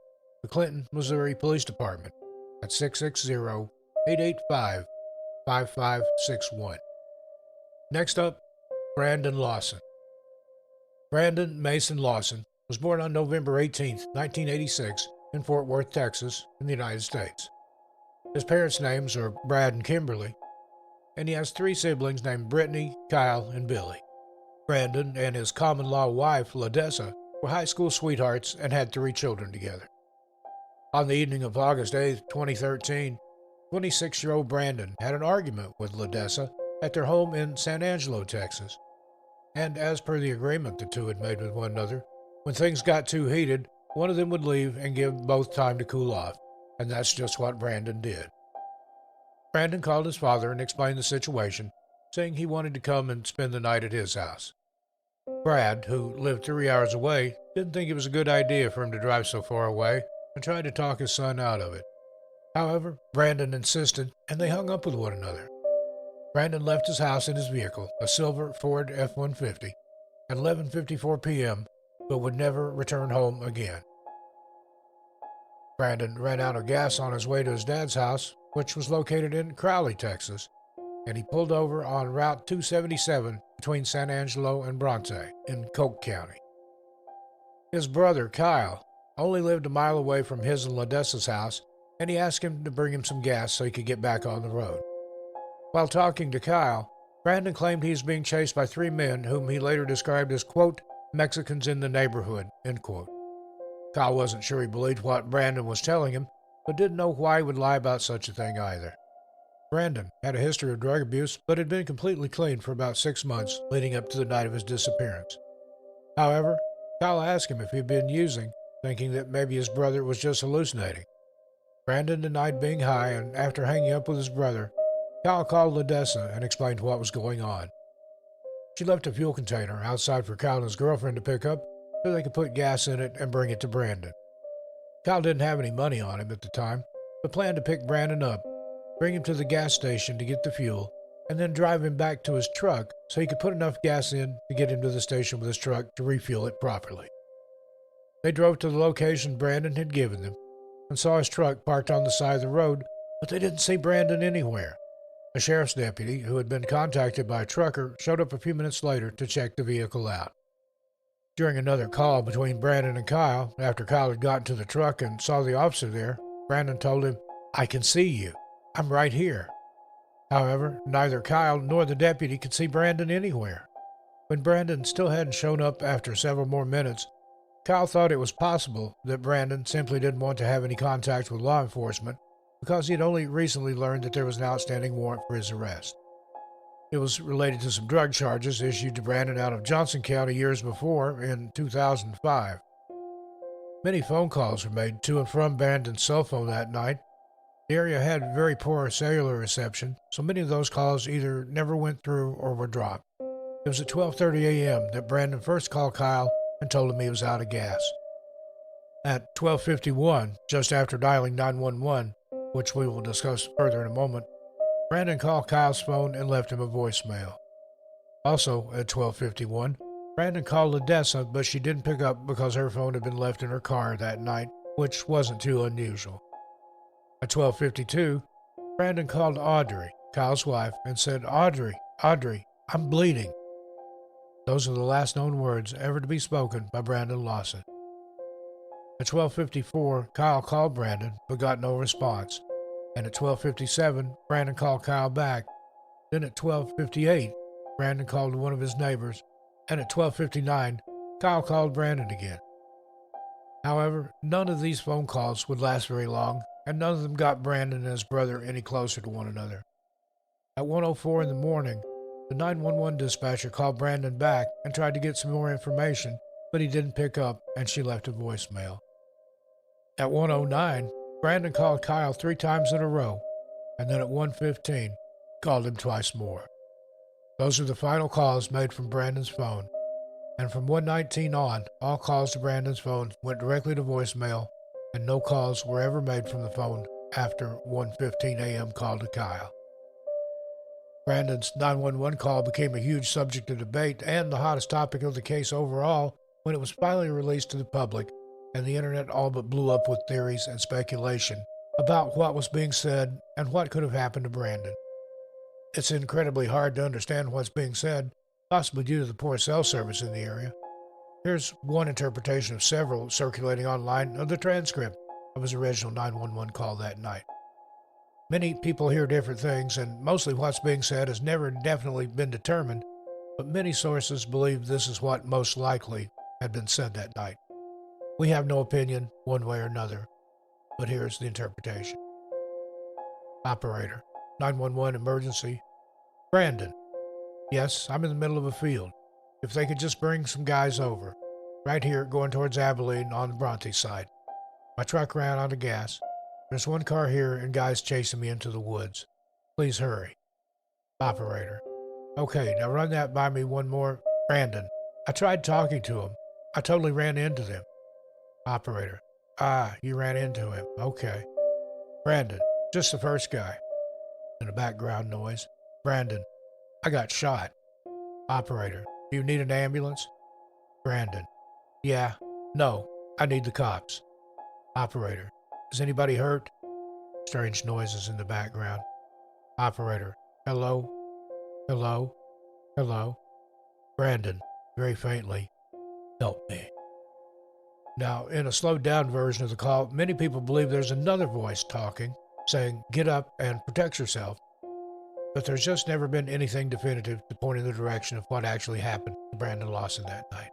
the Clinton, Missouri Police Department, at 660-885-5561. Next up, Brandon Lawson. Brandon Mason Lawson was born on November 18, 1986, in Fort Worth, Texas, in the United States. His parents' names are Brad and Kimberly, and he has 3 siblings named Brittany, Kyle, and Billy. Brandon and his common-law wife, LaDessa, were high school sweethearts and had 3 children together. On the evening of August 8, 2013, 26-year-old Brandon had an argument with LaDessa at their home in San Angelo, Texas. And as per the agreement the two had made with one another, when things got too heated, one of them would leave and give both time to cool off, and that's just what Brandon did. Brandon called his father and explained the situation, saying he wanted to come and spend the night at his house. Brad, who lived 3 hours away, didn't think it was a good idea for him to drive so far away and tried to talk his son out of it. However, Brandon insisted, and they hung up with one another. Brandon left his house in his vehicle, a silver Ford F-150, at 11:54 p.m., but would never return home again. Brandon ran out of gas on his way to his dad's house, which was located in Crowley, Texas, and he pulled over on Route 277 between San Angelo and Bronte in Coke County. His brother, Kyle, only lived a mile away from his and LaDessa's house, and he asked him to bring him some gas so he could get back on the road. While talking to Kyle, Brandon claimed he was being chased by 3 men whom he later described as, quote, Mexicans in the neighborhood, end quote. Kyle wasn't sure he believed what Brandon was telling him, but didn't know why he would lie about such a thing either. Brandon had a history of drug abuse, but had been completely clean for about 6 months leading up to the night of his disappearance. However, Kyle asked him if he'd been using, thinking that maybe his brother was just hallucinating. Brandon denied being high, and after hanging up with his brother, Kyle called LaDessa and explained what was going on. She left a fuel container outside for Kyle and his girlfriend to pick up so they could put gas in it and bring it to Brandon. Kyle didn't have any money on him at the time, but planned to pick Brandon up, bring him to the gas station to get the fuel, and then drive him back to his truck so he could put enough gas in to get him to the station with his truck to refuel it properly. They drove to the location Brandon had given them and saw his truck parked on the side of the road, but they didn't see Brandon anywhere. A sheriff's deputy who had been contacted by a trucker showed up a few minutes later to check the vehicle out. During another call between Brandon and Kyle, after Kyle had gotten to the truck and saw the officer there, Brandon told him, "I can see you. I'm right here." However, neither Kyle nor the deputy could see Brandon anywhere. When Brandon still hadn't shown up after several more minutes, Kyle thought it was possible that Brandon simply didn't want to have any contact with law enforcement because he had only recently learned that there was an outstanding warrant for his arrest. It was related to some drug charges issued to Brandon out of Johnson County years before in 2005. Many phone calls were made to and from Brandon's cell phone that night. The area had very poor cellular reception, so many of those calls either never went through or were dropped. It was at 12:30 a.m. that Brandon first called Kyle and told him he was out of gas. At 12:51, just after dialing 911, which we will discuss further in a moment, Brandon called Kyle's phone and left him a voicemail. Also, at 12:51, Brandon called Odessa, but she didn't pick up because her phone had been left in her car that night, which wasn't too unusual. At 12:52, Brandon called Audrey, Kyle's wife, and said, Audrey, I'm bleeding." Those are the last known words ever to be spoken by Brandon Lawson. At 12:54, Kyle called Brandon, but got no response. And at 12:57, Brandon called Kyle back. Then at 12:58, Brandon called one of his neighbors. And at 12:59, Kyle called Brandon again. However, none of these phone calls would last very long, and none of them got Brandon and his brother any closer to one another. At 1:04 in the morning, the 911 dispatcher called Brandon back and tried to get some more information, but he didn't pick up, and she left a voicemail. At 1:09, Brandon called Kyle 3 times in a row, and then at 1:15, called him twice more. Those are the final calls made from Brandon's phone, and from 1:19 on, all calls to Brandon's phone went directly to voicemail, and no calls were ever made from the phone after 1:15 a.m. call to Kyle. Brandon's 911 call became a huge subject of debate and the hottest topic of the case overall when it was finally released to the public, and the internet all but blew up with theories and speculation about what was being said and what could have happened to Brandon. It's incredibly hard to understand what's being said, possibly due to the poor cell service in the area. Here's one interpretation of several circulating online of the transcript of his original 911 call that night. Many people hear different things, and mostly what's being said has never definitely been determined, but many sources believe this is what most likely had been said that night. We have no opinion one way or another, but here's the interpretation. Operator, 911 emergency. Brandon. Yes, I'm in the middle of a field. If they could just bring some guys over. Right here, going towards Abilene on the Bronte side. My truck ran out of gas. There's one car here and guys chasing me into the woods. Please hurry. Operator. Okay, now run that by me one more. Brandon. I tried talking to him. I totally ran into them. Operator. You ran into him. Okay. Brandon. Just the first guy. And a background noise. Brandon. I got shot. Operator. Do you need an ambulance? Brandon. Yeah. No. I need the cops. Operator. Is anybody hurt? Strange noises in the background. Operator. Hello? Hello? Hello? Brandon. Very faintly. Help me. Now, in a slowed down version of the call, many people believe there's another voice talking, saying, get up and protect yourself. But there's just never been anything definitive to point in the direction of what actually happened to Brandon Lawson that night.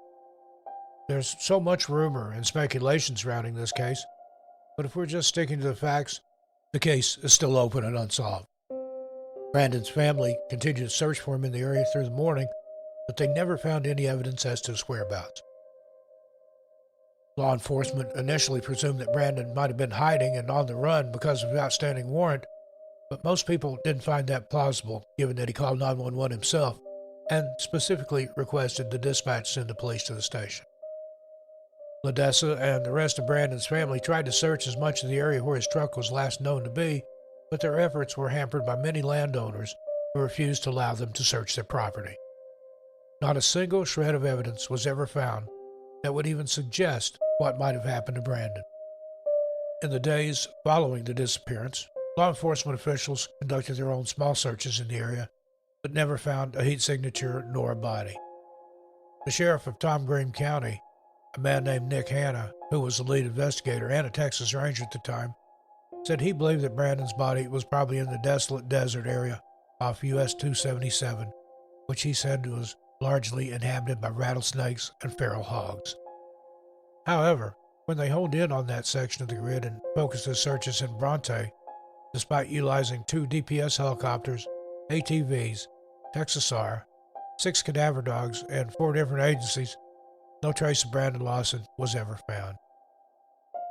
There's so much rumor and speculation surrounding this case, but if we're just sticking to the facts, the case is still open and unsolved. Brandon's family continued to search for him in the area through the morning, but they never found any evidence as to his whereabouts. Law enforcement initially presumed that Brandon might have been hiding and on the run because of an outstanding warrant, but most people didn't find that plausible, given that he called 911 himself and specifically requested the dispatch send the police to the station. Ledessa and the rest of Brandon's family tried to search as much of the area where his truck was last known to be, but their efforts were hampered by many landowners who refused to allow them to search their property. Not a single shred of evidence was ever found that would even suggest what might have happened to Brandon. In the days following the disappearance, law enforcement officials conducted their own small searches in the area, but never found a heat signature nor a body. The sheriff of Tom Green County, a man named Nick Hanna, who was the lead investigator and a Texas Ranger at the time, said he believed that Brandon's body was probably in the desolate desert area off US 277, which he said was largely inhabited by rattlesnakes and feral hogs. However, when they honed in on that section of the grid and focused their searches in Bronte, despite utilizing 2 DPS helicopters, ATVs, Texas R, 6 cadaver dogs, and 4 different agencies, no trace of Brandon Lawson was ever found.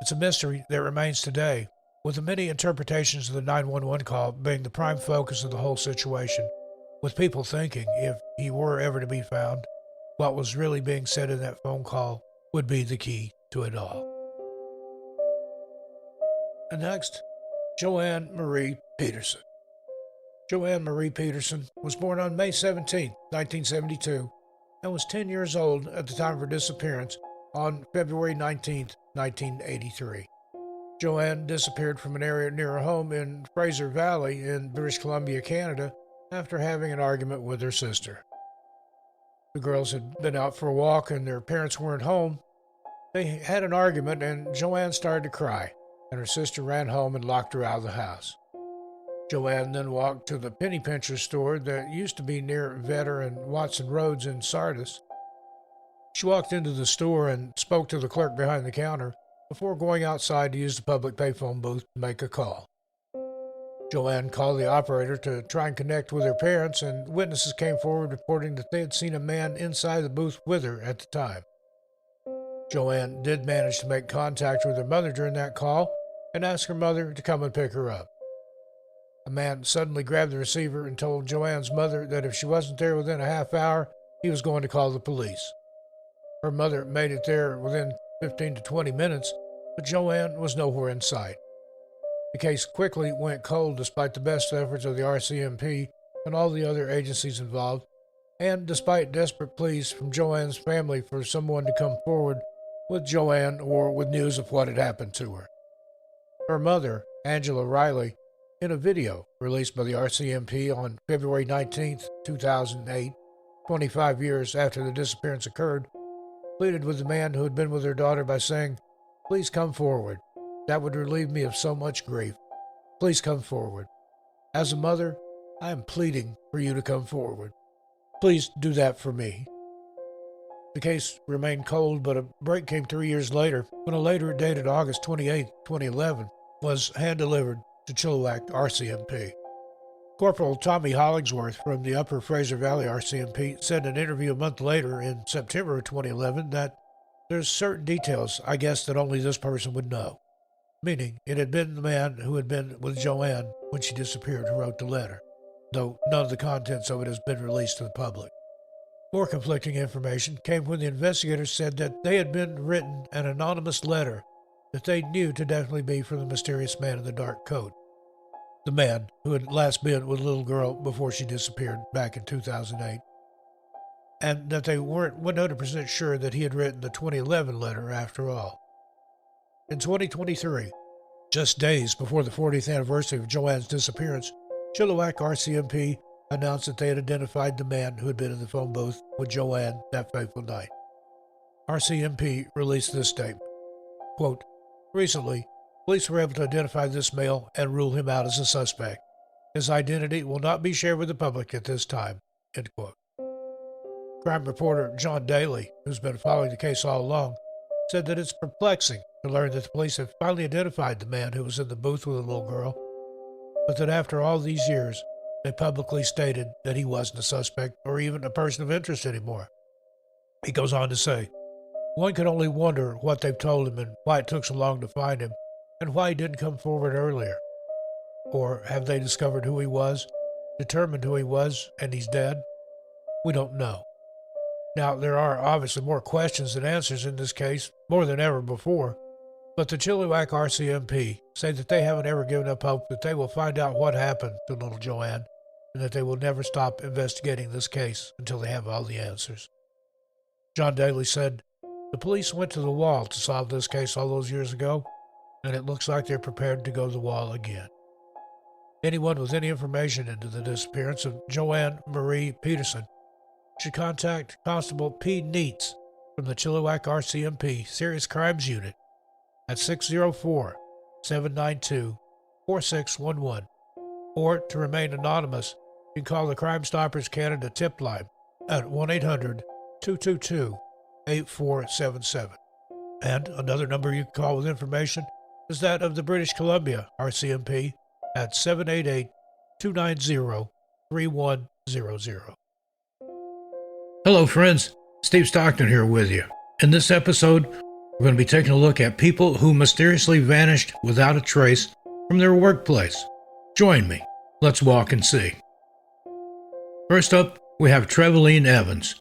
It's a mystery that remains today, with the many interpretations of the 911 call being the prime focus of the whole situation, with people thinking if he were ever to be found, what was really being said in that phone call would be the key to it all. And next, Joanne Marie Peterson. Joanne Marie Peterson was born on May 17, 1972, and was 10 years old at the time of her disappearance on February 19, 1983. Joanne disappeared from an area near her home in Fraser Valley in British Columbia, Canada, after having an argument with her sister. The girls had been out for a walk and their parents weren't home. They had an argument and Joanne started to cry, and her sister ran home and locked her out of the house. Joanne then walked to the penny pincher store that used to be near Vetter and Watson Roads in Sardis. She walked into the store and spoke to the clerk behind the counter before going outside to use the public payphone booth to make a call. Joanne called the operator to try and connect with her parents, and witnesses came forward reporting that they had seen a man inside the booth with her at the time. Joanne did manage to make contact with her mother during that call and asked her mother to come and pick her up. A man suddenly grabbed the receiver and told Joanne's mother that if she wasn't there within a half hour, he was going to call the police. Her mother made it there within 15 to 20 minutes, but Joanne was nowhere in sight. The case quickly went cold despite the best efforts of the RCMP and all the other agencies involved, and despite desperate pleas from Joanne's family for someone to come forward with Joanne or with news of what had happened to her. Her mother, Angela Riley, in a video released by the RCMP on February 19, 2008, 25 years after the disappearance occurred, pleaded with the man who had been with her daughter by saying, "Please come forward. That would relieve me of so much grief. Please come forward. As a mother, I am pleading for you to come forward. Please do that for me." The case remained cold, but a break came 3 years later when a letter dated August 28, 2011 was hand-delivered to Chilliwack RCMP. Corporal Tommy Hollingsworth from the Upper Fraser Valley RCMP said in an interview a month later in September of 2011 that there's certain details, I guess, that only this person would know. Meaning, it had been the man who had been with Joanne when she disappeared who wrote the letter, though none of the contents of it has been released to the public. More conflicting information came when the investigators said that they had been written an anonymous letter that they knew to definitely be from the mysterious man in the dark coat, the man who had last been with a little girl before she disappeared back in 2008, and that they weren't 100% sure that he had written the 2011 letter after all. In 2023, just days before the 40th anniversary of Joanne's disappearance, Chilliwack RCMP announced that they had identified the man who had been in the phone booth with Joanne that fateful night. RCMP released this statement, quote, "Recently, police were able to identify this male and rule him out as a suspect. His identity will not be shared with the public at this time," end quote. Crime reporter John Daly, who's been following the case all along, said that it's perplexing to learn that the police have finally identified the man who was in the booth with the little girl, but that after all these years, they publicly stated that he wasn't a suspect or even a person of interest anymore. He goes on to say, "One can only wonder what they've told him and why it took so long to find him and why he didn't come forward earlier. Or have they discovered who he was, determined who he was, and he's dead? We don't know." Now, there are obviously more questions than answers in this case, more than ever before, but the Chilliwack RCMP say that they haven't ever given up hope that they will find out what happened to little Joanne, and that they will never stop investigating this case until they have all the answers. John Daly said, "The police went to the wall to solve this case all those years ago, and it looks like they're prepared to go to the wall again." Anyone with any information into the disappearance of Joanne Marie Peterson should contact Constable P. Neitz from the Chilliwack RCMP Serious Crimes Unit at 604-792-4611, or to remain anonymous, you can call the Crime Stoppers Canada tip line at 1-800-222-8477. And another number you can call with information is that of the British Columbia RCMP at 788-290-3100. Hello friends, Steve Stockton here with you. In this episode, we're going to be taking a look at people who mysteriously vanished without a trace from their workplace. Join me. Let's walk and see. First up, we have Trevelyan Evans.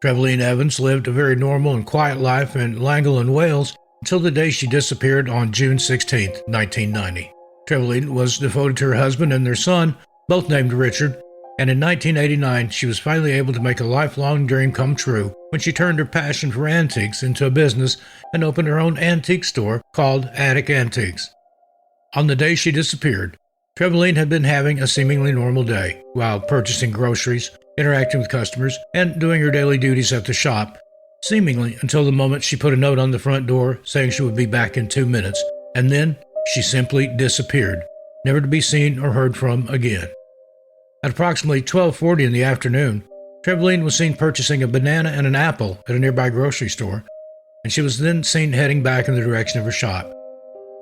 Trevelyan Evans lived a very normal and quiet life in Llangollen, Wales, until the day she disappeared on June 16, 1990. Trevelyan was devoted to her husband and their son, both named Richard, and in 1989 she was finally able to make a lifelong dream come true when she turned her passion for antiques into a business and opened her own antique store called Attic Antiques. On the day she disappeared, Trevelyan had been having a seemingly normal day while purchasing groceries, interacting with customers, and doing her daily duties at the shop, seemingly until the moment she put a note on the front door saying she would be back in 2 minutes, and then she simply disappeared, never to be seen or heard from again. At approximately 12:40 in the afternoon, Trevelyan was seen purchasing a banana and an apple at a nearby grocery store, and she was then seen heading back in the direction of her shop.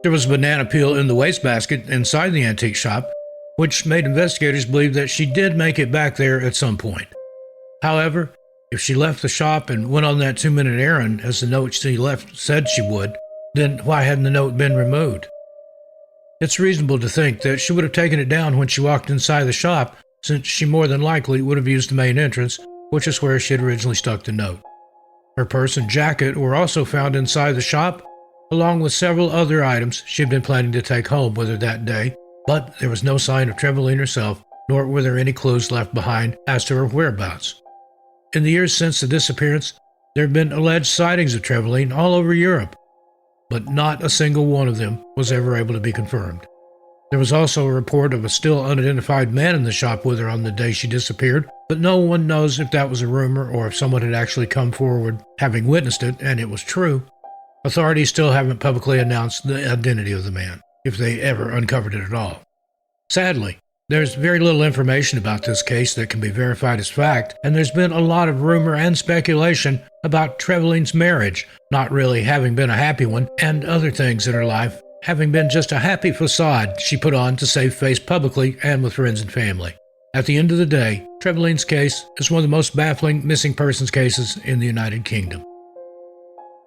There was a banana peel in the wastebasket inside the antique shop, which made investigators believe that she did make it back there at some point. However, if she left the shop and went on that 2-minute errand as the note she left said she would, then why hadn't the note been removed? It's reasonable to think that she would have taken it down when she walked inside the shop, since she more than likely would have used the main entrance, which is where she had originally stuck the note. Her purse and jacket were also found inside the shop, along with several other items she had been planning to take home with her that day, but there was no sign of Trevelyan herself, nor were there any clues left behind as to her whereabouts. In the years since the disappearance, there have been alleged sightings of Trevelyan all over Europe, but not a single one of them was ever able to be confirmed. There was also a report of a still unidentified man in the shop with her on the day she disappeared, but no one knows if that was a rumor or if someone had actually come forward having witnessed it and it was true. Authorities still haven't publicly announced the identity of the man, if they ever uncovered it at all. Sadly, there's very little information about this case that can be verified as fact, and there's been a lot of rumor and speculation about Trevelyan's marriage not really having been a happy one, and other things in her life having been just a happy facade she put on to save face publicly and with friends and family. At the end of the day, Trevelyan's case is one of the most baffling missing persons cases in the United Kingdom.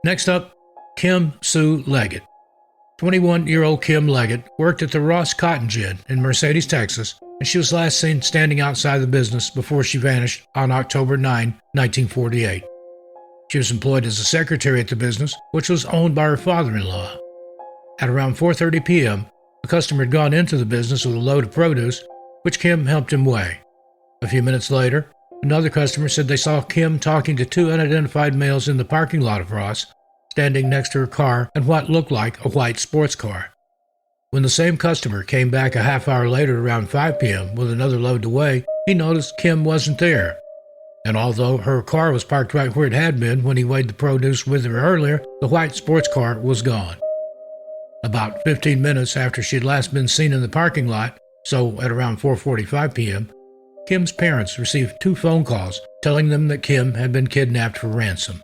Next up, Kim Sue Leggett. 21-year-old Kim Leggett worked at the Ross Cotton Gin in Mercedes, Texas, and she was last seen standing outside the business before she vanished on October 9, 1948. She was employed as a secretary at the business, which was owned by her father-in-law. At around 4:30 p.m., a customer had gone into the business with a load of produce, which Kim helped him weigh. A few minutes later, another customer said they saw Kim talking to 2 unidentified males in the parking lot of Ross, standing next to her car and what looked like a white sports car. When the same customer came back a half hour later around 5 p.m. with another load to weigh, he noticed Kim wasn't there. And although her car was parked right where it had been when he weighed the produce with her earlier, the white sports car was gone. About 15 minutes after she had last been seen in the parking lot, so at around 4:45 p.m., Kim's parents received 2 phone calls telling them that Kim had been kidnapped for ransom.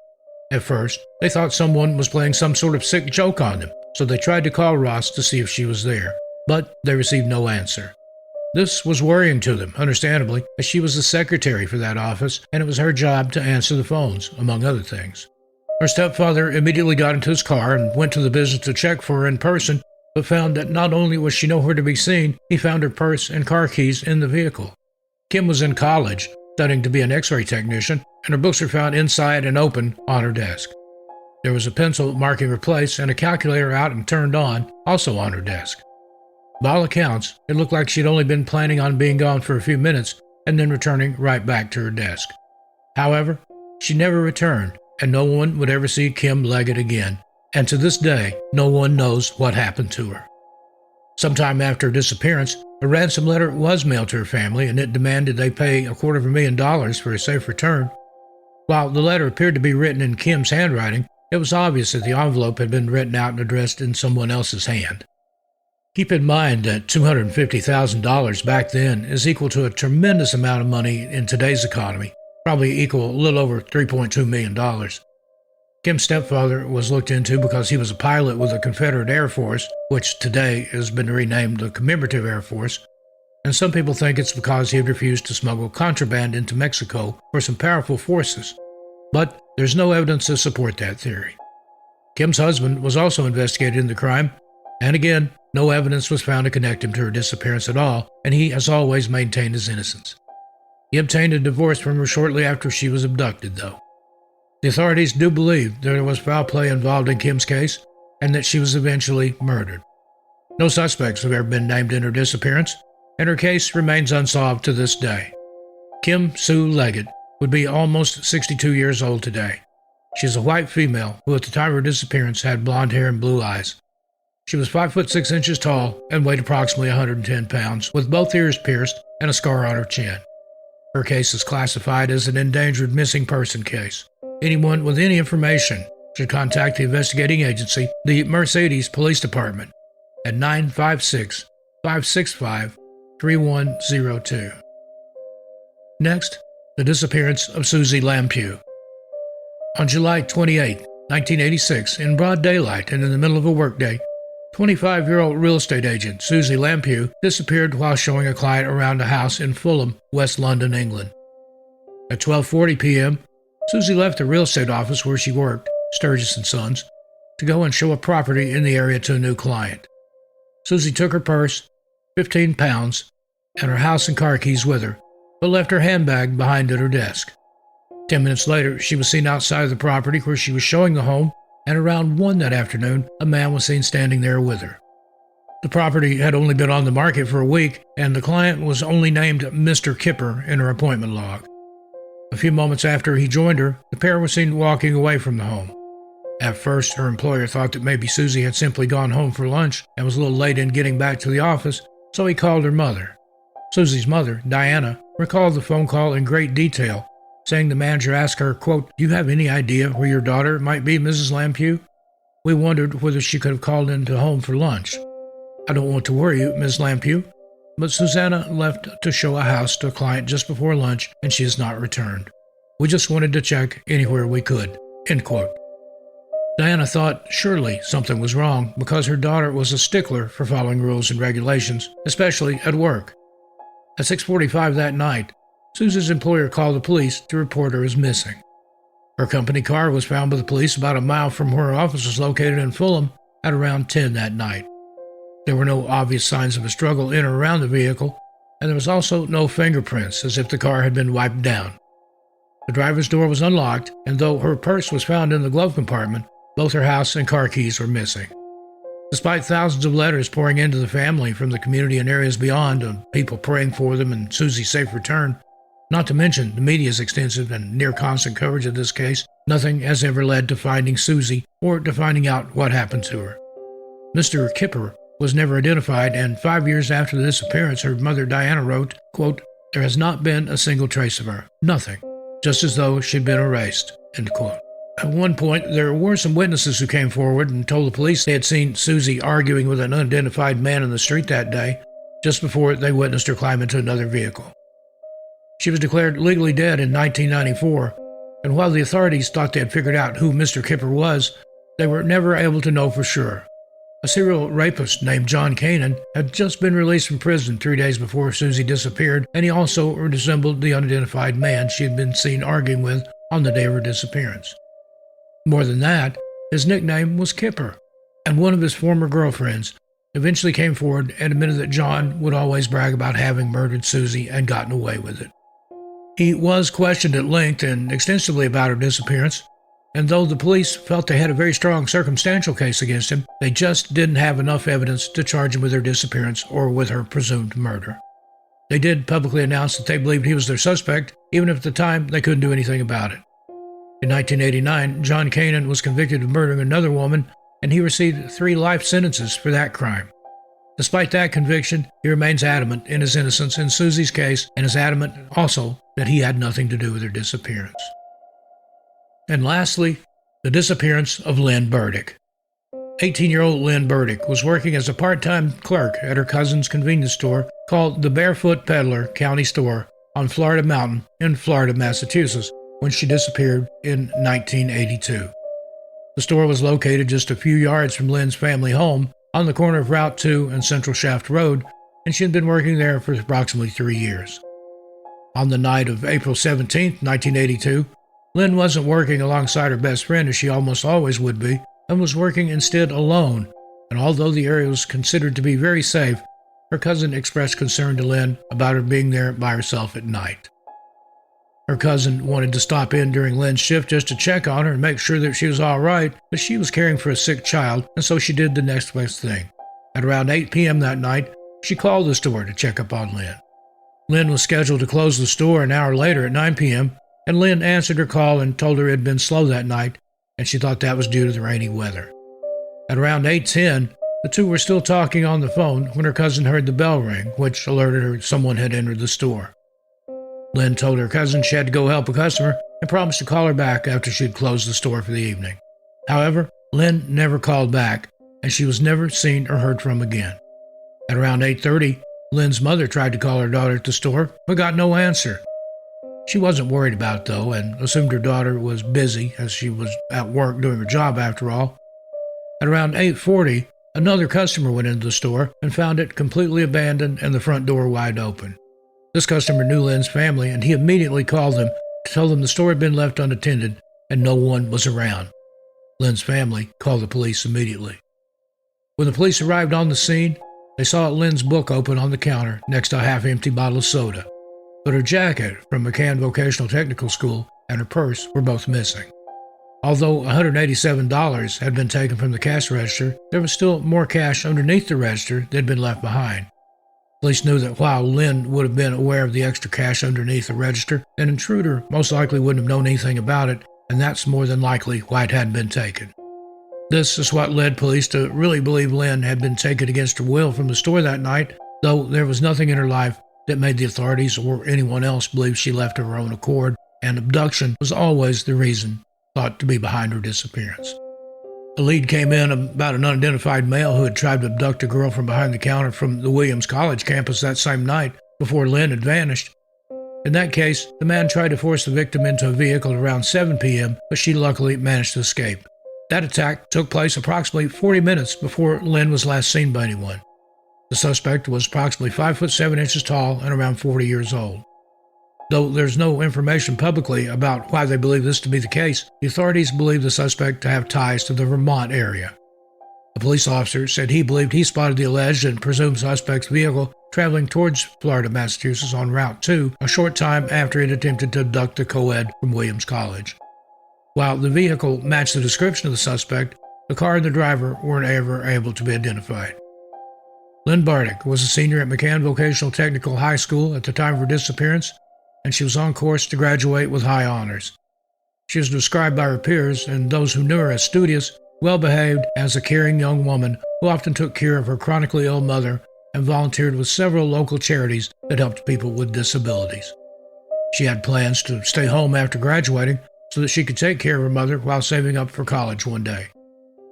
At first, they thought someone was playing some sort of sick joke on them, so they tried to call Ross to see if she was there, but they received no answer. This was worrying to them, understandably, as she was the secretary for that office, and it was her job to answer the phones, among other things. Her stepfather immediately got into his car and went to the business to check for her in person, but found that not only was she nowhere to be seen, he found her purse and car keys in the vehicle. Kim was in college, studying to be an x-ray technician, and her books were found inside and open on her desk. There was a pencil marking her place and a calculator out and turned on, also on her desk. By all accounts, it looked like she'd only been planning on being gone for a few minutes and then returning right back to her desk. However, she never returned, and no one would ever see Kim Leggett again, and to this day, no one knows what happened to her. Sometime after her disappearance, a ransom letter was mailed to her family, and it demanded they pay $250,000 for a safe return. While the letter appeared to be written in Kim's handwriting, it was obvious that the envelope had been written out and addressed in someone else's hand. Keep in mind that $250,000 back then is equal to a tremendous amount of money in today's economy, probably equal a little over $3.2 million. Kim's stepfather was looked into because he was a pilot with the Confederate Air Force, which today has been renamed the Commemorative Air Force, and some people think it's because he had refused to smuggle contraband into Mexico for some powerful forces. But there's no evidence to support that theory. Kim's husband was also investigated in the crime, and again, no evidence was found to connect him to her disappearance at all, and he has always maintained his innocence. He obtained a divorce from her shortly after she was abducted, though. The authorities do believe there was foul play involved in Kim's case, and that she was eventually murdered. No suspects have ever been named in her disappearance, and her case remains unsolved to this day. Kim Sue Leggett would be almost 62 years old today. She is a white female who at the time of her disappearance had blonde hair and blue eyes. She was 5 foot 6 inches tall and weighed approximately 110 pounds, with both ears pierced and a scar on her chin. Her case is classified as an endangered missing person case. Anyone with any information should contact the investigating agency, the Mercedes Police Department, at 956-565-3102. Next, the disappearance of Susie Lampew. On July 28, 1986, in broad daylight and in the middle of a workday, 25-year-old real estate agent Susie Lampew disappeared while showing a client around a house in Fulham, West London, England. At 12:40 p.m., Susie left the real estate office where she worked, Sturgis & Sons, to go and show a property in the area to a new client. Susie took her purse, 15 pounds, and her house and car keys with her, but left her handbag behind at her desk. 10 minutes later, she was seen outside of the property where she was showing the home, and around 1 that afternoon, a man was seen standing there with her. The property had only been on the market for a week, and the client was only named Mr. Kipper in her appointment log. A few moments after he joined her, the pair were seen walking away from the home. At first, her employer thought that maybe Susie had simply gone home for lunch and was a little late in getting back to the office, so he called her mother. Susie's mother, Diana, recalled the phone call in great detail, saying the manager asked her, quote, "Do you have any idea where your daughter might be, Mrs. Lampew? We wondered whether she could have called into home for lunch. I don't want to worry you, Ms. Lampew, but Susanna left to show a house to a client just before lunch, and she has not returned. We just wanted to check anywhere we could." End quote. Diana thought surely something was wrong because her daughter was a stickler for following rules and regulations, especially at work. At 6:45 that night, Susie's employer called the police to report her as missing. Her company car was found by the police about a mile from where her office was located in Fulham at around 10 that night. There were no obvious signs of a struggle in or around the vehicle, and there was also no fingerprints, as if the car had been wiped down. The driver's door was unlocked, and though her purse was found in the glove compartment, both her house and car keys were missing. Despite thousands of letters pouring into the family from the community and areas beyond, and people praying for them and Susie's safe return, not to mention the media's extensive and near constant coverage of this case, nothing has ever led to finding Susie or to finding out what happened to her. Mr. Kipper was never identified, and 5 years after the disappearance, her mother Diana wrote, quote, "There has not been a single trace of her. Nothing. Just as though she'd been erased." End quote. At one point, there were some witnesses who came forward and told the police they had seen Susie arguing with an unidentified man in the street that day, just before they witnessed her climb into another vehicle. She was declared legally dead in 1994, and while the authorities thought they had figured out who Mr. Kipper was, they were never able to know for sure. A serial rapist named John Canaan had just been released from prison 3 days before Susie disappeared, and he also resembled the unidentified man she had been seen arguing with on the day of her disappearance. More than that, his nickname was Kipper, and one of his former girlfriends eventually came forward and admitted that John would always brag about having murdered Susie and gotten away with it. He was questioned at length and extensively about her disappearance, and though the police felt they had a very strong circumstantial case against him, they just didn't have enough evidence to charge him with her disappearance or with her presumed murder. They did publicly announce that they believed he was their suspect, even if at the time they couldn't do anything about it. In 1989, John Kanan was convicted of murdering another woman, and he received 3 life sentences for that crime. Despite that conviction, he remains adamant in his innocence in Susie's case and is adamant also that he had nothing to do with her disappearance. And lastly, the disappearance of Lynn Burdick. 18-year-old Lynn Burdick was working as a part-time clerk at her cousin's convenience store called the Barefoot Peddler County Store on Florida Mountain in Florida, Massachusetts, when she disappeared in 1982. The store was located just a few yards from Lynn's family home on the corner of Route 2 and Central Shaft Road, and she had been working there for approximately 3 years. On the night of April 17, 1982, Lynn wasn't working alongside her best friend as she almost always would be, and was working instead alone, and although the area was considered to be very safe, her cousin expressed concern to Lynn about her being there by herself at night. Her cousin wanted to stop in during Lynn's shift just to check on her and make sure that she was all right, but she was caring for a sick child, and so she did the next best thing. At around 8 p.m. that night, she called the store to check up on Lynn. Lynn was scheduled to close the store an hour later at 9 p.m., and Lynn answered her call and told her it had been slow that night, and she thought that was due to the rainy weather. At around 8:10, the two were still talking on the phone when her cousin heard the bell ring, which alerted her someone had entered the store. Lynn told her cousin she had to go help a customer and promised to call her back after she had closed the store for the evening. However, Lynn never called back, and she was never seen or heard from again. At around 8:30, Lynn's mother tried to call her daughter at the store, but got no answer. She wasn't worried about it, though, and assumed her daughter was busy as she was at work doing her job after all. At around 8:40, another customer went into the store and found it completely abandoned and the front door wide open. This customer knew Lynn's family, and he immediately called them to tell them the store had been left unattended and no one was around. Lynn's family called the police immediately. When the police arrived on the scene, they saw Lynn's book open on the counter next to a half-empty bottle of soda, but her jacket from McCann Vocational Technical School and her purse were both missing. Although $187 had been taken from the cash register, there was still more cash underneath the register that had been left behind. Police knew that while Lynn would have been aware of the extra cash underneath the register, an intruder most likely wouldn't have known anything about it, and that's more than likely why it hadn't been taken. This is what led police to really believe Lynn had been taken against her will from the store that night, though there was nothing in her life that made the authorities or anyone else believe she left of her own accord, and abduction was always the reason thought to be behind her disappearance. A lead came in about an unidentified male who had tried to abduct a girl from behind the counter from the Williams College campus that same night before Lynn had vanished. In that case, the man tried to force the victim into a vehicle around 7 p.m., but she luckily managed to escape. That attack took place approximately 40 minutes before Lynn was last seen by anyone. The suspect was approximately 5 foot 7 inches tall and around 40 years old. Though there's no information publicly about why they believe this to be the case, the authorities believe the suspect to have ties to the Vermont area. A police officer said he believed he spotted the alleged and presumed suspect's vehicle traveling towards Florida, Massachusetts on Route 2 a short time after it attempted to abduct the co-ed from Williams College. While the vehicle matched the description of the suspect, the car and the driver weren't ever able to be identified. Lynn Burdick was a senior at McCann Vocational Technical High School at the time of her disappearance, and she was on course to graduate with high honors. She was described by her peers and those who knew her as studious, well-behaved, as a caring young woman who often took care of her chronically ill mother and volunteered with several local charities that helped people with disabilities. She had plans to stay home after graduating so that she could take care of her mother while saving up for college one day.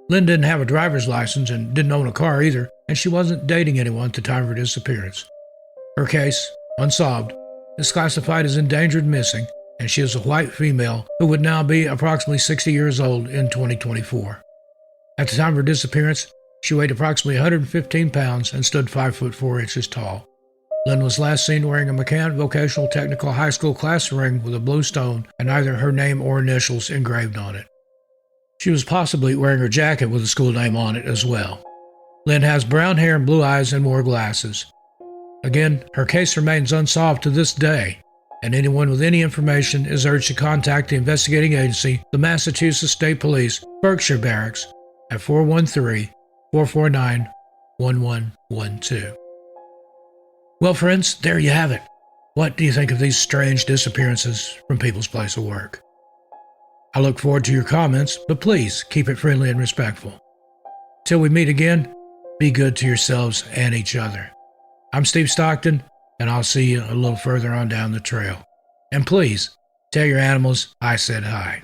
Lynn didn't have a driver's license and didn't own a car either, and she wasn't dating anyone at the time of her disappearance. Her case, unsolved, is classified as endangered missing, and she is a white female who would now be approximately 60 years old in 2024. At the time of her disappearance, she weighed approximately 115 pounds and stood 5 foot 4 inches tall. Lynn was last seen wearing a McCann Vocational Technical High School class ring with a blue stone and either her name or initials engraved on it. She was possibly wearing her jacket with a school name on it as well. Lynn has brown hair and blue eyes and wore glasses. Again, her case remains unsolved to this day. and anyone with any information is urged to contact the investigating agency, the Massachusetts State Police, Berkshire Barracks, at 413-449-1112. Well, friends, there you have it. What do you think of these strange disappearances from people's place of work? I look forward to your comments, but please keep it friendly and respectful. Till we meet again, be good to yourselves and each other. I'm Steve Stockton, and I'll see you a little further on down the trail. And please, tell your animals I said hi.